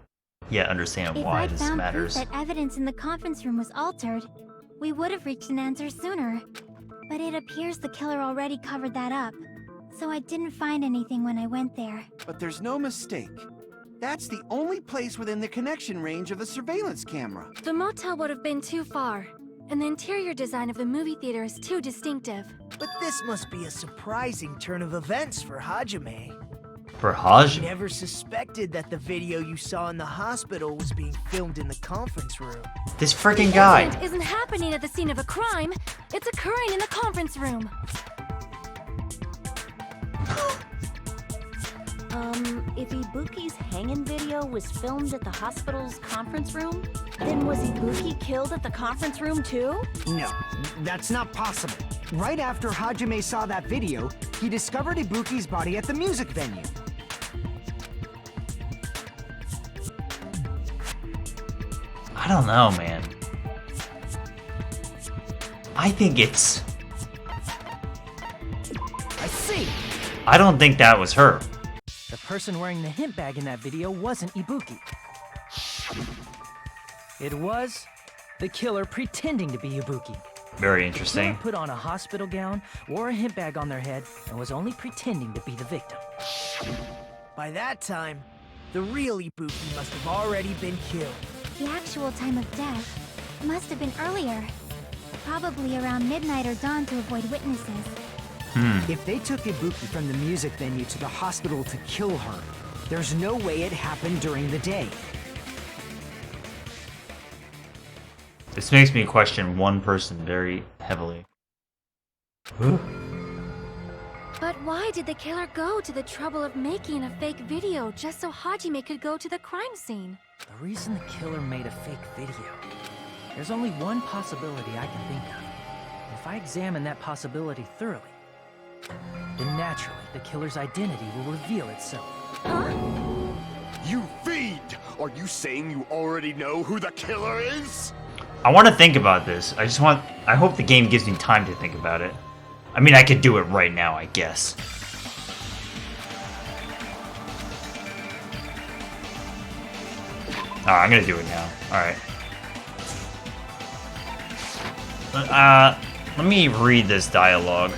yet understand If why I'd this found matters. proof that evidence in the conference room was altered, we would have reached an answer sooner. But it appears the killer already covered that up. So I didn't find anything when I went there. But there's no mistake. That's the only place within the connection range of the surveillance camera. The motel would have been too far, and the interior design of the movie theater is too distinctive. But this must be a surprising turn of events for Hajime. For Haj? Never suspected that the video you saw in the hospital was being filmed in the conference room. This freaking The guy. incident isn't happening at the scene of a crime. It's occurring in the conference room. If Ibuki's hanging video was filmed at the hospital's conference room, then was Ibuki killed at the conference room too? No, that's not possible. Right after Hajime saw that video, he discovered Ibuki's body at the music venue. I don't know, man. I think it's... I see! I don't think that was her. The person wearing the hint bag in that video wasn't Ibuki. It was the killer pretending to be Ibuki. Very The interesting. killer put on a hospital gown, wore a hint bag on their head, and was only pretending to be the victim. By that time, the real Ibuki must have already been killed. The actual time of death must have been earlier. Probably around midnight or dawn to avoid witnesses. If they took Ibuki from the music venue to the hospital to kill her, there's no way it happened during the day. This makes me question one person very heavily. But why did the killer go to the trouble of making a fake video just so Hajime could go to the crime scene? The reason the killer made a fake video. There's only one possibility I can think of. If I examine that possibility thoroughly, then naturally the killer's identity will reveal itself. You fiend! Are you saying you already know who the killer is? I want to think about this. I hope the game gives me time to think about it. I mean, I could do it right now, I guess. Alright, I'm gonna do it now. Alright. Let me read this dialogue.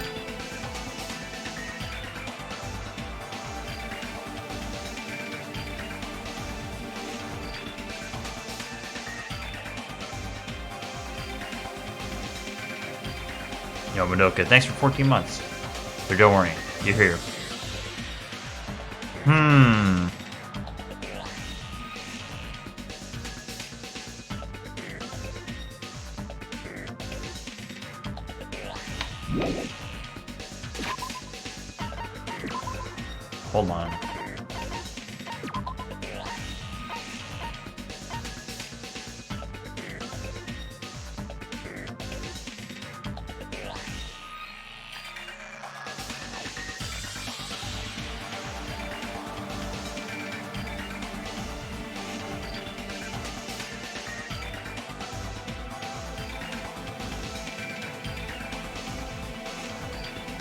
Yo, Madoka, thanks for 14 months. But don't worry, you're here. Hold on.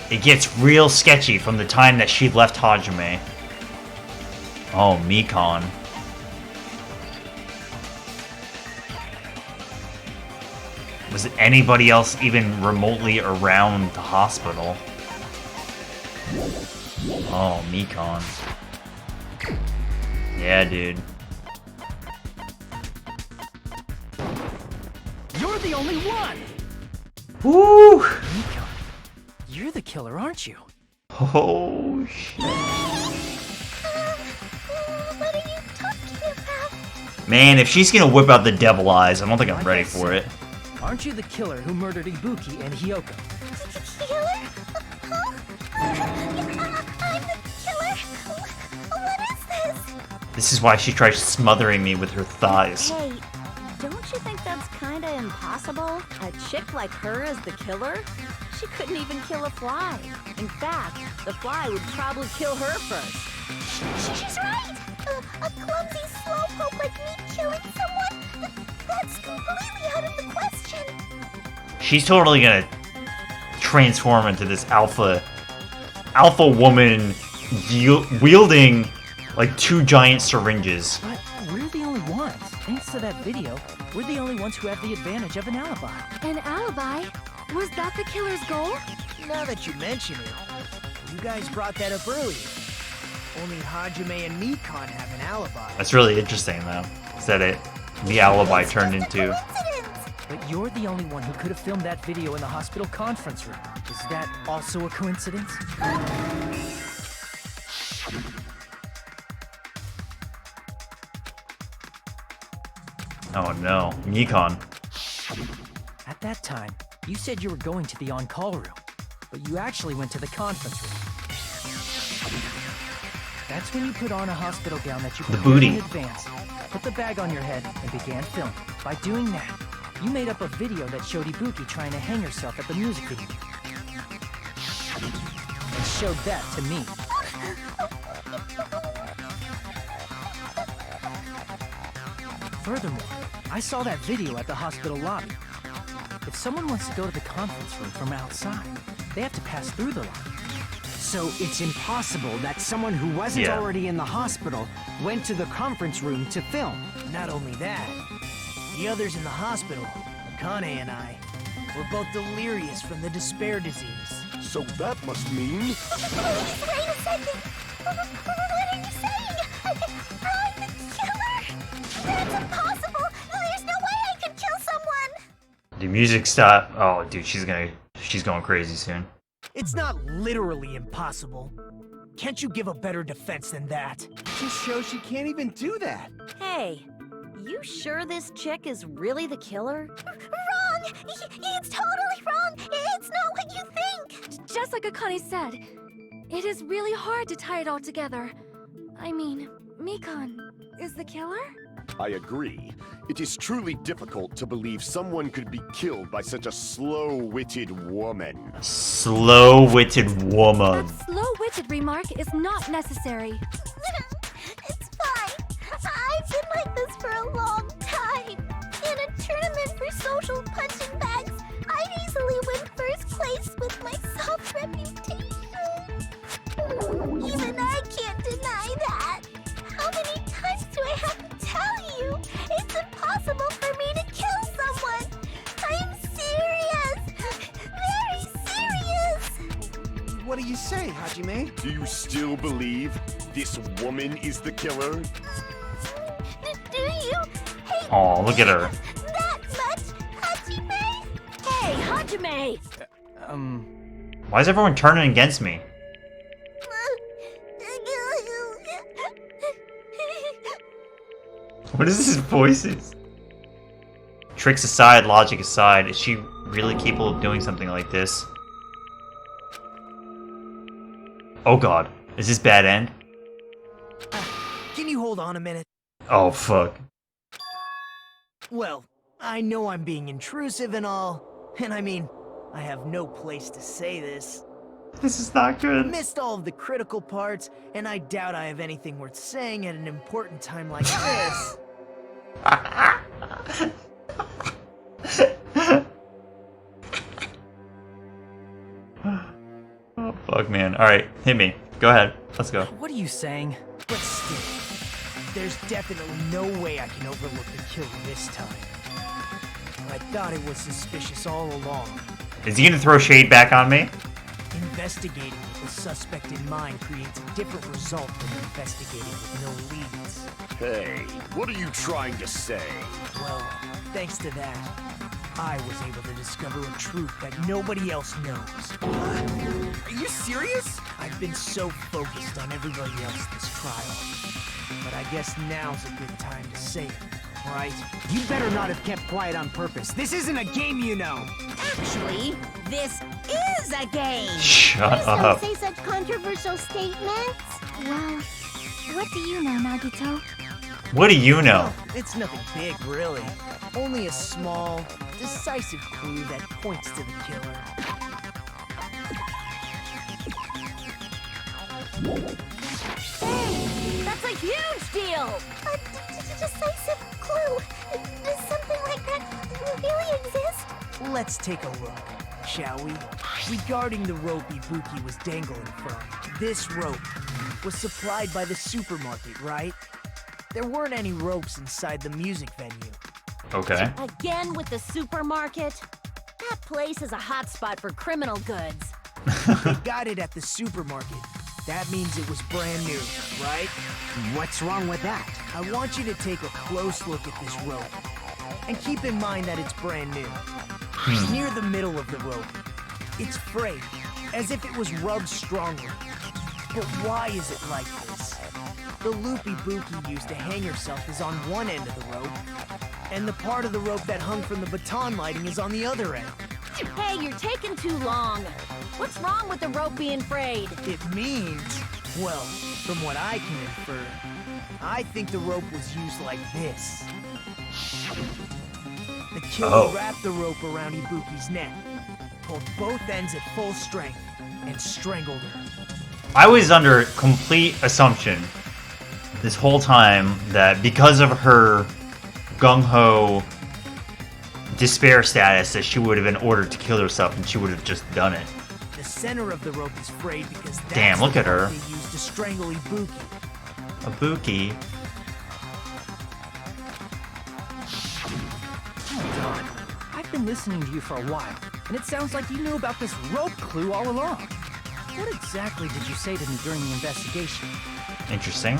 It gets real sketchy from the time that she left Hajime. Oh, Mikon. Was anybody else even remotely around the hospital? Oh, Mikon. Yeah, dude. You're the only one! Woo! Mikon, you're the killer, aren't you? Oh, shit. What are you talking about? Man, if she's gonna whip out the devil eyes, I don't think I'm ready for it. Aren't you the killer who murdered Ibuki and Hyoko? Killer? Huh? I'm the killer? What is this? This is why she tries smothering me with her thighs. Hey, don't you think that's kinda impossible? A chick like her as the killer? She couldn't even kill a fly. In fact, the fly would probably kill her first. She's right! A clumsy slowpoke like me killing someone? That's completely out of the question. She's totally gonna transform into this alpha woman wielding like 2 giant syringes. But we're the only ones. Thanks to that video, we're the only ones who have the advantage of an alibi. An alibi? Was that the killer's goal? Now that you mention it, you guys brought that up earlier. Only Hajime and Mikan have an alibi. That's really interesting though. Is that the alibi turned into... But you're the only one who could have filmed that video in the hospital conference room. Is that also a coincidence? Oh no, Mikan. At that time, you said you were going to the on-call room, but you actually went to the conference room. That's when you put on a hospital gown that you prepared in advance, put the bag on your head, and began filming. By doing that, you made up a video that showed Ibuki trying to hang herself at the music video. And showed that to me. Furthermore, I saw that video at the hospital lobby. If someone wants to go to the conference room from outside, they have to pass through the lobby. So it's impossible that someone who wasn't already in the hospital went to the conference room to film. Not only that, the others in the hospital, Akane and I, were both delirious from the despair disease. So that must mean... Wait a second! What are you saying? I'm the killer? That's impossible! There's no way I could kill someone! The music stopped. Oh, dude, she's going crazy soon. It's not literally impossible. Can't you give a better defense than that? Just shows she can't even do that. Hey, you sure this chick is really the killer? Wrong! It's totally wrong! It's not what you think! Just like Akane said, it is really hard to tie it all together. I mean, Mikan is the killer? I agree. It is truly difficult to believe someone could be killed by such a slow-witted woman. Slow-witted woman. That slow-witted remark is not necessary. It's fine. I've been like this for a long time. In a tournament for social punching bags, I'd easily win first place with my soft reputation. Even I can't deny that. How many times do I have to tell you? It's impossible for me to kill someone. I'm serious. Very serious. What do you say, Hajime? Do you still believe this woman is the killer? Do you hate Oh, look at her. that much, Hajime? Hey, Hajime! Why is everyone turning against me? What is this voices? Tricks aside, logic aside, is she really capable of doing something like this? Oh god, is this bad end? Can you hold on a minute? Oh fuck. Well, I know I'm being intrusive and all, and I mean, I have no place to say this. This is not good. Missed all of the critical parts, and I doubt I have anything worth saying at an important time like this. Oh fuck, man. Alright, hit me. Go ahead. Let's go. What are you saying? But still, there's definitely no way I can overlook the killer this time. I thought it was suspicious all along. Is he gonna throw shade back on me? Investigating with the suspect in mind creates a different result than investigating with no leads. Hey, what are you trying to say? Well, thanks to that, I was able to discover a truth that nobody else knows. Are you serious? I've been so focused on everybody else this trial. But I guess now's a good time to say it, right? You better not have kept quiet on purpose. This isn't a game, you know. Actually, this is a game. Shut Don't up. say such controversial statements. Well, what do you know, Nagito? What do you know? It's nothing big, really. Only a small, decisive clue that points to the killer. Hey, that's a huge deal! A decisive clue. Does something like that really exist? Let's take a look, shall we? Regarding the rope Ibuki was dangling from, this rope was supplied by the supermarket, right? There weren't any ropes inside the music venue. Okay. Again with the supermarket? That place is a hotspot for criminal goods. They got it at the supermarket. That means it was brand new, right? What's wrong with that? I want you to take a close look at this rope. And keep in mind that it's brand new. Near the middle of the rope, it's frayed, as if it was rubbed strongly. But why is it like this? The loop Ibuki used to hang herself is on one end of the rope, and the part of the rope that hung from the baton lighting is on the other end. Hey, you're taking too long. What's wrong with the rope being frayed? It means, well, from what I can infer, I think the rope was used like this. The killer wrapped the rope around Ibuki's neck, pulled both ends at full strength, and strangled her. I was under complete assumption this whole time that because of her gung-ho despair status that she would have been ordered to kill herself and she would have just done it. The center of the rope is frayed because that's Damn, look the at her. rope they used to strangle Ibuki. Ibuki. Don, I've been listening to you for a while, and it sounds like you knew about this rope clue all along. What exactly did you say to me during the investigation? Interesting.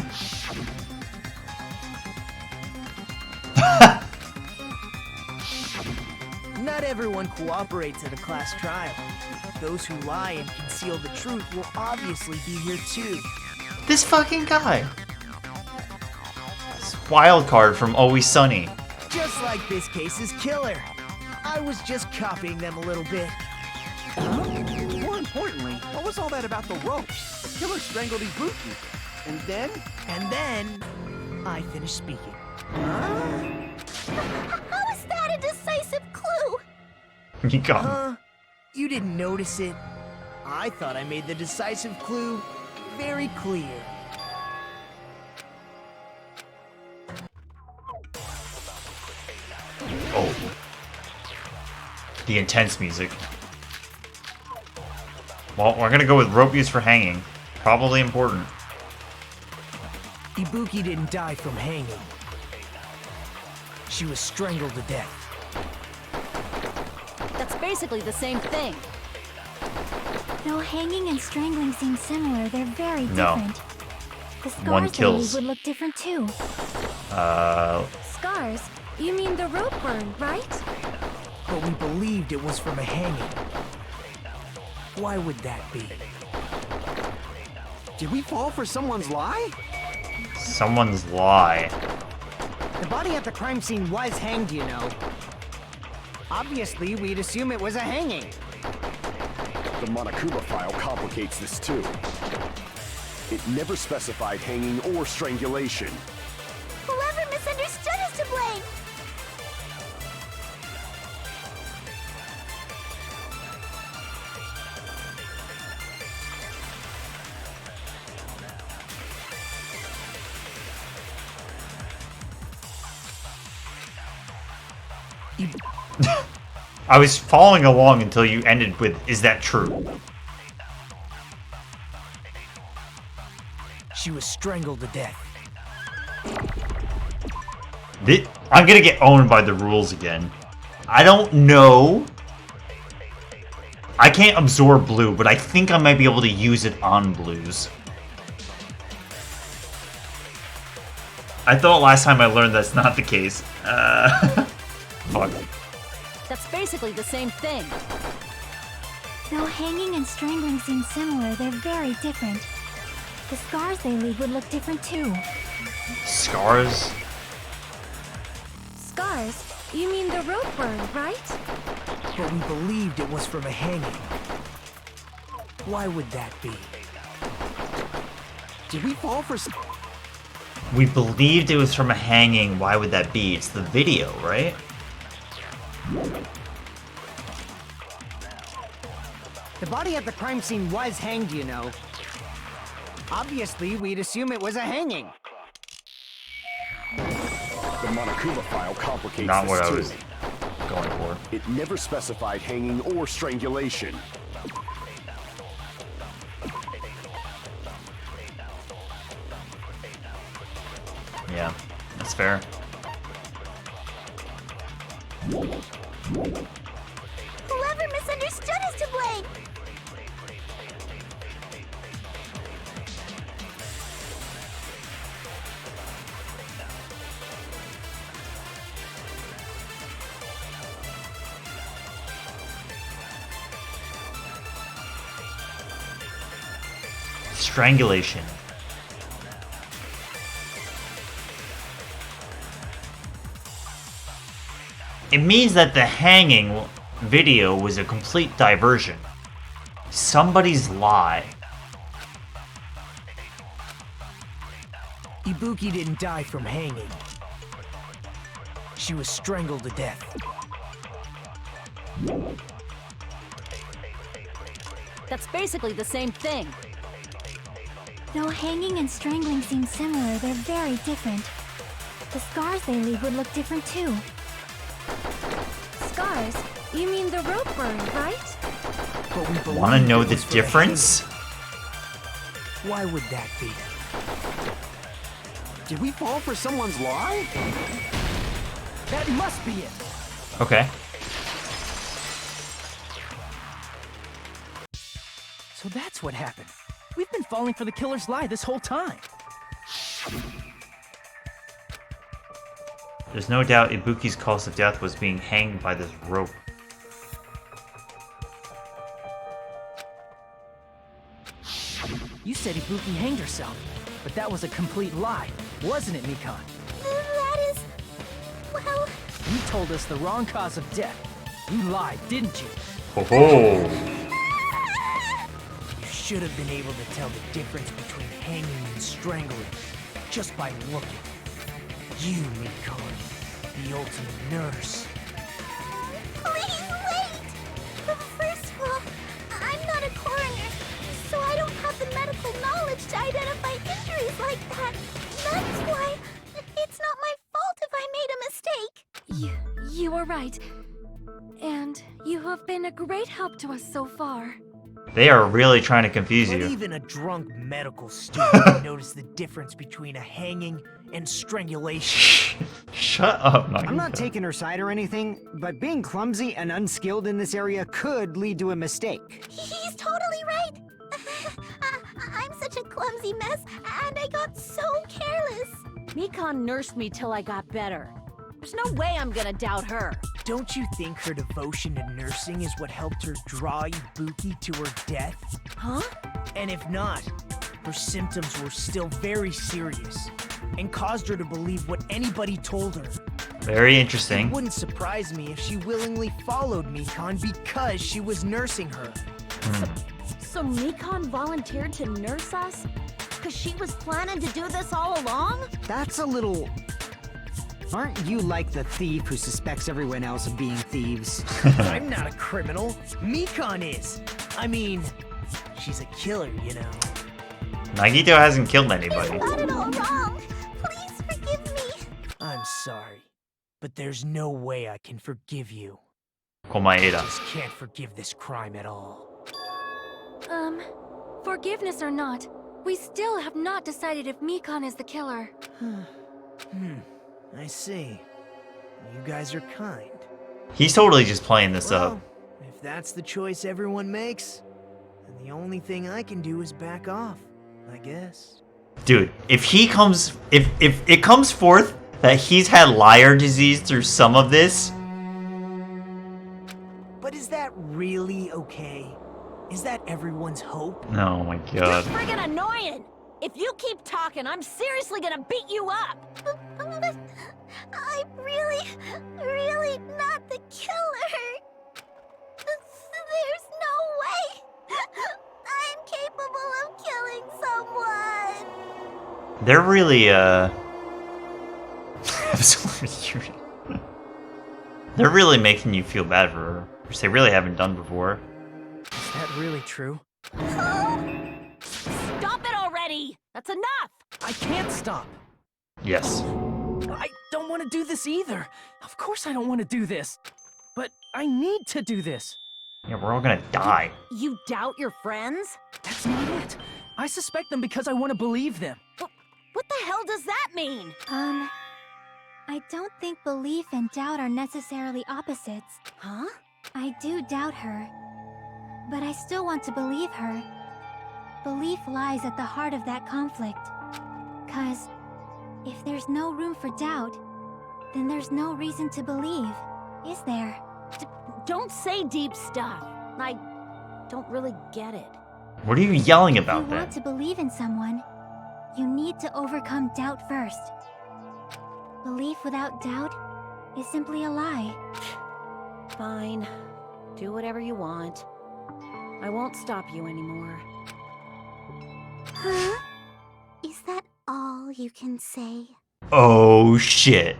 Not everyone cooperates at a class trial. Those who lie and conceal the truth will obviously be here too. This fucking guy. This wild card from Always Sunny. Just like this case's killer. I was just copying them a little bit. More importantly, what was all that about the rope? The killer strangled Ibuki. And then? And then, I finished speaking. How is that a decisive clue? You got him. Huh? You didn't notice it? I thought I made the decisive clue very clear. Oh. The intense music. Well, we're gonna go with rope used for hanging. Probably important. Ibuki didn't die from hanging. She was strangled to death. That's basically the same thing. Though hanging and strangling seem similar, they're very No. different. The scars One they kills. leave would look different too. Scars? You mean the rope burn, right? But we believed it was from a hanging. Why would that be? Did we fall for someone's lie? Someone's lie. The body at the crime scene was hanged, you know. Obviously, we'd assume it was a hanging. The Monokuma file complicates this too. It never specified hanging or strangulation. Whoever misunderstood is to blame! I was following along until you ended with, "Is that true?" She was strangled to death. I'm gonna get owned by the rules again. I don't know. I can't absorb blue, but I think I might be able to use it on blues. I thought last time I learned that's not the case. Fuck. That's basically the same thing. Though hanging and strangling seem similar, they're very different. The scars they leave would look different too. Scars? Scars? You mean the rope burn, right? But we believed it was from a hanging. Why would that be? Did we fall for some... We believed it was from a hanging. Why would that be? It's the video, right? The body at the crime scene was hanged, you know. Obviously, we'd assume it was a hanging. The Monokuma file complicates Not this what I too. was going for. It never specified hanging or strangulation. Yeah, that's fair. Whoever misunderstood is to blame. Strangulation. It means that the hanging video was a complete diversion. Somebody's lie. Ibuki didn't die from hanging. She was strangled to death. That's basically the same thing. Though hanging and strangling seem similar, they're very different. The scars they leave would look different too. Scars? You mean the rope burn, right? But we believe Want to know it the was for difference? hanging. Why would that be? Did we fall for someone's lie? That must be it. Okay. So that's what happened. We've been falling for the killer's lie this whole time. There's no doubt Ibuki's cause of death was being hanged by this rope. You said Ibuki hanged herself, but that was a complete lie, wasn't it, Mikan? That is... well... You told us the wrong cause of death. You lied, didn't you? Ho ho! You should have been able to tell the difference between hanging and strangling just by looking. You, Mikon, the ultimate nurse. Please wait! First of all, I'm not a coroner, so I don't have the medical knowledge to identify injuries like that. That's why it's not my fault if I made a mistake. You were right. And you have been a great help to us so far. They are really trying to confuse But you. even a drunk medical student can notice the difference between a hanging and strangulation. Shut up, I'm not Nagito. taking her side or anything, but being clumsy and unskilled in this area could lead to a mistake. He's totally right. I'm such a clumsy mess, and I got so careless. Mikan nursed me till I got better. There's no way I'm gonna doubt her. Don't you think her devotion to nursing is what helped her draw Ibuki to her death? Huh? And if not, her symptoms were still very serious and caused her to believe what anybody told her. Very It interesting. wouldn't surprise me if she willingly followed Mikan because she was nursing her. So Mikan volunteered to nurse us? Cause she was planning to do this all along? That's a little... Aren't you like the thief who suspects everyone else of being thieves? I'm not a criminal. Mikan is. I mean, she's a killer, you know. Nagito hasn't killed I anybody. got it all wrong. Please forgive me. I'm sorry, but there's no way I can forgive you. Komaeda. Just can't forgive this crime at all. Forgiveness or not, we still have not decided if Mikan is the killer. I see. You guys are kind. He's totally just playing this up. Well, if that's the choice everyone makes, then the only thing I can do is back off, I guess. Dude, if it comes forth that he's had liar disease through some of this, But is that really okay? Is that everyone's hope? oh my You're god. friggin' annoying! If you keep talking, I'm seriously gonna beat you up! But I'm really not the killer. There's no way I'm capable of killing someone. They're really they're really making you feel bad for her, which they really haven't done before. Is that really true? Stop it already! already! That's enough! I can't stop. Yes. I don't want to do this either. Of course I don't want to do this. But I need to do this. Yeah, we're all gonna die. You doubt your friends? That's not it. I suspect them because I want to believe them. What the hell does that mean? I don't think belief and doubt are necessarily opposites. Huh? I do doubt her, but I still want to believe her. Belief lies at the heart of that conflict. 'Cause if there's no room for doubt, then there's no reason to believe, is there? Don't say deep stuff. I don't really get it. What are you yelling If you about want then? to believe in someone, you need to overcome doubt first. Belief without doubt is simply a lie. Fine. Do whatever you want. I won't stop you anymore. Huh? Is that all you can say? Oh shit.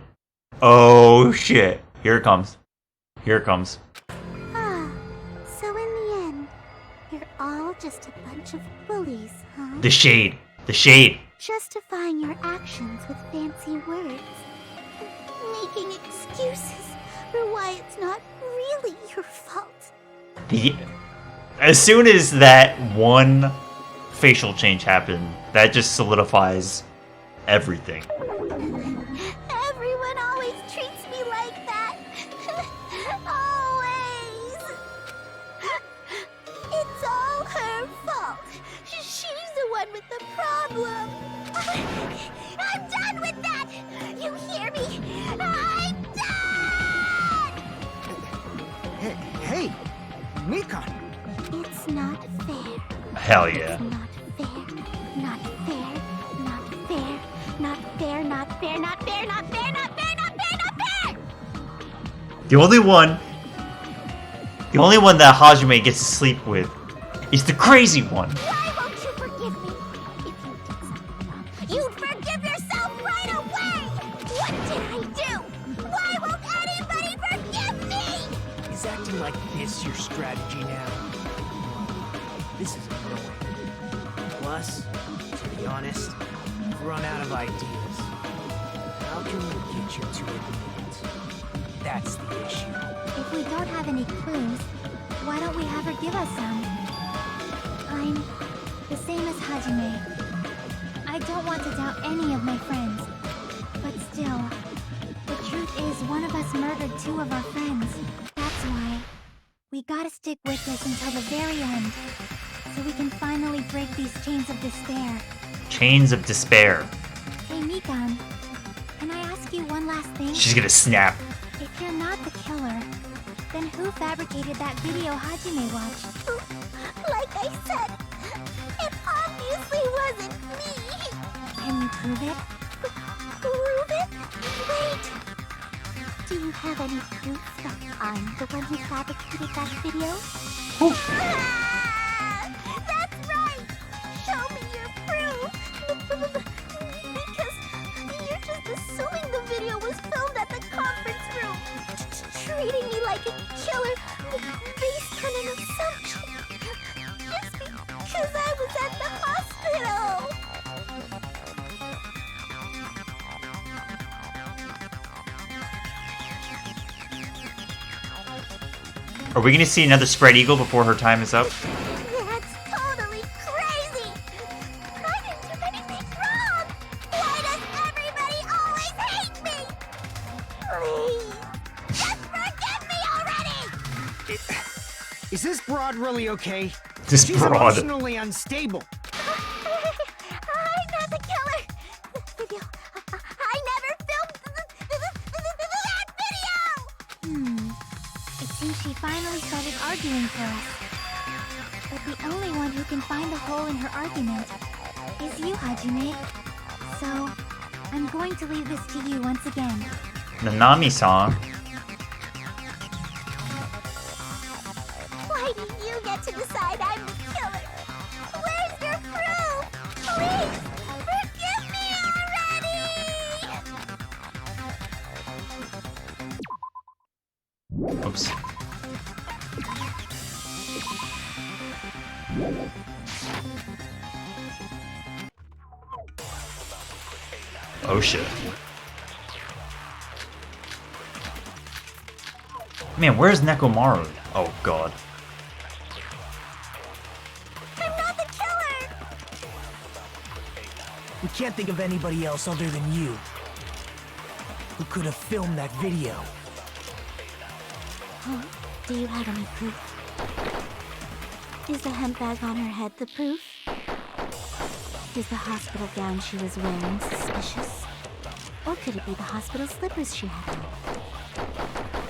Oh shit. Here it comes. Here it comes. Ah, so in the end, you're all just a bunch of bullies, huh? The shade. The shade. Justifying your actions with fancy words. Making excuses for why it's not really your fault. As soon as that one facial change happened, that just solidifies everything. Everyone always treats me like that. Always. It's all her fault. She's the one with the problem. I'm done with that. You hear me? I'm done. Hey, Mikan. It's not fair. Hell yeah. Not fair. Not fair. Not fair. Not fair. Not fair. Not fair. Not fair. Not fair. Not fair. Not fair. The only one that Hajime gets to sleep with is the crazy one. Why won't you forgive me? If you did something wrong, you'd forgive yourself right away. What did I do? Why won't anybody forgive me? Is acting like this your strategy now? This is annoying. Plus, to be honest, I've run out of ideas. How can we get you to admit it? That's the issue. If we don't have any clues, why don't we have her give us some? I'm the same as Hajime. I don't want to doubt any of my friends. But still, the truth is one of us murdered two of our friends. That's why we gotta stick with this until the very end, so we can finally break these chains of despair. Chains of despair. Hey, Mikan, can I ask you one last thing? She's gonna snap. If you're not the killer, then who fabricated that video Hajime watched? Like I said, it obviously wasn't me. Can you prove it? Prove it? Wait. Do you have any proof that I'm the one who fabricated that video? Ah, that's right. Show me your proof. Because you're just assuming the video was filmed at the conference room. Treating me like a killer based on an assumption. Just because I was at the hospital. Are we gonna see another spread eagle before her time is up? That's totally crazy. I didn't do anything wrong. Why does everybody always hate me? Please, just forgive me already. Is this broad really okay? This She's broad. emotionally unstable. I'm not the killer. The video. I never filmed that video. It seems she finally started arguing for us. But the only one who can find the hole in her argument is you, Hajime. So, I'm going to leave this to you once again. Nanami-san. Why do you get to decide I'm the killer? Where's your proof? Please, forgive me already! Oops. Oh shit. Man, where's Nekomaru? Oh god. I'm not the killer! We can't think of anybody else other than you who could have filmed that video. Huh? Do you have any proof? Is the hemp bag on her head the proof? Is the hospital gown she was wearing suspicious? Or could it be the hospital slippers she had on?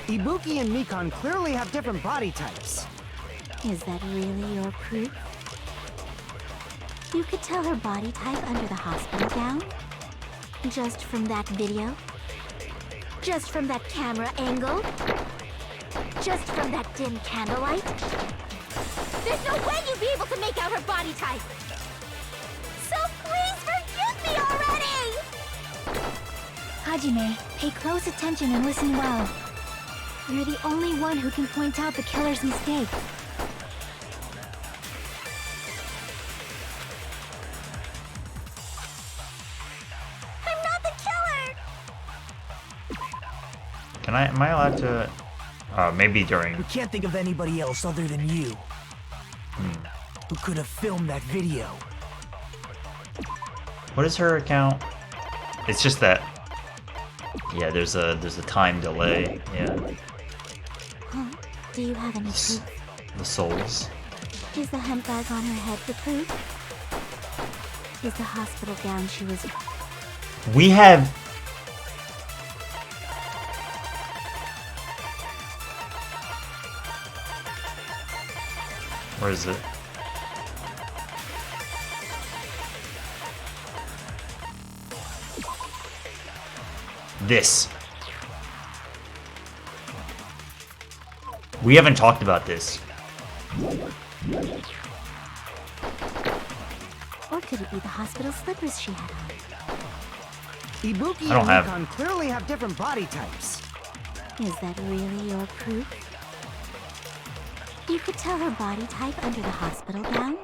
Ibuki and Mikan clearly have different body types. Is that really your proof? You could tell her body type under the hospital gown? Just from that video? Just from that camera angle? Just from that dim candlelight? There's no way you'd be able to make out her body type! So please forgive me already! Hajime, pay close attention and listen well. You're the only one who can point out the killer's mistake. I'm not the killer! Am I allowed to, maybe during, We can't think of anybody else other than you who could have filmed that video. what is her account? It's just that, yeah, there's a time delay, yeah. Huh? Do you have any proof? The souls. Is the hemp bag on her head the proof? Is the hospital gown she was... We have... Where is it? This. We haven't talked about this. Or could it be the hospital slippers she had on? Ibuki I don't and have- Mikan clearly have different body types. Is that really your proof? You could tell her body type under the hospital gown?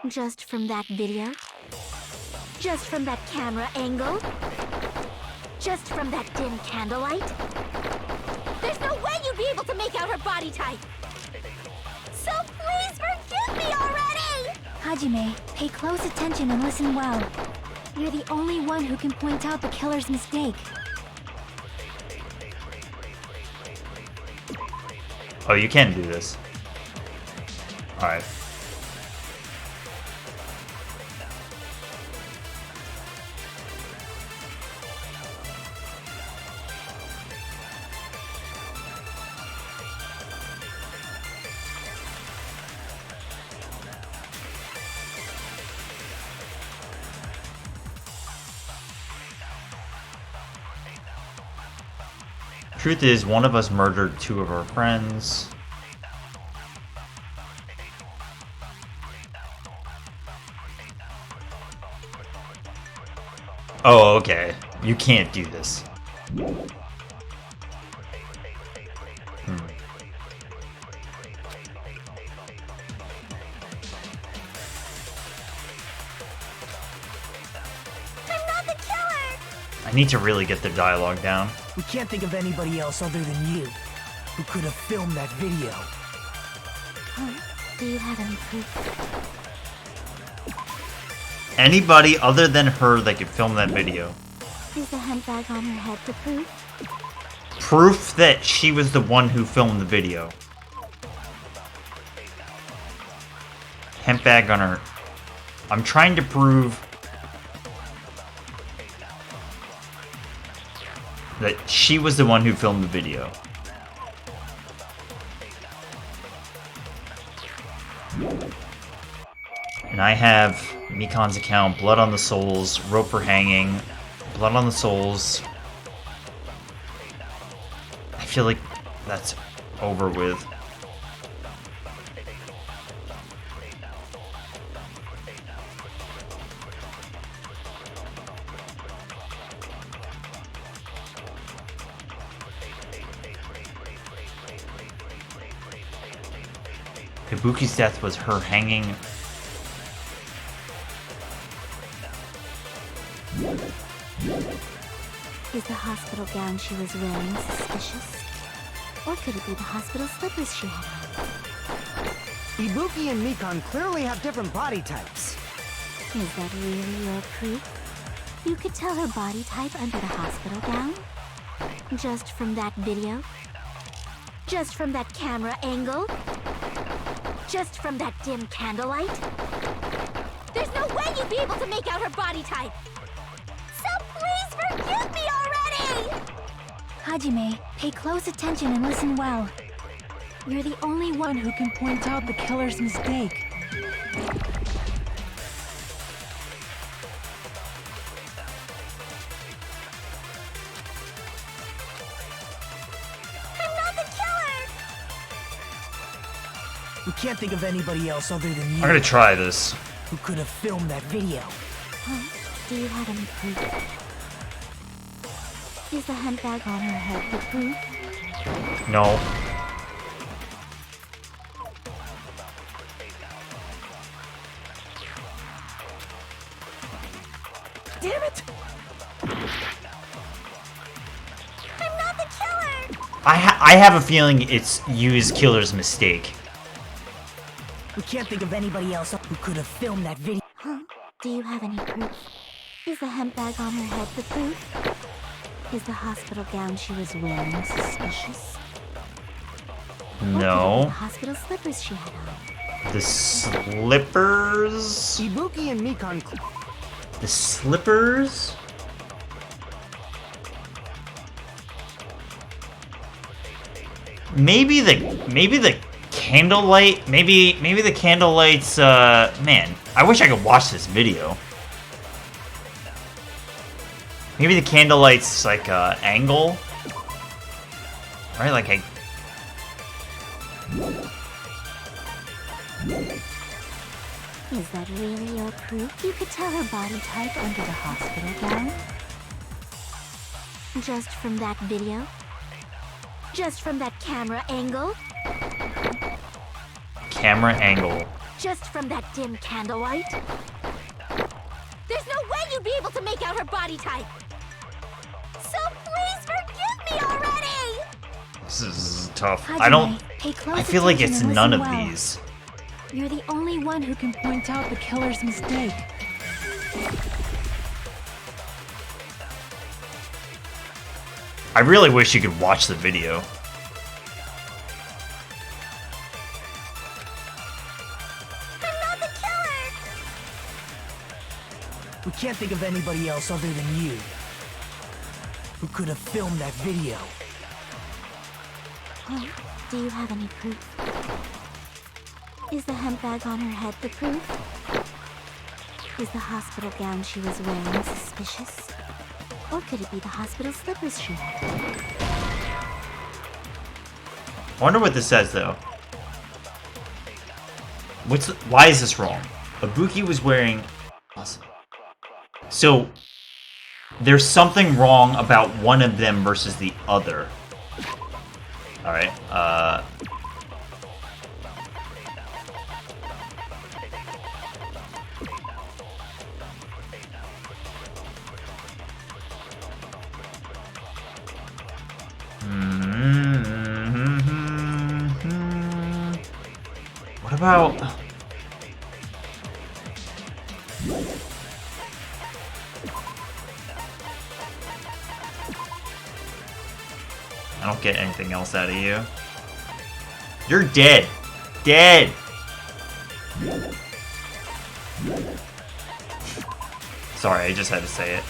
Just from that video? Just from that camera angle? Just from that dim candlelight? There's no way you'd be able to make out her body type! So please forgive me already! Hajime, pay close attention and listen well. You're the only one who can point out the killer's mistake. Oh, you can do this. Alright. Truth is, one of us murdered two of our friends. Oh, okay. You can't do this. I'm not the killer! I need to really get the dialogue down. We can't think of anybody else other than you who could have filmed that video. Huh? Do you have any proof? Anybody other than her that could film that video. Is the hemp bag on her head the proof? Proof that she was the one who filmed the video. Hemp bag on her. I'm trying to prove that she was the one who filmed the video. And I have Mikan's account, Blood on the Souls, Rope for Hanging, Blood on the Souls. I feel like that's over with. Ibuki's death was her hanging. Is the hospital gown she was wearing suspicious? Or could it be the hospital slippers she had on? Ibuki and Mikan clearly have different body types. Is that really your proof? You could tell her body type under the hospital gown? Just from that video? Just from that camera angle? Just from that dim candlelight? There's no way you'd be able to make out her body type! So please forgive me already! Hajime, pay close attention and listen well. You're the only one who can point out the killer's mistake. I'm not the killer! We can't think of anybody else other than you I'm gonna try this. who could have filmed that video. Huh? Do you have any proof? Is the handbag on her head the proof? No. Damn it! I'm not the killer! I have a feeling it's Yu's killer's mistake. We can't think of anybody else who could have filmed that video. Huh? Do you have any proof? Is the handbag on her head the proof? Is the hospital gown she was wearing suspicious? Or could it be No. the hospital slippers she had on? The slippers? Ibuki and Mikan. The slippers? Maybe the candlelight, maybe the candlelight's man, I wish I could watch this video. Maybe the candlelight's like angle. Right, like a Is that really your proof? You could tell her body type under the hospital gown? Just from that video? Just from that camera angle? camera angle. Just from that dim candlelight? There's no way you'd be able to make out her body type! So please forgive me already! This is tough. Hajime, pay close I feel like attention it's and none of listen well. these. You're the only one who can point out the killer's mistake. I really wish you could watch the video. I'm not the killer! We can't think of anybody else other than you who could have filmed that video. Huh? Do you have any proof? Is the handbag on her head the proof? Is the hospital gown she was wearing suspicious? Or could it be the hospital slippers she had? I wonder what this says though. Why is this wrong? Ibuki was wearing. So there's something wrong about one of them versus the other. All right. What about? I don't get anything else out of you. You're dead. Dead. Sorry, I just had to say it.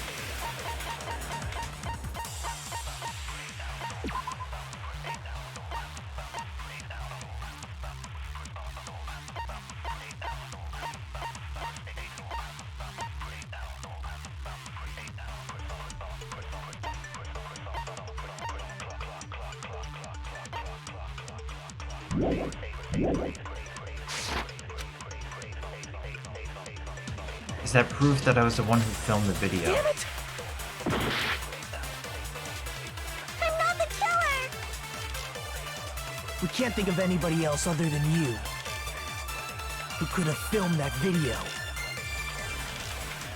Is that proof that I was the one who filmed the video? Damn it! I'm not the killer! We can't think of anybody else other than you who could have filmed that video.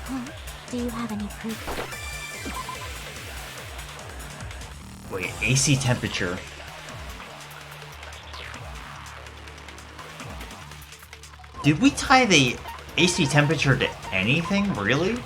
Huh? Do you have any proof? Wait, AC temperature. Did we tie the AC temperature to anything, really?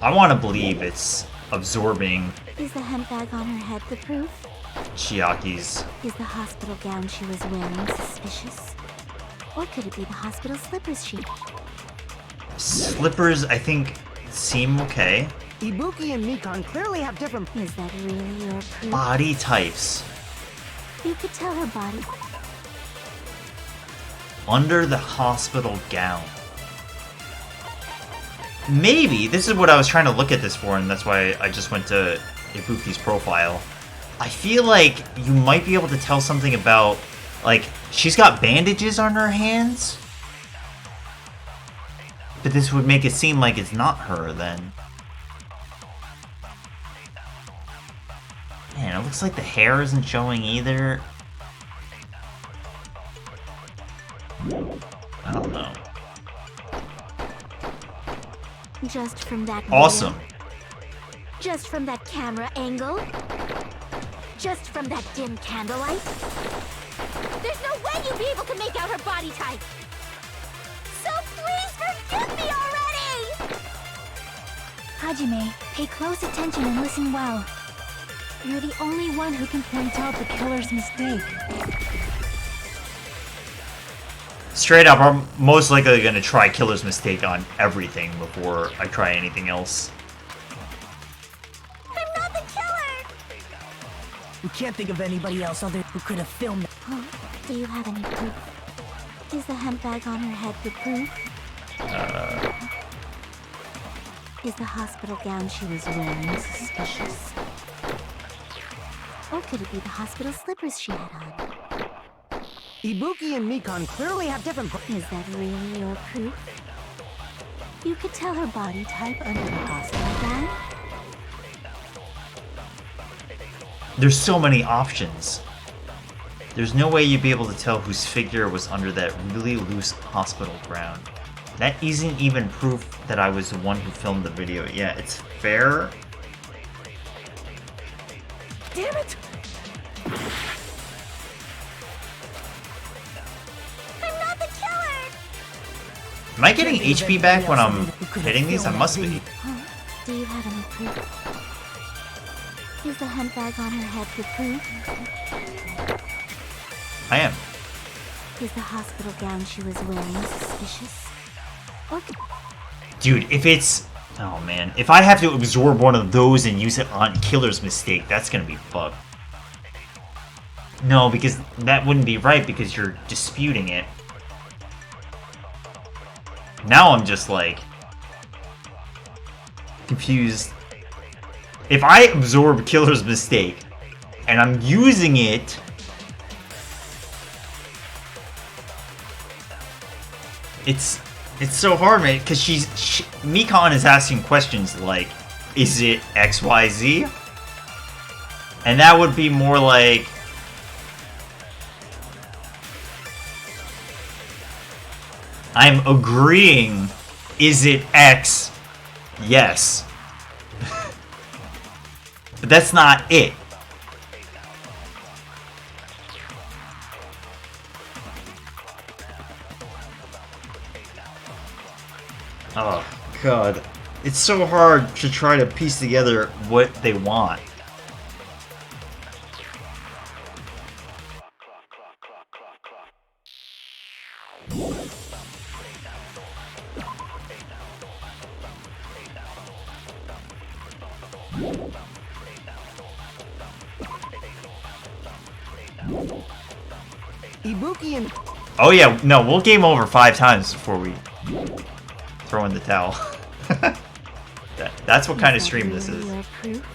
I want to believe it's absorbing Is the hemp bag on her head the proof? Chiaki's. Is the hospital gown she was wearing suspicious? Or could it be the hospital slippers she... Slippers, I think, seem okay. Ibuki and Mikan clearly have different... Is that really your proof? Body types. You could tell her body... Under the hospital gown. Maybe, this is what I was trying to look at this for, and that's why I just went to Ibuki's profile. I feel like you might be able to tell something about, like, she's got bandages on her hands? But this would make it seem like it's not her, then. Man, it looks like the hair isn't showing either. I don't know. Just from that Awesome. video. Just from that camera angle. Just from that dim candlelight. There's no way you'd be able to make out her body type. So please forgive me already! Hajime, pay close attention and listen well. You're the only one who can point out the killer's mistake. Straight up, I'm most likely gonna try Killer's Mistake on everything before I try anything else. I'm not the killer! We can't think of anybody else other who could have filmed it. Oh, do you have any proof? Is the hemp bag on her head the proof? Is the hospital gown she was wearing suspicious? Or could it be the hospital slippers she had on? Ibuki and Mikan clearly have different... Is that really your proof? You could tell her body type under the hospital gown? There's so many options. There's no way you'd be able to tell whose figure was under that really loose hospital gown. That isn't even proof that I was the one who filmed the video. Yeah, it's fair. Damn it! I'm not the killer! Am I getting HP back when I'm hitting these? I must be. Huh? Do you have any proof? Is the hemp bag on her head the proof? I am. Is the hospital gown she was wearing suspicious? Or Dude, if it's... Oh man. If I have to absorb one of those and use it on Killer's Mistake, that's gonna be fucked. No, because that wouldn't be right because you're disputing it. Now I'm just like... confused. If I absorb Killer's Mistake and I'm using it... It's so hard, man, because Mikan is asking questions like, is it XYZ? And that would be more like... I'm agreeing, is it X? Yes. But that's not it. Oh, God. It's so hard to try to piece together what they want. Ibuki and... Oh yeah, no, we'll game over 5 times before we throw in the towel. That's what kind of stream this is. Your proof?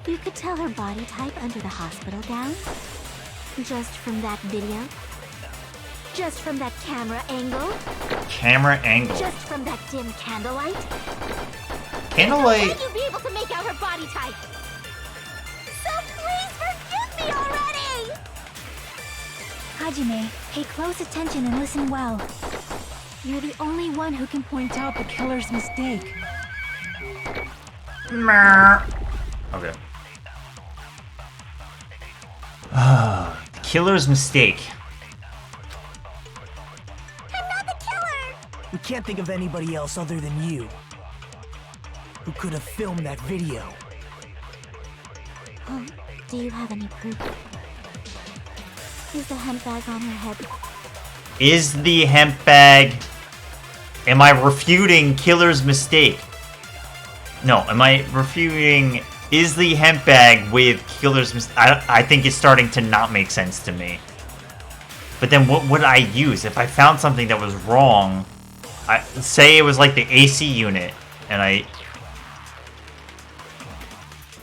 You could tell her body type under the hospital gown? Just from that video? Just from that camera angle. Camera angle. Just from that dim candlelight. Candlelight. Will you be able to make out her body type? So please forgive me already! Hajime, pay close attention and listen well. You're the only one who can point out the killer's mistake. Okay. The killer's mistake. I'm not the killer! We can't think of anybody else other than you who could have filmed that video. Do you have any proof? Is the hemp bag on her head? Is the hemp bag... Am I refuting killer's mistake? No, am I refuting... Is the hemp bag with killer's mistake? I think it's starting to not make sense to me. But then what would I use? If I found something that was wrong... say it was like the AC unit, and I...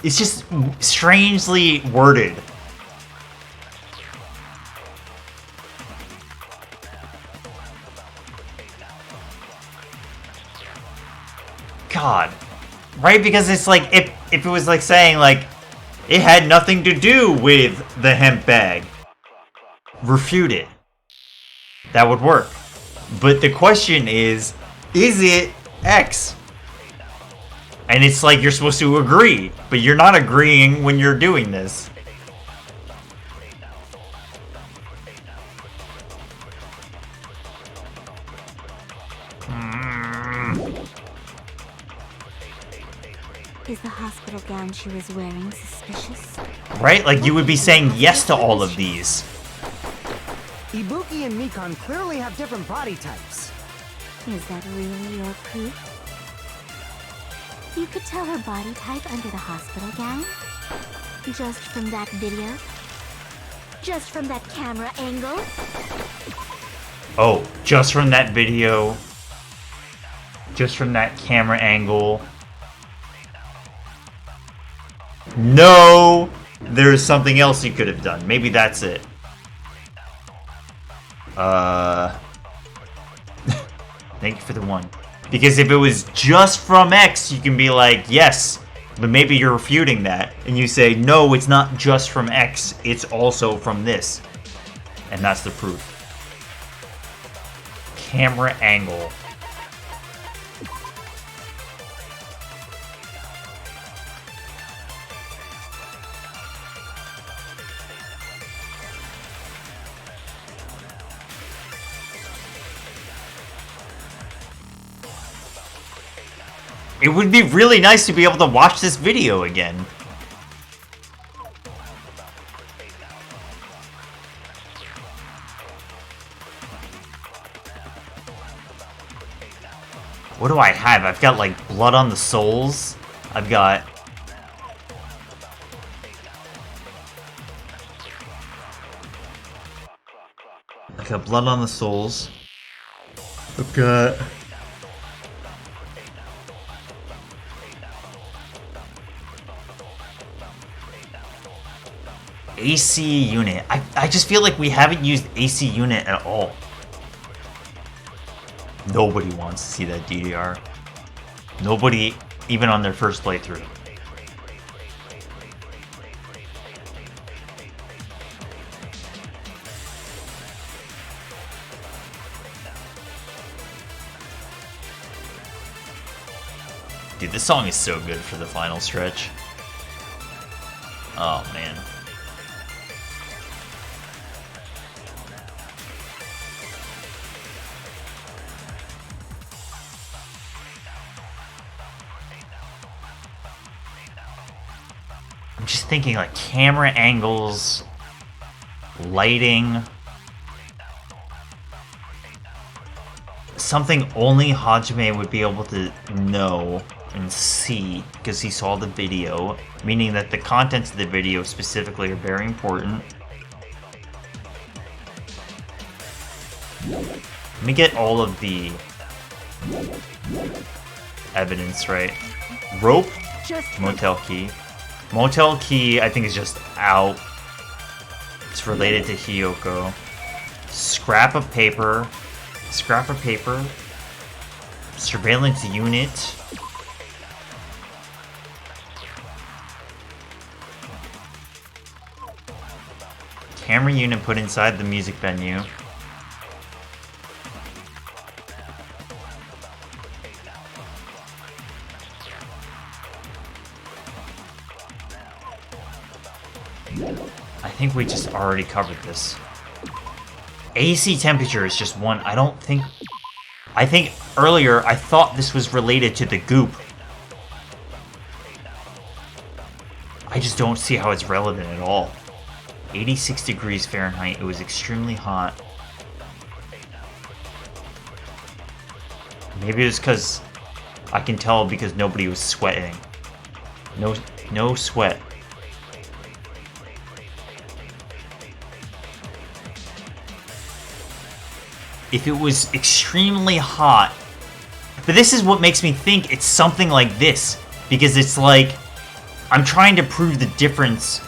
It's just strangely worded. God. Right? Because it's like, if it was like saying, like, it had nothing to do with the hemp bag. Refute it. That would work. But the question is it X? And it's like you're supposed to agree, but you're not agreeing when you're doing this. Is the hospital gown she was wearing suspicious? Right? Like you would be saying yes to all of these. Ibuki and Mikan clearly have different body types. Is that really your proof? You could tell her body type under the hospital gown? Just from that video? Just from that camera angle? Oh, just from that video. Just from that camera angle. No! There's something else you could have done. Maybe that's it. Thank you for the one. Because if it was just from X, you can be like, yes, but maybe you're refuting that. And you say, no, it's not just from X, it's also from this. And that's the proof. Camera angle. It would be really nice to be able to watch this video again. What do I have? I've got like blood on the soles. I've got... blood on the soles. I've got... AC unit. I just feel like we haven't used AC unit at all. Nobody wants to see that DDR. Nobody, even on their first playthrough. Dude, this song is so good for the final stretch. Oh, man. Just thinking like camera angles, lighting, something only Hajime would be able to know and see because he saw the video, meaning that the contents of the video specifically are very important. Let me get all of the evidence right. Rope, motel key. Motel key, I think, is just out. It's related to Hiyoko. Scrap of paper. Scrap of paper. Surveillance unit. Camera unit put inside the music venue. I think we just already covered this. AC temperature is just one. I think earlier I thought this was related to the goop. I just don't see how it's relevant at all. 86 degrees Fahrenheit. It was extremely hot. Maybe it's because I can tell because nobody was sweating. No sweat. If it was extremely hot. But this is what makes me think it's something like this. Because it's like, I'm trying to prove the difference.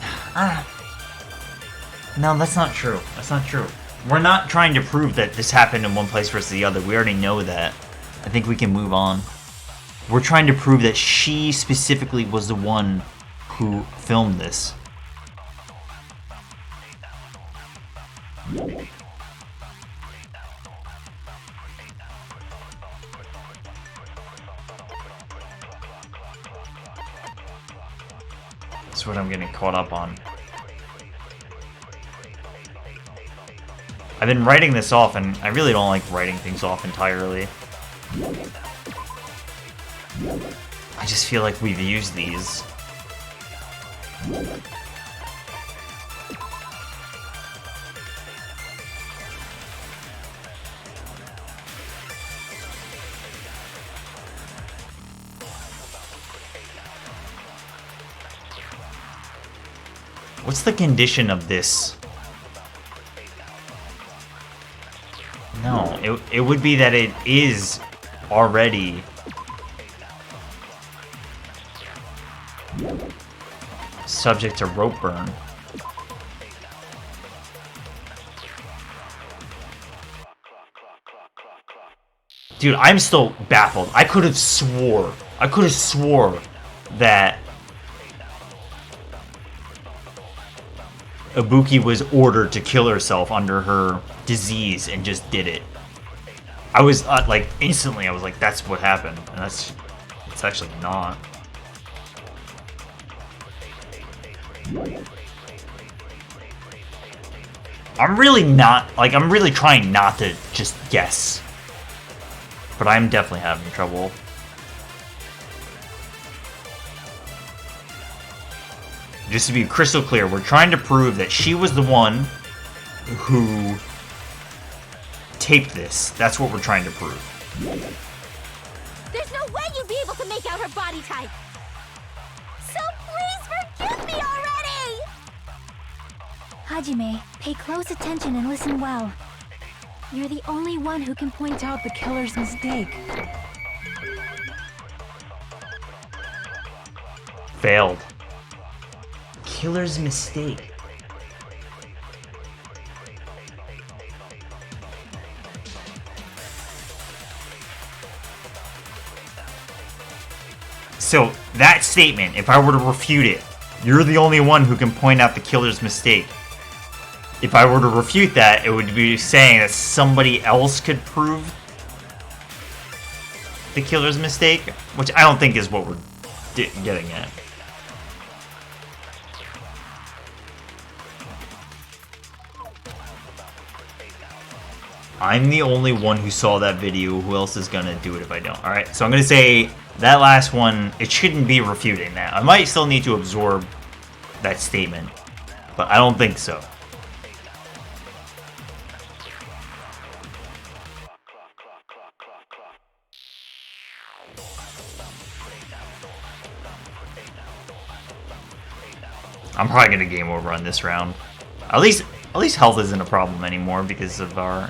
No, that's not true. That's not true. We're not trying to prove that this happened in one place versus the other. We already know that. I think we can move on. We're trying to prove that she specifically was the one who filmed this. That's what I'm getting caught up on. I've been writing this off, and I really don't like writing things off entirely. I just feel like we've used these. What's the condition of this? No, it would be that it is already subject to rope burn. Dude, I'm still baffled. I could have swore that Ibuki was ordered to kill herself under her disease and just did it. I was like, instantly I was like, that's what happened. And it's actually not. I'm really trying not to just guess. But I'm definitely having trouble. Just to be crystal clear, we're trying to prove that she was the one who taped this. That's what we're trying to prove. There's no way you'd be able to make out her body type. So please forgive me already! Hajime, pay close attention and listen well. You're the only one who can point out the killer's mistake. Failed. Killer's mistake. So, that statement, if I were to refute it, you're the only one who can point out the killer's mistake. If I were to refute that, it would be saying that somebody else could prove the killer's mistake, which I don't think is what we're getting at. I'm the only one who saw that video. Who else is gonna do it if I don't? Alright, so I'm gonna say that last one, it shouldn't be refuting that. I might still need to absorb that statement, but I don't think so. I'm probably gonna game over on this round. At least health isn't a problem anymore because of our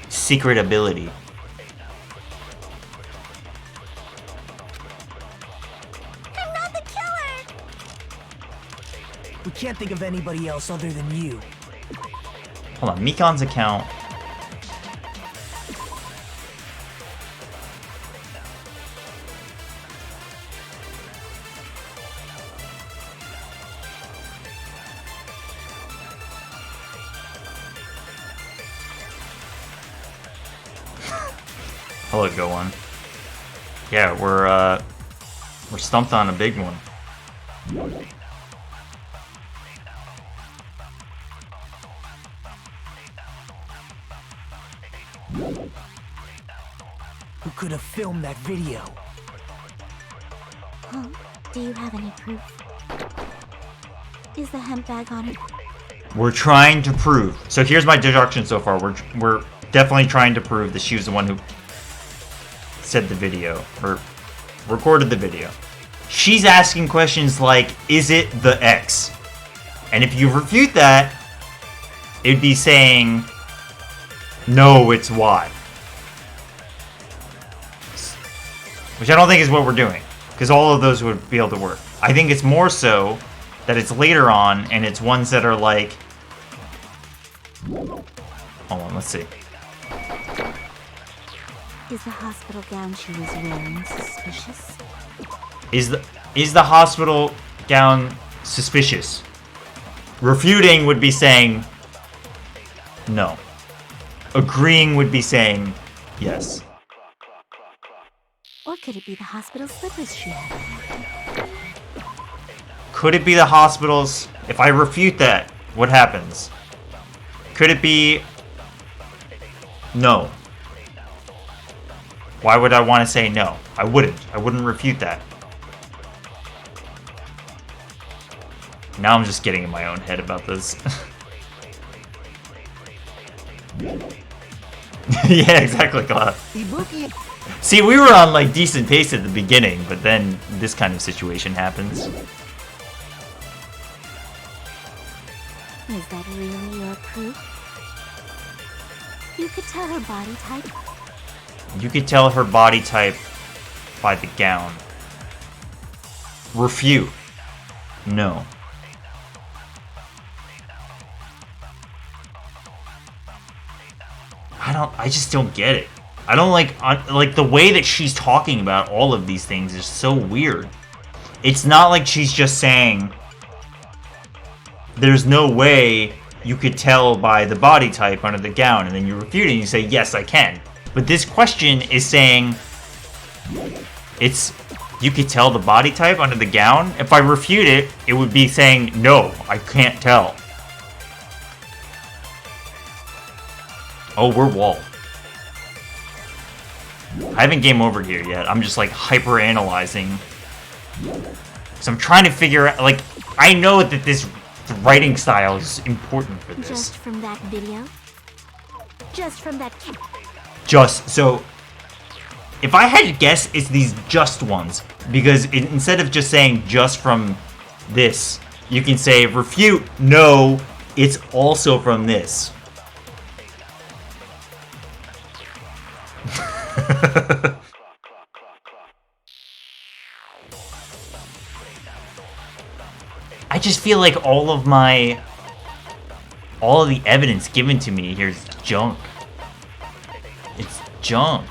secret ability. I'm not the killer! We can't think of anybody else other than you. Hold on, Mikan's account. Hello, go one. Yeah, we're stumped on a big one. Who could have filmed that video? Oh, do you have any proof? Is the hemp bag on it? We're trying to prove. So here's my deduction so far. We're definitely trying to prove that she was the one who said the video or recorded the video. She's asking questions like, is it the X? And if you refute that, it'd be saying, no, it's Y. Which I don't think is what we're doing, because all of those would be able to work. I think it's more so that it's later on, and it's ones that are like... Hold on, let's see. Is the hospital gown she was wearing suspicious? Is the hospital gown suspicious? Refuting would be saying no. Agreeing would be saying yes. Or could it be the hospital slippers she had? Could it be the hospital's? If I refute that, what happens? Could it be? No. Why would I want to say no? I wouldn't refute that. Now I'm just getting in my own head about this. Yeah, exactly, Cloud. Ibuki. See, we were on like decent pace at the beginning, but then this kind of situation happens. Is that really your proof? You could tell her body type. You could tell her body type by the gown. Refute. No. I just don't get it. I don't like the way that she's talking about all of these things is so weird. It's not like she's just saying there's no way you could tell by the body type under the gown, and then you refute it and you say, yes, I can. But this question is saying you could tell the body type under the gown. If I refute it, it would be saying, no, I can't tell. Oh, we're walled. I haven't game over here yet. I'm just like hyper analyzing. So I'm trying to figure out, like, I know that this writing style is important for this. Just from that video? Just from that... So, if I had to guess, it's these just ones. Because instead of just saying just from this, you can say refute, no, it's also from this. I just feel like all of the evidence given to me here is junk. It's junk.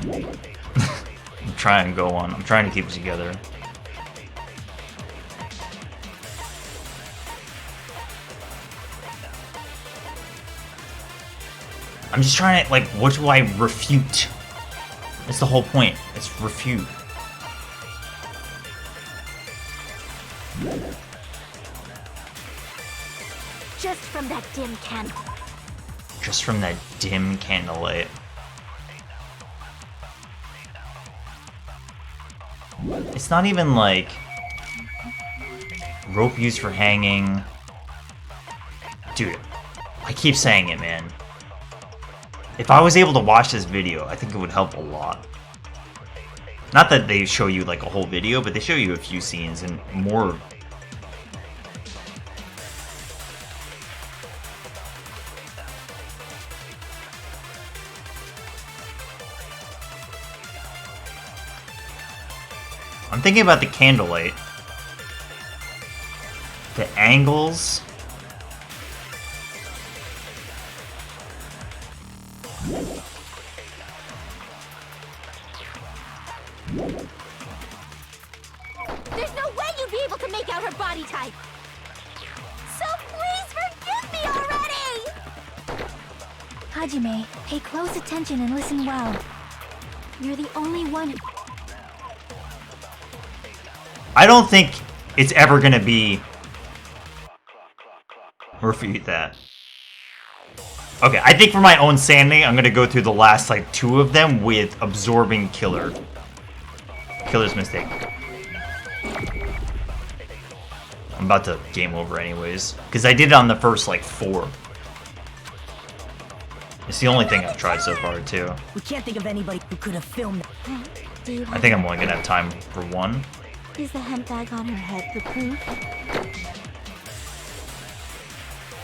I'm trying to go on. I'm trying to keep it together. I'm just trying to, like, what do I refute? That's the whole point. It's refute. Just from that dim candle. Just from that dim candlelight. It's not even like rope used for hanging. Dude, I keep saying it, man. If I was able to watch this video, I think it would help a lot. Not that they show you like a whole video, but they show you a few scenes and more. I'm thinking about the candlelight. The angles. There's no way you'd be able to make out her body type. So please forgive me already! Hajime, pay close attention and listen well. You're the only one. I don't think it's ever gonna be... Refute that. Okay, I think for my own sanity, I'm gonna go through the last, like, 2 of them with absorbing Killer. Killer's mistake. I'm about to game over anyways. Because I did it on the first, like, 4. It's the only thing I've tried so far, too. We can't think of anybody who could have filmed that. Do you I think I'm only gonna have time for 1. Is the hemp bag on her head the proof?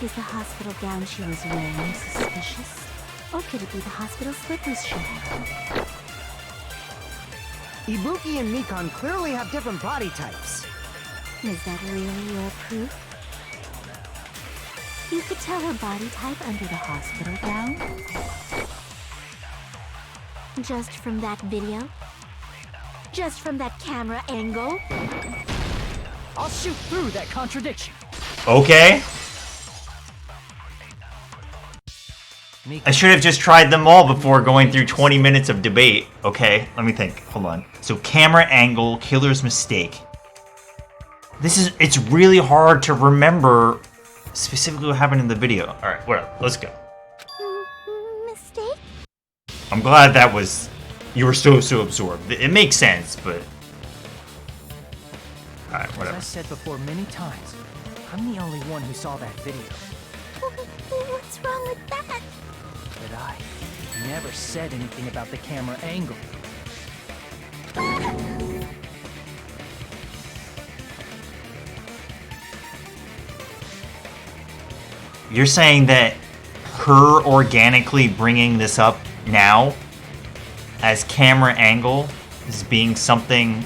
Is the hospital gown she was wearing suspicious? Or could it be the hospital slippers she had? Ibuki and Mikan clearly have different body types. Is that really your proof? You could tell her body type under the hospital gown? Just from that video? Just from that camera angle? I'll shoot through that contradiction. Okay. I should have just tried them all before going through 20 minutes of debate. Okay, let me think. Hold on. So camera angle, Killer's mistake. It's really hard to remember specifically what happened in the video. Alright, whatever. Let's go. Mistake? I'm glad that was... You were so absorbed. It makes sense, but... Alright, As whatever. I said before many times, I'm the only one who saw that video. What's wrong with that? But I never said anything about the camera angle. You're saying that her organically bringing this up now as camera angle is being something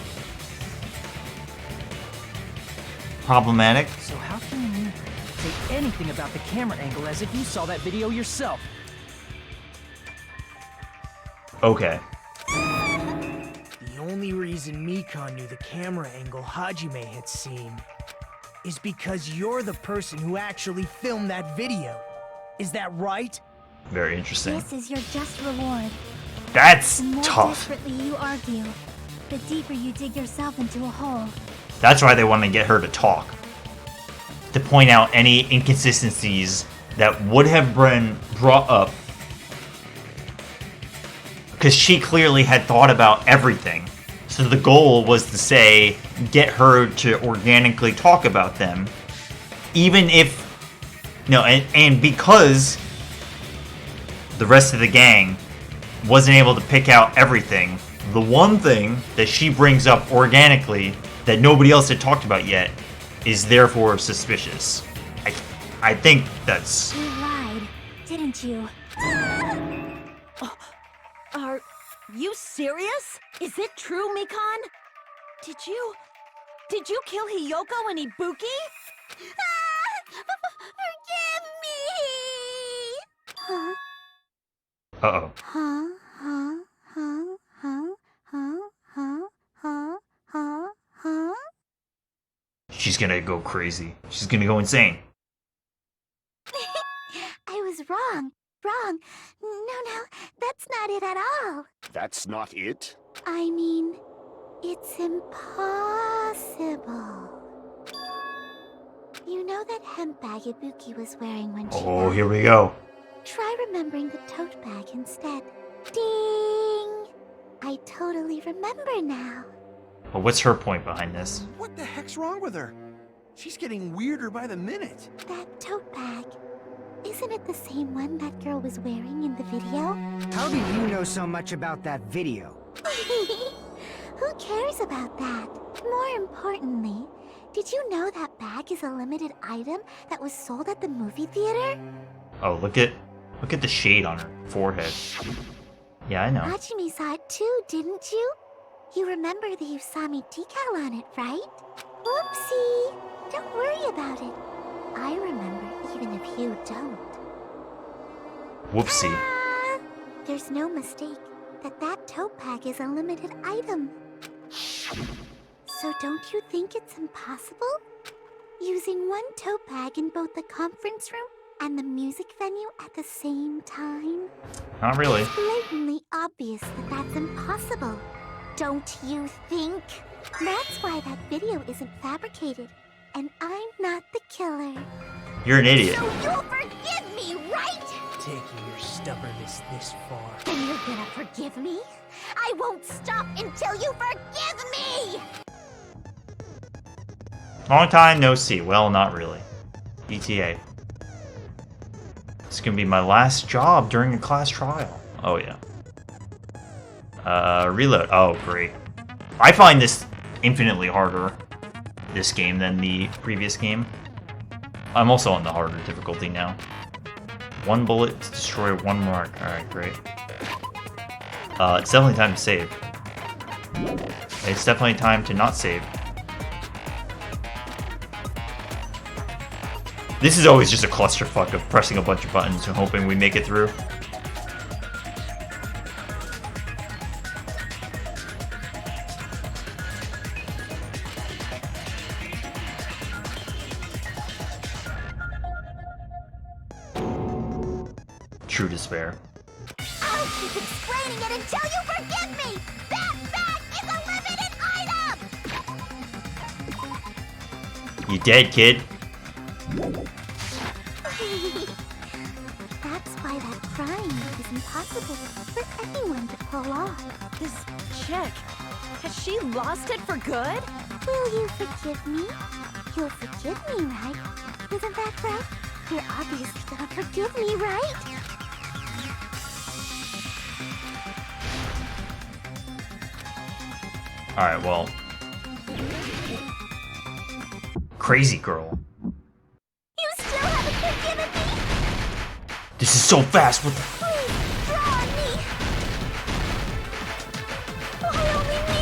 problematic? So how can you say anything about the camera angle as if you saw that video yourself? Okay. The only reason Mikan knew the camera angle Hajime had seen is because you're the person who actually filmed that video. Is that right? Very interesting. This is your just reward. That's The more tough. desperately you argue, the deeper you dig yourself into a hole. That's why they want to get her to talk. To point out any inconsistencies that would have been brought up. Because she clearly had thought about everything. So the goal was to say, get her to organically talk about them. Even if... No, and because the rest of the gang wasn't able to pick out everything, the one thing that she brings up organically that nobody else had talked about yet is therefore suspicious. I think that's... You lied, didn't you? Are you serious? Is it true, Mikan? Did you kill Hiyoko and Ibuki? Forgive me! Huh? Uh-oh. Huh? Huh? Huh? Huh? Huh? Huh? Huh? Huh? Huh? She's gonna go crazy. She's gonna go insane. I was wrong. Wrong. No, that's not it at all. That's not it? I mean, it's impossible. You know that hemp bag Ibuki was wearing when she Oh, died? here we go. Try remembering the tote bag instead. Ding! I totally remember now. Well, what's her point behind this? What the heck's wrong with her? She's getting weirder by the minute. That tote bag. Isn't it the same one that girl was wearing in the video? How do you know so much about that video? Who cares about that? More importantly, did you know that bag is a limited item that was sold at the movie theater? Oh, look at the shade on her forehead. Yeah, I know. Hajime saw it too, didn't you? You remember the Usami decal on it, right? Whoopsie! Don't worry about it. I remember even if you don't. Whoopsie. Ah! There's no mistake that tote bag is a limited item. So don't you think it's impossible? Using one tote bag in both the conference room and the music venue at the same time? Not really. It's blatantly obvious that that's impossible. Don't you think? That's why that video isn't fabricated, and I'm not the killer. You're an idiot. So you'll forgive me, right? Taking your stubbornness this far. Then you're gonna forgive me? I won't stop until you forgive me! Long time no see. Well, not really. ETA. It's gonna be my last job during a class trial. Oh, yeah. Reload. Oh, great. I find this infinitely harder, this game, than the previous game. I'm also on the harder difficulty now. One bullet to destroy one mark. Alright, great. It's definitely time to save. It's definitely time to not save. This is always just a clusterfuck of pressing a bunch of buttons and hoping we make it through. True despair. I'll keep explaining it until you forgive me! That bag is a limited item! You dead, kid? That's why that crime is impossible for anyone to pull off. This chick, has she lost it for good? Will you forgive me? You'll forgive me, right? Isn't that right? You're obviously gonna forgive me, right? Alright, well. Crazy girl. You still haven't forgiven me? This is so fast, what the— Please, draw on me! Why only me?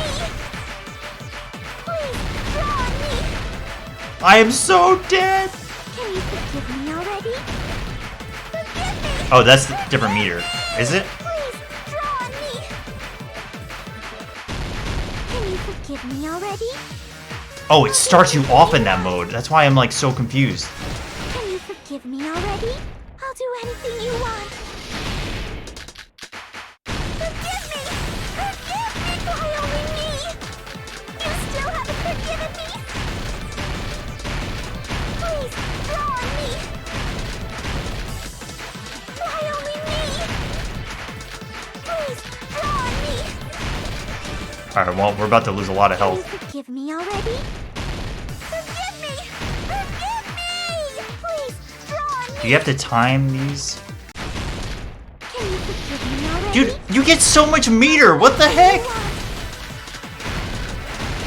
Please, draw on me! I am so dead! Can you forgive me already? Forgive me! Oh, that's the different meter. Is it? Please, draw on me! Can you forgive me already? Oh, it starts you off in that mode. That's why I'm like so confused. Can you forgive me already? I'll do anything you want. Forgive me! Forgive me! Why only me? You still haven't forgiven me? Please, draw on me! Why only me? Please, draw on me! Alright, well, we're about to lose a lot of Can you health. forgive me already? Forgive me! Forgive me! Please, draw on me! Do you have to time these? Can you forgive me already? Dude, you get so much meter! What the heck?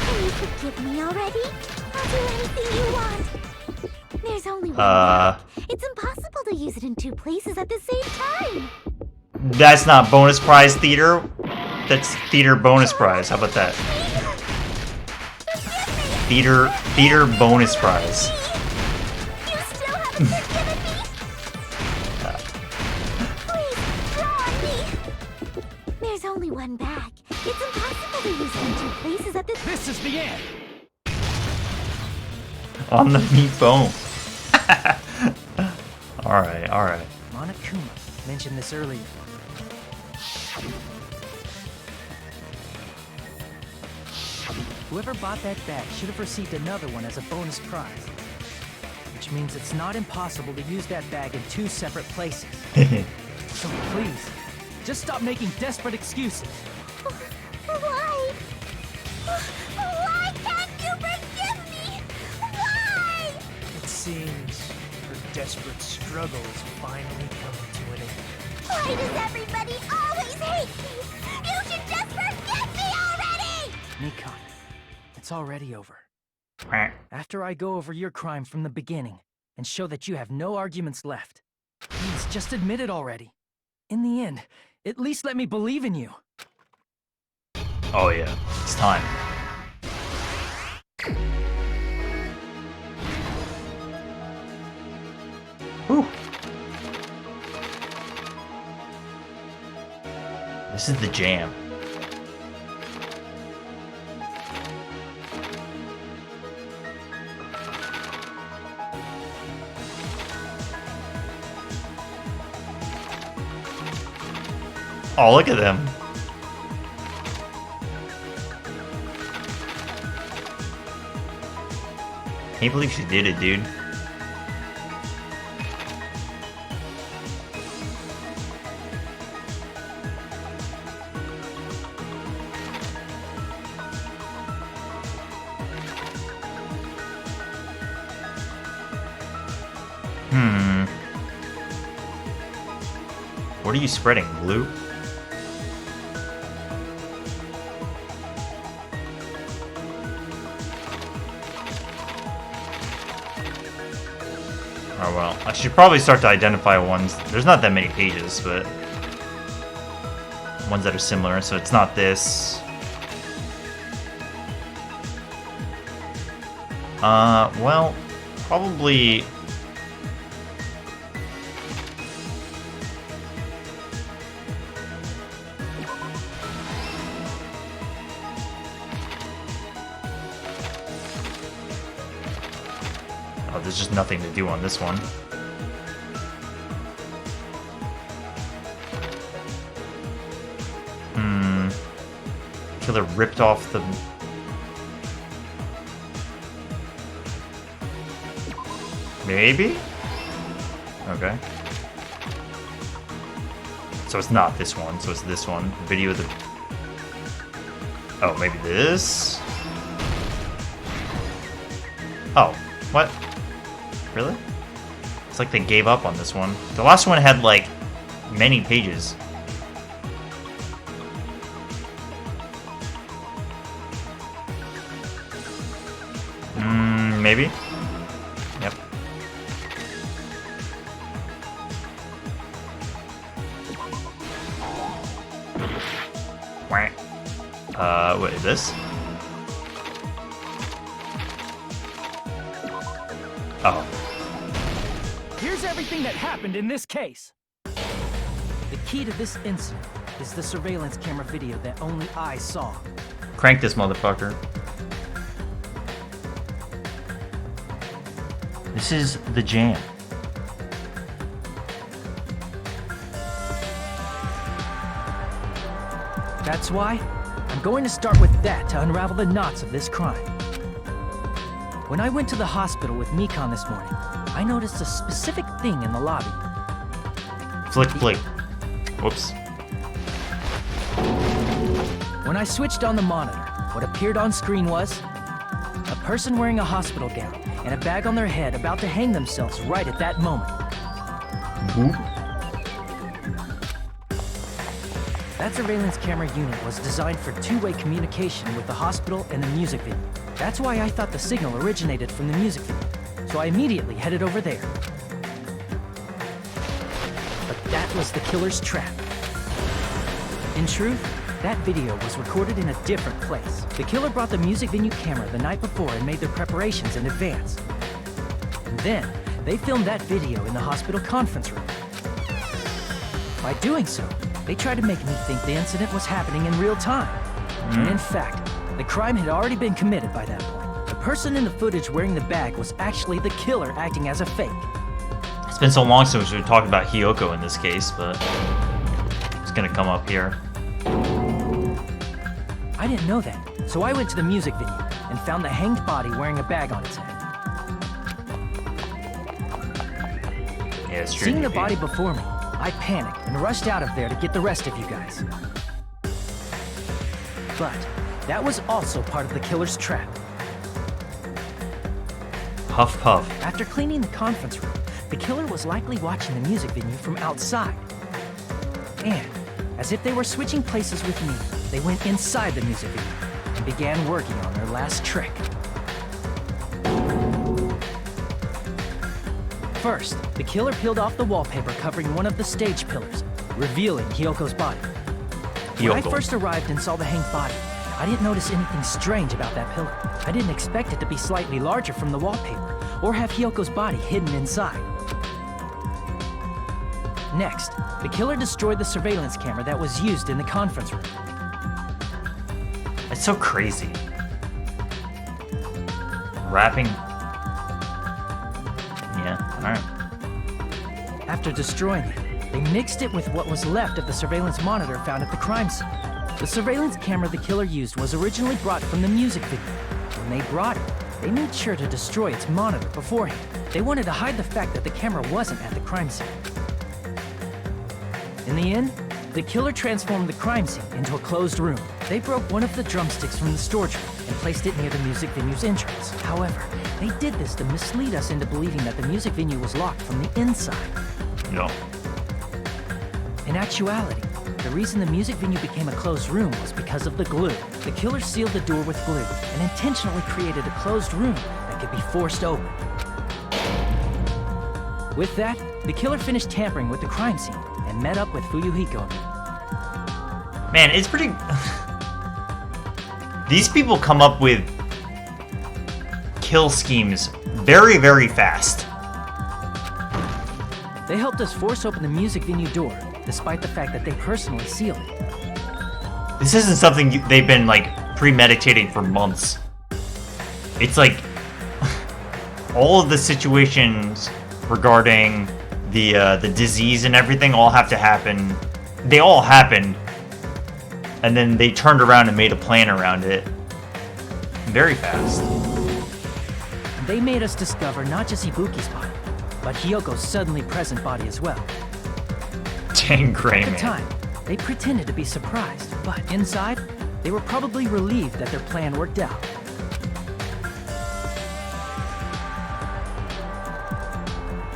Can you forgive me already? I'll do anything you want. There's only one bag. It's impossible to use it in two places at the same time. That's not bonus prize theater. That's theater bonus prize. How about that? Theater bonus prize. You still haven't forgiven me? Please, draw on me. There's only one bag. It's impossible to use it in two places at the This is the end! On the meat foam. Alright, alright. Monokuma mentioned this earlier. Whoever bought that bag should have received another one as a bonus prize. Which means it's not impossible to use that bag in two separate places. So please, just stop making desperate excuses. Why? Why can't you forgive me? Why? It seems her desperate struggle is finally coming to an end. Why does everybody always hate me? You should just forgive me already! Nikon, it's already over. After I go over your crime from the beginning and show that you have no arguments left, please just admit it already. In the end, at least let me believe in you. Oh yeah, it's time. Whew. This is the jam. Oh, look at them. Can't believe she did it, dude. What are you spreading, glue? Oh well, I should probably start to identify ones. There's not that many pages, but ones that are similar, so it's not this. Well, probably... Oh, there's just nothing to do on this one. Killer ripped off the... Maybe? Okay. So it's not this one, so it's this one. Video of the... Oh, maybe this? Oh, what? Really? It's like they gave up on this one. The last one had, like, many pages. Maybe? Yep. What is this? Oh. Here's everything that happened in this case. The key to this incident is the surveillance camera video that only I saw. Crank this motherfucker. This is the jam. That's why I'm going to start with that to unravel the knots of this crime. When I went to the hospital with Mikon this morning, I noticed a specific thing in the lobby. Flick, flick. Whoops. When I switched on the monitor, what appeared on screen was a person wearing a hospital gown and a bag on their head about to hang themselves right at that moment. That surveillance camera unit was designed for two-way communication with the hospital and the music venue. That's why I thought the signal originated from the music venue, so I immediately headed over there. But that was the killer's trap. In truth, that video was recorded in a different place. The killer brought the music venue camera the night before and made their preparations in advance. And then, they filmed that video in the hospital conference room. By doing so, they tried to make me think the incident was happening in real time. And in fact, the crime had already been committed by that point. The person in the footage wearing the bag was actually the killer acting as a fake. It's been so long since we talked about Hiyoko in this case, but it's gonna come up here. I didn't know that, so I went to the music venue and found the hanged body wearing a bag on its head. Yeah, it's true. Seeing the body before me, I panicked and rushed out of there to get the rest of you guys. But that was also part of the killer's trap. Puff, puff. After cleaning the conference room, the killer was likely watching the music venue from outside. And, as if they were switching places with me, they went inside the music venue and began working on their last trick. First, the killer peeled off the wallpaper covering one of the stage pillars, revealing Hiyoko's body. When I first arrived and saw the hanged body, I didn't notice anything strange about that pillar. I didn't expect it to be slightly larger from the wallpaper, or have Hyoko's body hidden inside. Next, the killer destroyed the surveillance camera that was used in the conference room. It's so crazy. Wrapping. Yeah, alright. After destroying it, they mixed it with what was left of the surveillance monitor found at the crime scene. The surveillance camera the killer used was originally brought from the music video. When they brought it, they made sure to destroy its monitor beforehand. They wanted to hide the fact that the camera wasn't at the crime scene. In the end, the killer transformed the crime scene into a closed room. They broke one of the drumsticks from the storage room and placed it near the music venue's entrance. However, they did this to mislead us into believing that the music venue was locked from the inside. No. In actuality, the reason the music venue became a closed room was because of the glue. The killer sealed the door with glue and intentionally created a closed room that could be forced open. With that, the killer finished tampering with the crime scene and met up with Fuyuhiko. Man, it's pretty... These people come up with kill schemes very, very fast. They helped us force open the music venue door, despite the fact that they personally sealed it. This isn't something they've been, like, premeditating for months. It's like... all of the situations regarding the disease and everything all have to happen. They all happened. And then they turned around and made a plan around it. Very fast. They made us discover not just Ibuki's body, but Hyoko's suddenly present body as well. Dang gray, At the man. time, they pretended to be surprised, but inside, they were probably relieved that their plan worked out.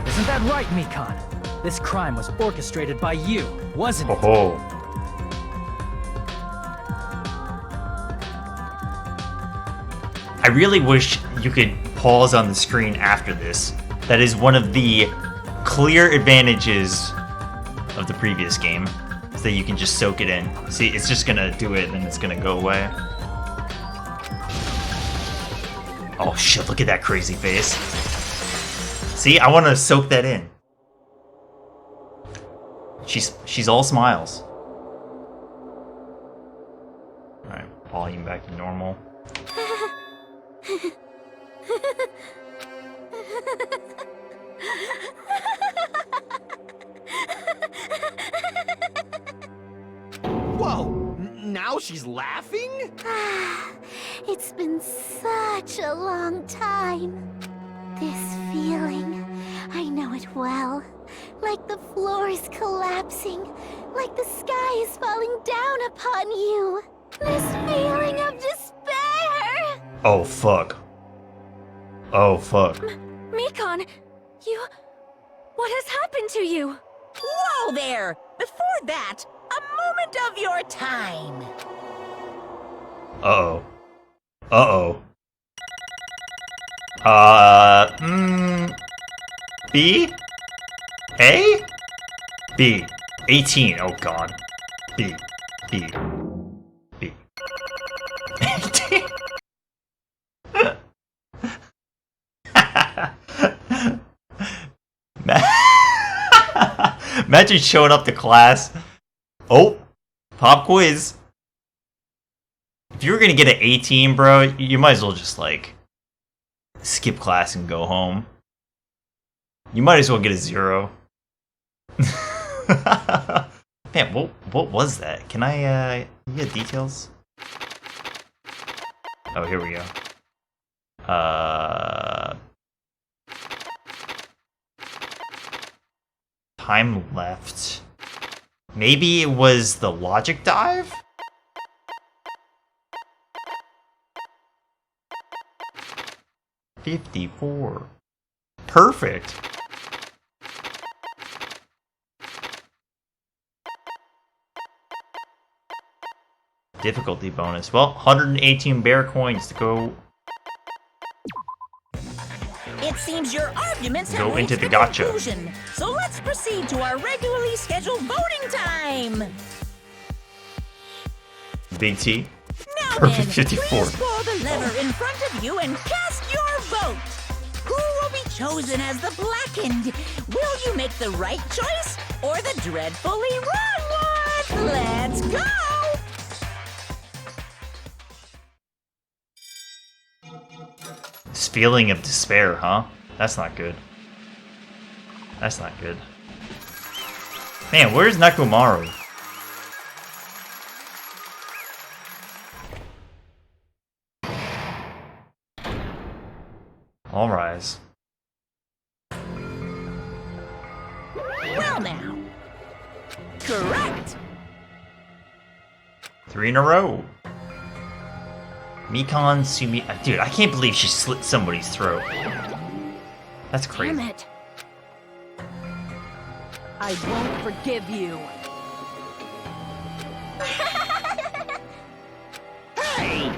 Isn't that right, Mikan? This crime was orchestrated by you, wasn't it? Oh. I really wish you could pause on the screen after this. That is one of the clear advantages of the previous game, is that you can just soak it in. See, it's just gonna do it, and it's gonna go away. Oh shit, look at that crazy face. See, I want to soak that in. She's all smiles. Alright, volume back to normal. Whoa! Now she's laughing? It's been such a long time. This feeling, I know it well. Like the floor is collapsing, like the sky is falling down upon you. This feeling of despair! Oh fuck. Oh fuck. Mikan, you... What has happened to you? Whoa there! Before that, a moment of your time. Uh-oh. Uh-oh. B? A? B. 18. Oh god. B. B. B. 18. Imagine showing up to class. Oh, pop quiz. If you were gonna get an 18, bro, you might as well just like skip class and go home. You might as well get a 0. Man, what was that? Can I get details? Oh, here we go. Time left. Maybe it was the logic dive? $54. Perfect. Difficulty bonus. Well, 118 bear coins to go. It seems your arguments have Go reached into the a gotcha. conclusion. So let's proceed to our regularly scheduled voting time. Big T. Now Perfect 54. Please pull the lever in front of you and cast your vote. Who will be chosen as the blackened? Will you make the right choice or the dreadfully wrong one? Let's go! This feeling of despair, huh? That's not good. That's not good. Man, where's Nekomaru? All rise. Well now. Correct. 3 in a row. Mikan Sumi. Dude, I can't believe she slit somebody's throat. That's crazy. Damn it. I won't forgive you. Hey!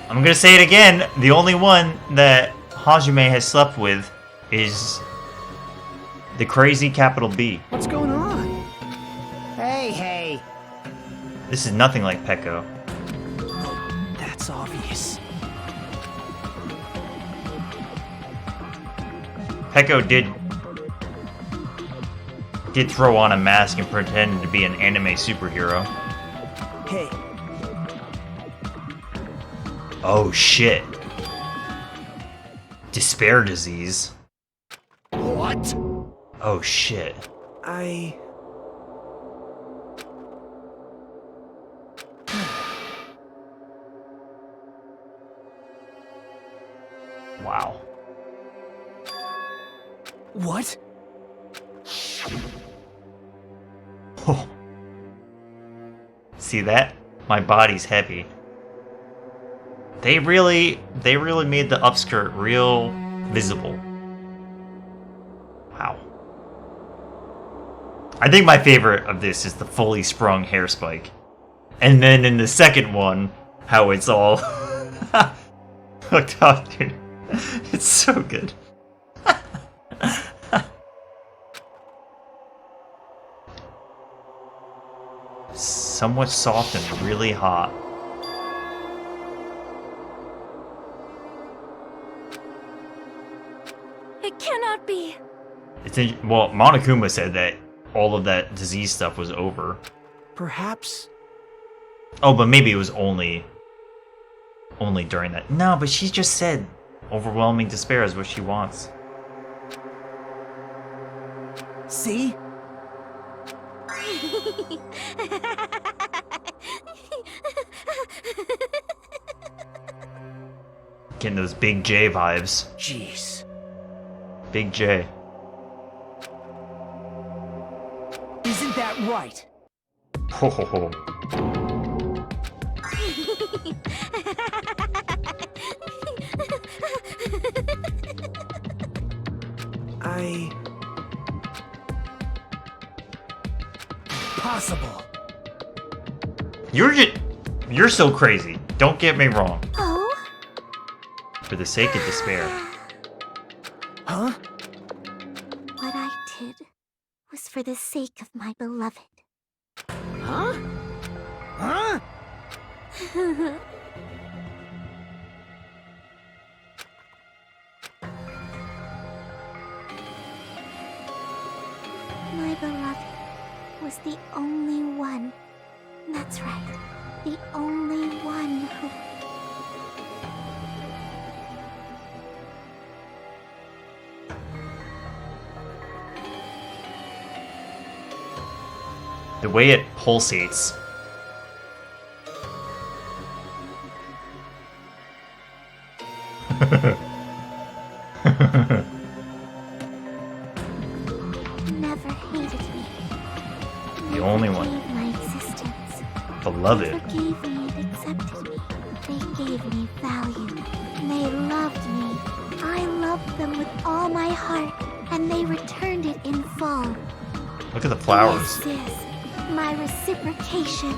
I'm gonna say it again. The only one that Hajime has slept with is the crazy capital B. What's going on? Hey, hey. This is nothing like Peko. That's obvious. Peko did throw on a mask and pretend to be an anime superhero. Hey, Oh shit. Despair disease. What? Oh shit. Wow. What? Oh. See that? My body's heavy. They really made the upskirt real visible. Wow. I think my favorite of this is the fully sprung hair spike. And then in the second one, how it's all hooked up, dude. It's so good. Somewhat soft and really hot. It cannot be. Well, Monokuma said that all of that disease stuff was over. Perhaps. Oh, but maybe it was only during that. No, but she just said overwhelming despair is what she wants. See? Getting those Big J vibes. Jeez. Big J. Isn't that right? Ho ho ho. Possible. You're so crazy. Don't get me wrong. Oh? For the sake of despair. Huh? What I did was for the sake of my beloved. Huh? Huh? My beloved was the only one. That's right. The only one who... The way it pulsates. never hated me. The only one. Gave my existence. Beloved. They forgave me and accepted me. They gave me value. They loved me. I loved them with all my heart, and they returned it in full. Look at the flowers. This is my reciprocation.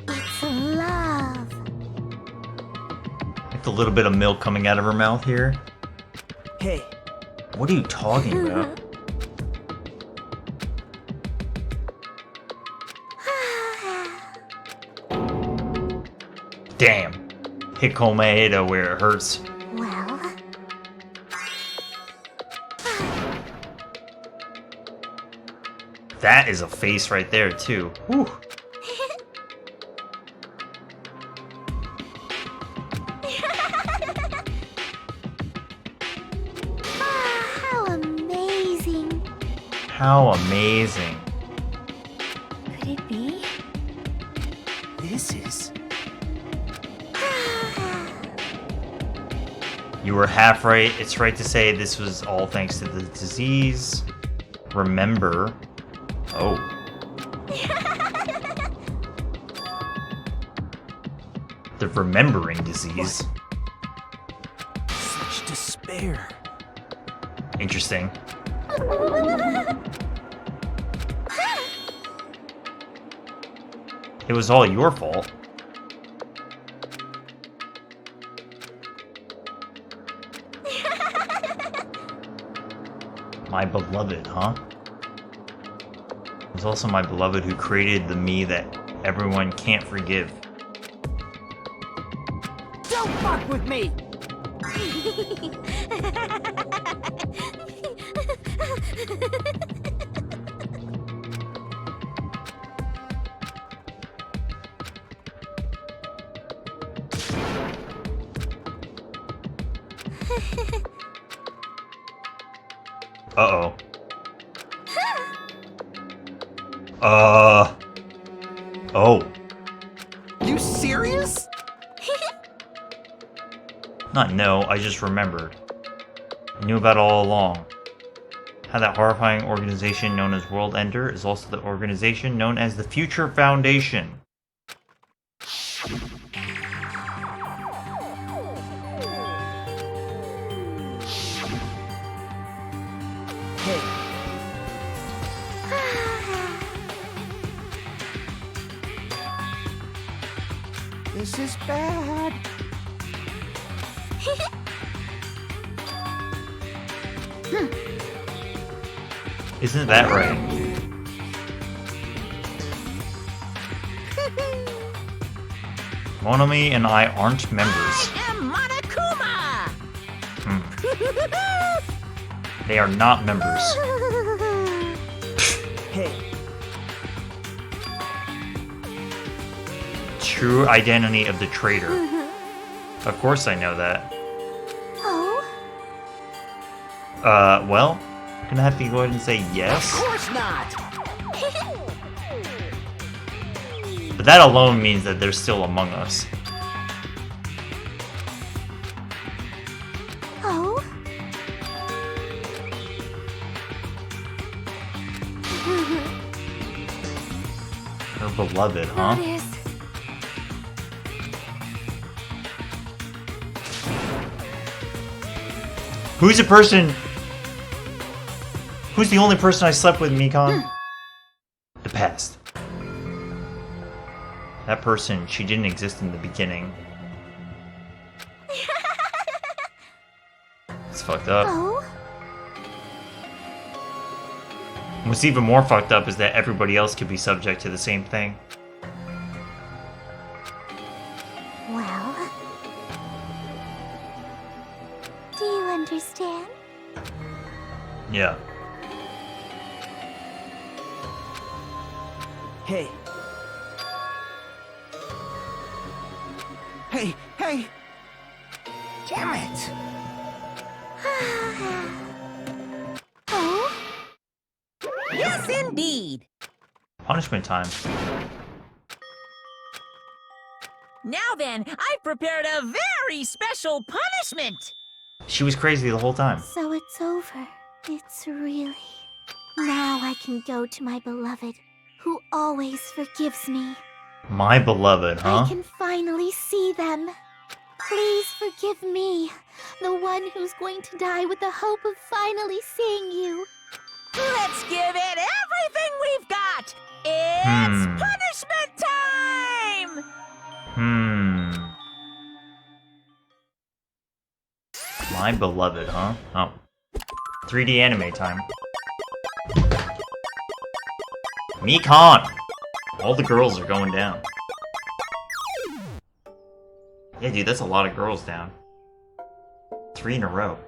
It's love. I Just a little bit of milk coming out of her mouth here. Hey, What are you talking about? Damn. Hit Komeida where it hurts. Well, That is a face right there, too. Whew. how amazing. How amazing. Could it be? this is... You were half right. It's right to say this was all thanks to the disease. Remember. Oh. The remembering disease. such despair. Interesting. It was all your fault. My beloved, huh? It was also my beloved who created the me that everyone can't forgive. Don't fuck with me! Uh-oh. Oh. You serious? Not no, I just remembered. I knew about it all along. How that horrifying organization known as World Ender is also the organization known as the Future Foundation. Hey, This is bad. Isn't that right? Monomi and I aren't members. I am Monokuma! They are not members. hey, True identity of the traitor. Of course I know that. Oh, Well, I'm gonna have to go ahead and say yes. of course not! But that alone means that they're still among us. oh. Her beloved, huh? That is. Who's the person? Who's the only person I slept with, Mikon? The past. That person, she didn't exist in the beginning. It's fucked up. Oh, What's even more fucked up is that everybody else could be subject to the same thing. well. Do you understand? Yeah. Hey. Hey, hey! Damn it! Oh, Yes, indeed! Punishment time. Now then, I've prepared a very special punishment! She was crazy the whole time. so it's over. It's really. Now I can go to my beloved, who always forgives me. My beloved, huh? I can finally see them. Please forgive me, the one who's going to die with the hope of finally seeing you. Let's give it everything we've got! It's punishment time! My beloved, huh? Oh. 3D anime time. Mikan! All the girls are going down. Yeah, dude, that's a lot of girls down. 3 in a row.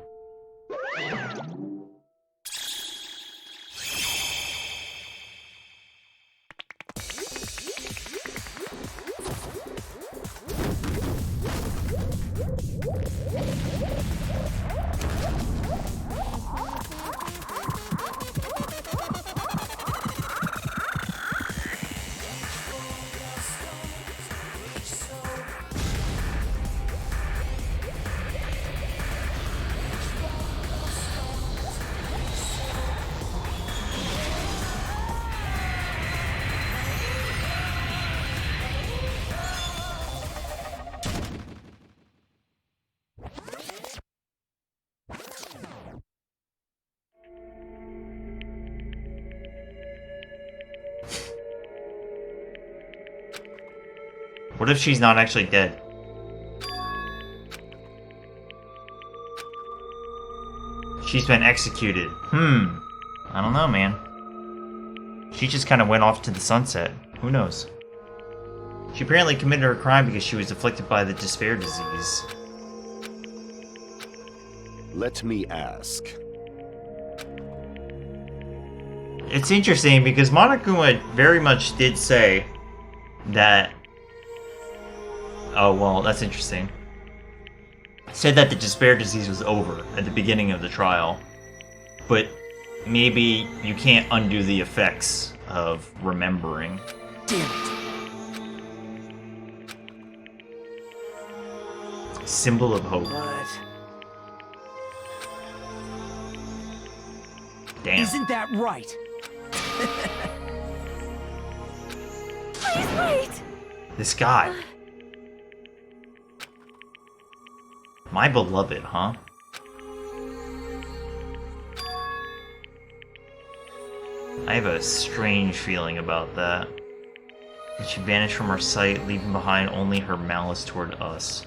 What if she's not actually dead? She's been executed. I don't know, man. She just kind of went off to the sunset. Who knows? She apparently committed her crime because she was afflicted by the despair disease. Let me ask. It's interesting because Monokuma very much did say that... Oh, well, that's interesting. Said that the despair disease was over at the beginning of the trial. But maybe you can't undo the effects of remembering. Damn it. Symbol of hope. But Damn. isn't that right? Please wait! This guy. My beloved, huh? I have a strange feeling about that. And she vanished from our sight, leaving behind only her malice toward us.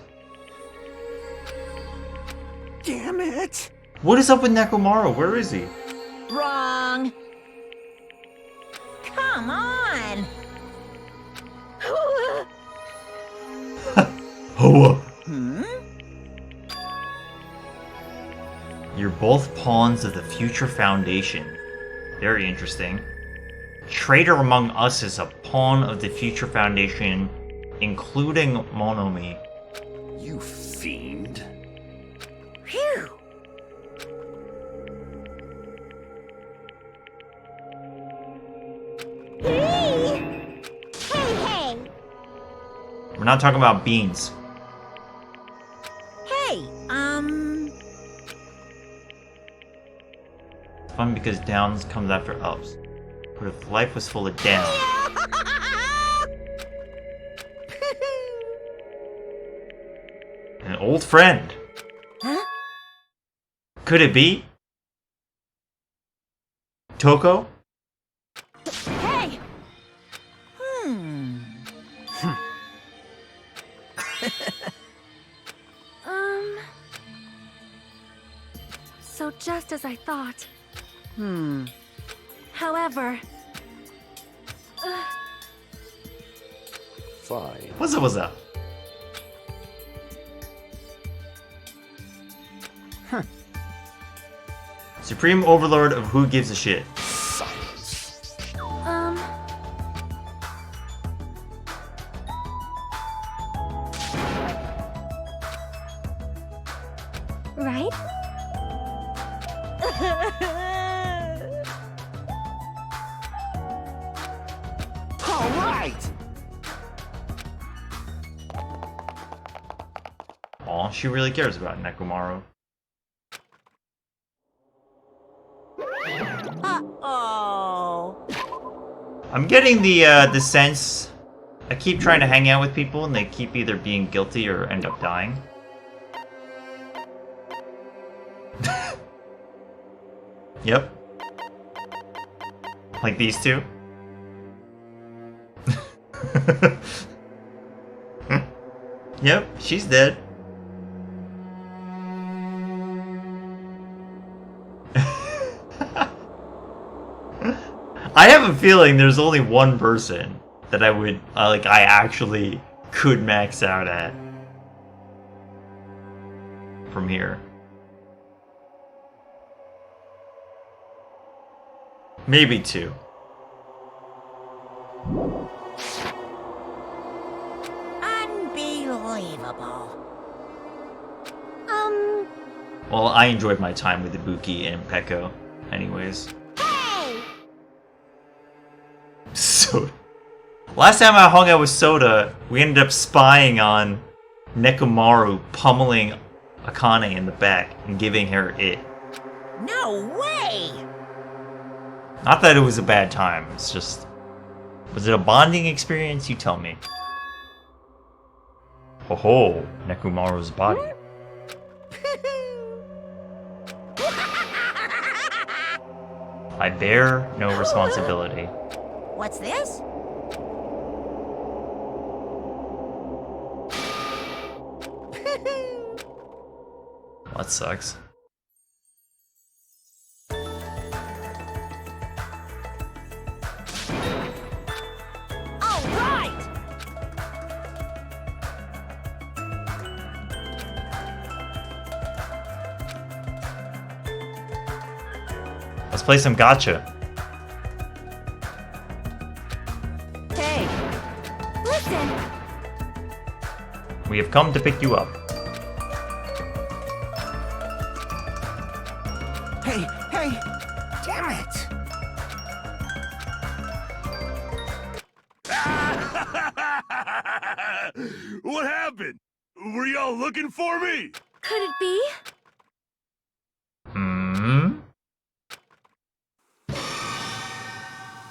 Damn it! What is up with Nekomaru? Where is he? Wrong. Come on. Hoa! Hmm? You're both pawns of the Future Foundation. Very interesting. Traitor among us is a pawn of the Future Foundation, including Monomi. You fiend. Phew. Hey! Hey! We're not talking about beans. Hey, It's fun because downs comes after ups. But if life was full of downs, an old friend. Huh? Could it be? Toko? Hey! Hmm. So just as I thought. However, Fine. What's up? Supreme Overlord of Who Gives a Shit. Silence. Right? All right! Aw, she really cares about Nekomaru. Uh-oh. I'm getting the sense I keep trying to hang out with people and they keep either being guilty or end up dying. Yep. Like these two. Yep, she's dead. have a feeling there's only one person that I would, like, I actually could max out at from here. Maybe two. Unbelievable. Well, I enjoyed my time with Ibuki and Peko, anyways. Hey! So, last time I hung out with Soda, we ended up spying on Nekomaru pummeling Akane in the back and giving her it. No way! Not that it was a bad time, it's just... Was it a bonding experience? You tell me. Ho ho, Nekomaru's body. I bear no responsibility. What's this? That sucks. All right! Let's play some gacha. Hey, listen. We have come to pick you up. Hey, hey! Damn it! What happened? Were y'all looking for me? Could it be? Hmm?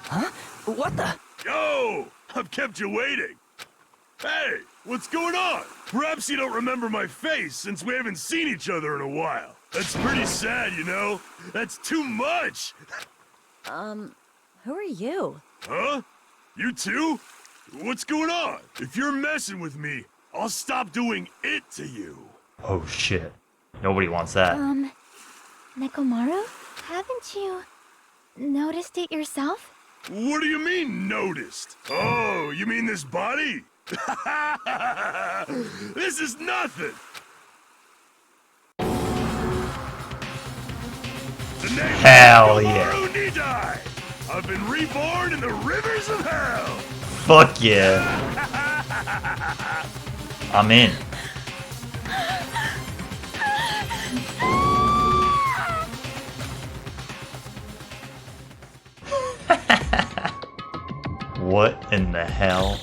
Huh? What the? Yo! I've kept you waiting. Hey, what's going on? Perhaps you don't remember my face since we haven't seen each other in a while. That's pretty sad, you know? That's too much! Who are you? Huh? You too? What's going on? If you're messing with me, I'll stop doing it to you. Oh shit. Nobody wants that. Nekomaru? Haven't you noticed it yourself? What do you mean, noticed? Oh, you mean this body? This is nothing! The name Hell is yeah. Nekomaru Nidai. I've been reborn in the rivers of hell! Fuck yeah. I'm in. What in the hell?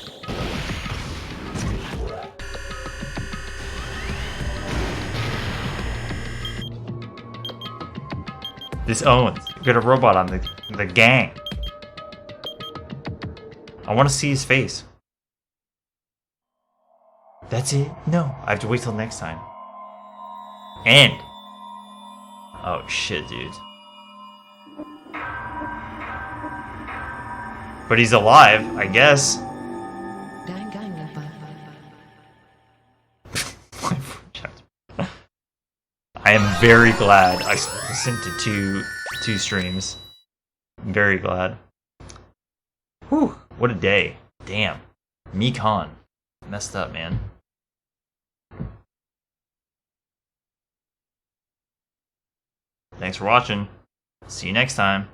This Owens. We got a robot on the gang. I want to see his face. That's it? No, I have to wait till next time. And. Oh shit, dude. But he's alive, I guess. Danganronpa. I am very glad I listened to two streams. I'm very glad. Whew, what a day. Damn. Mikan. Messed up, man. Thanks for watching. See you next time.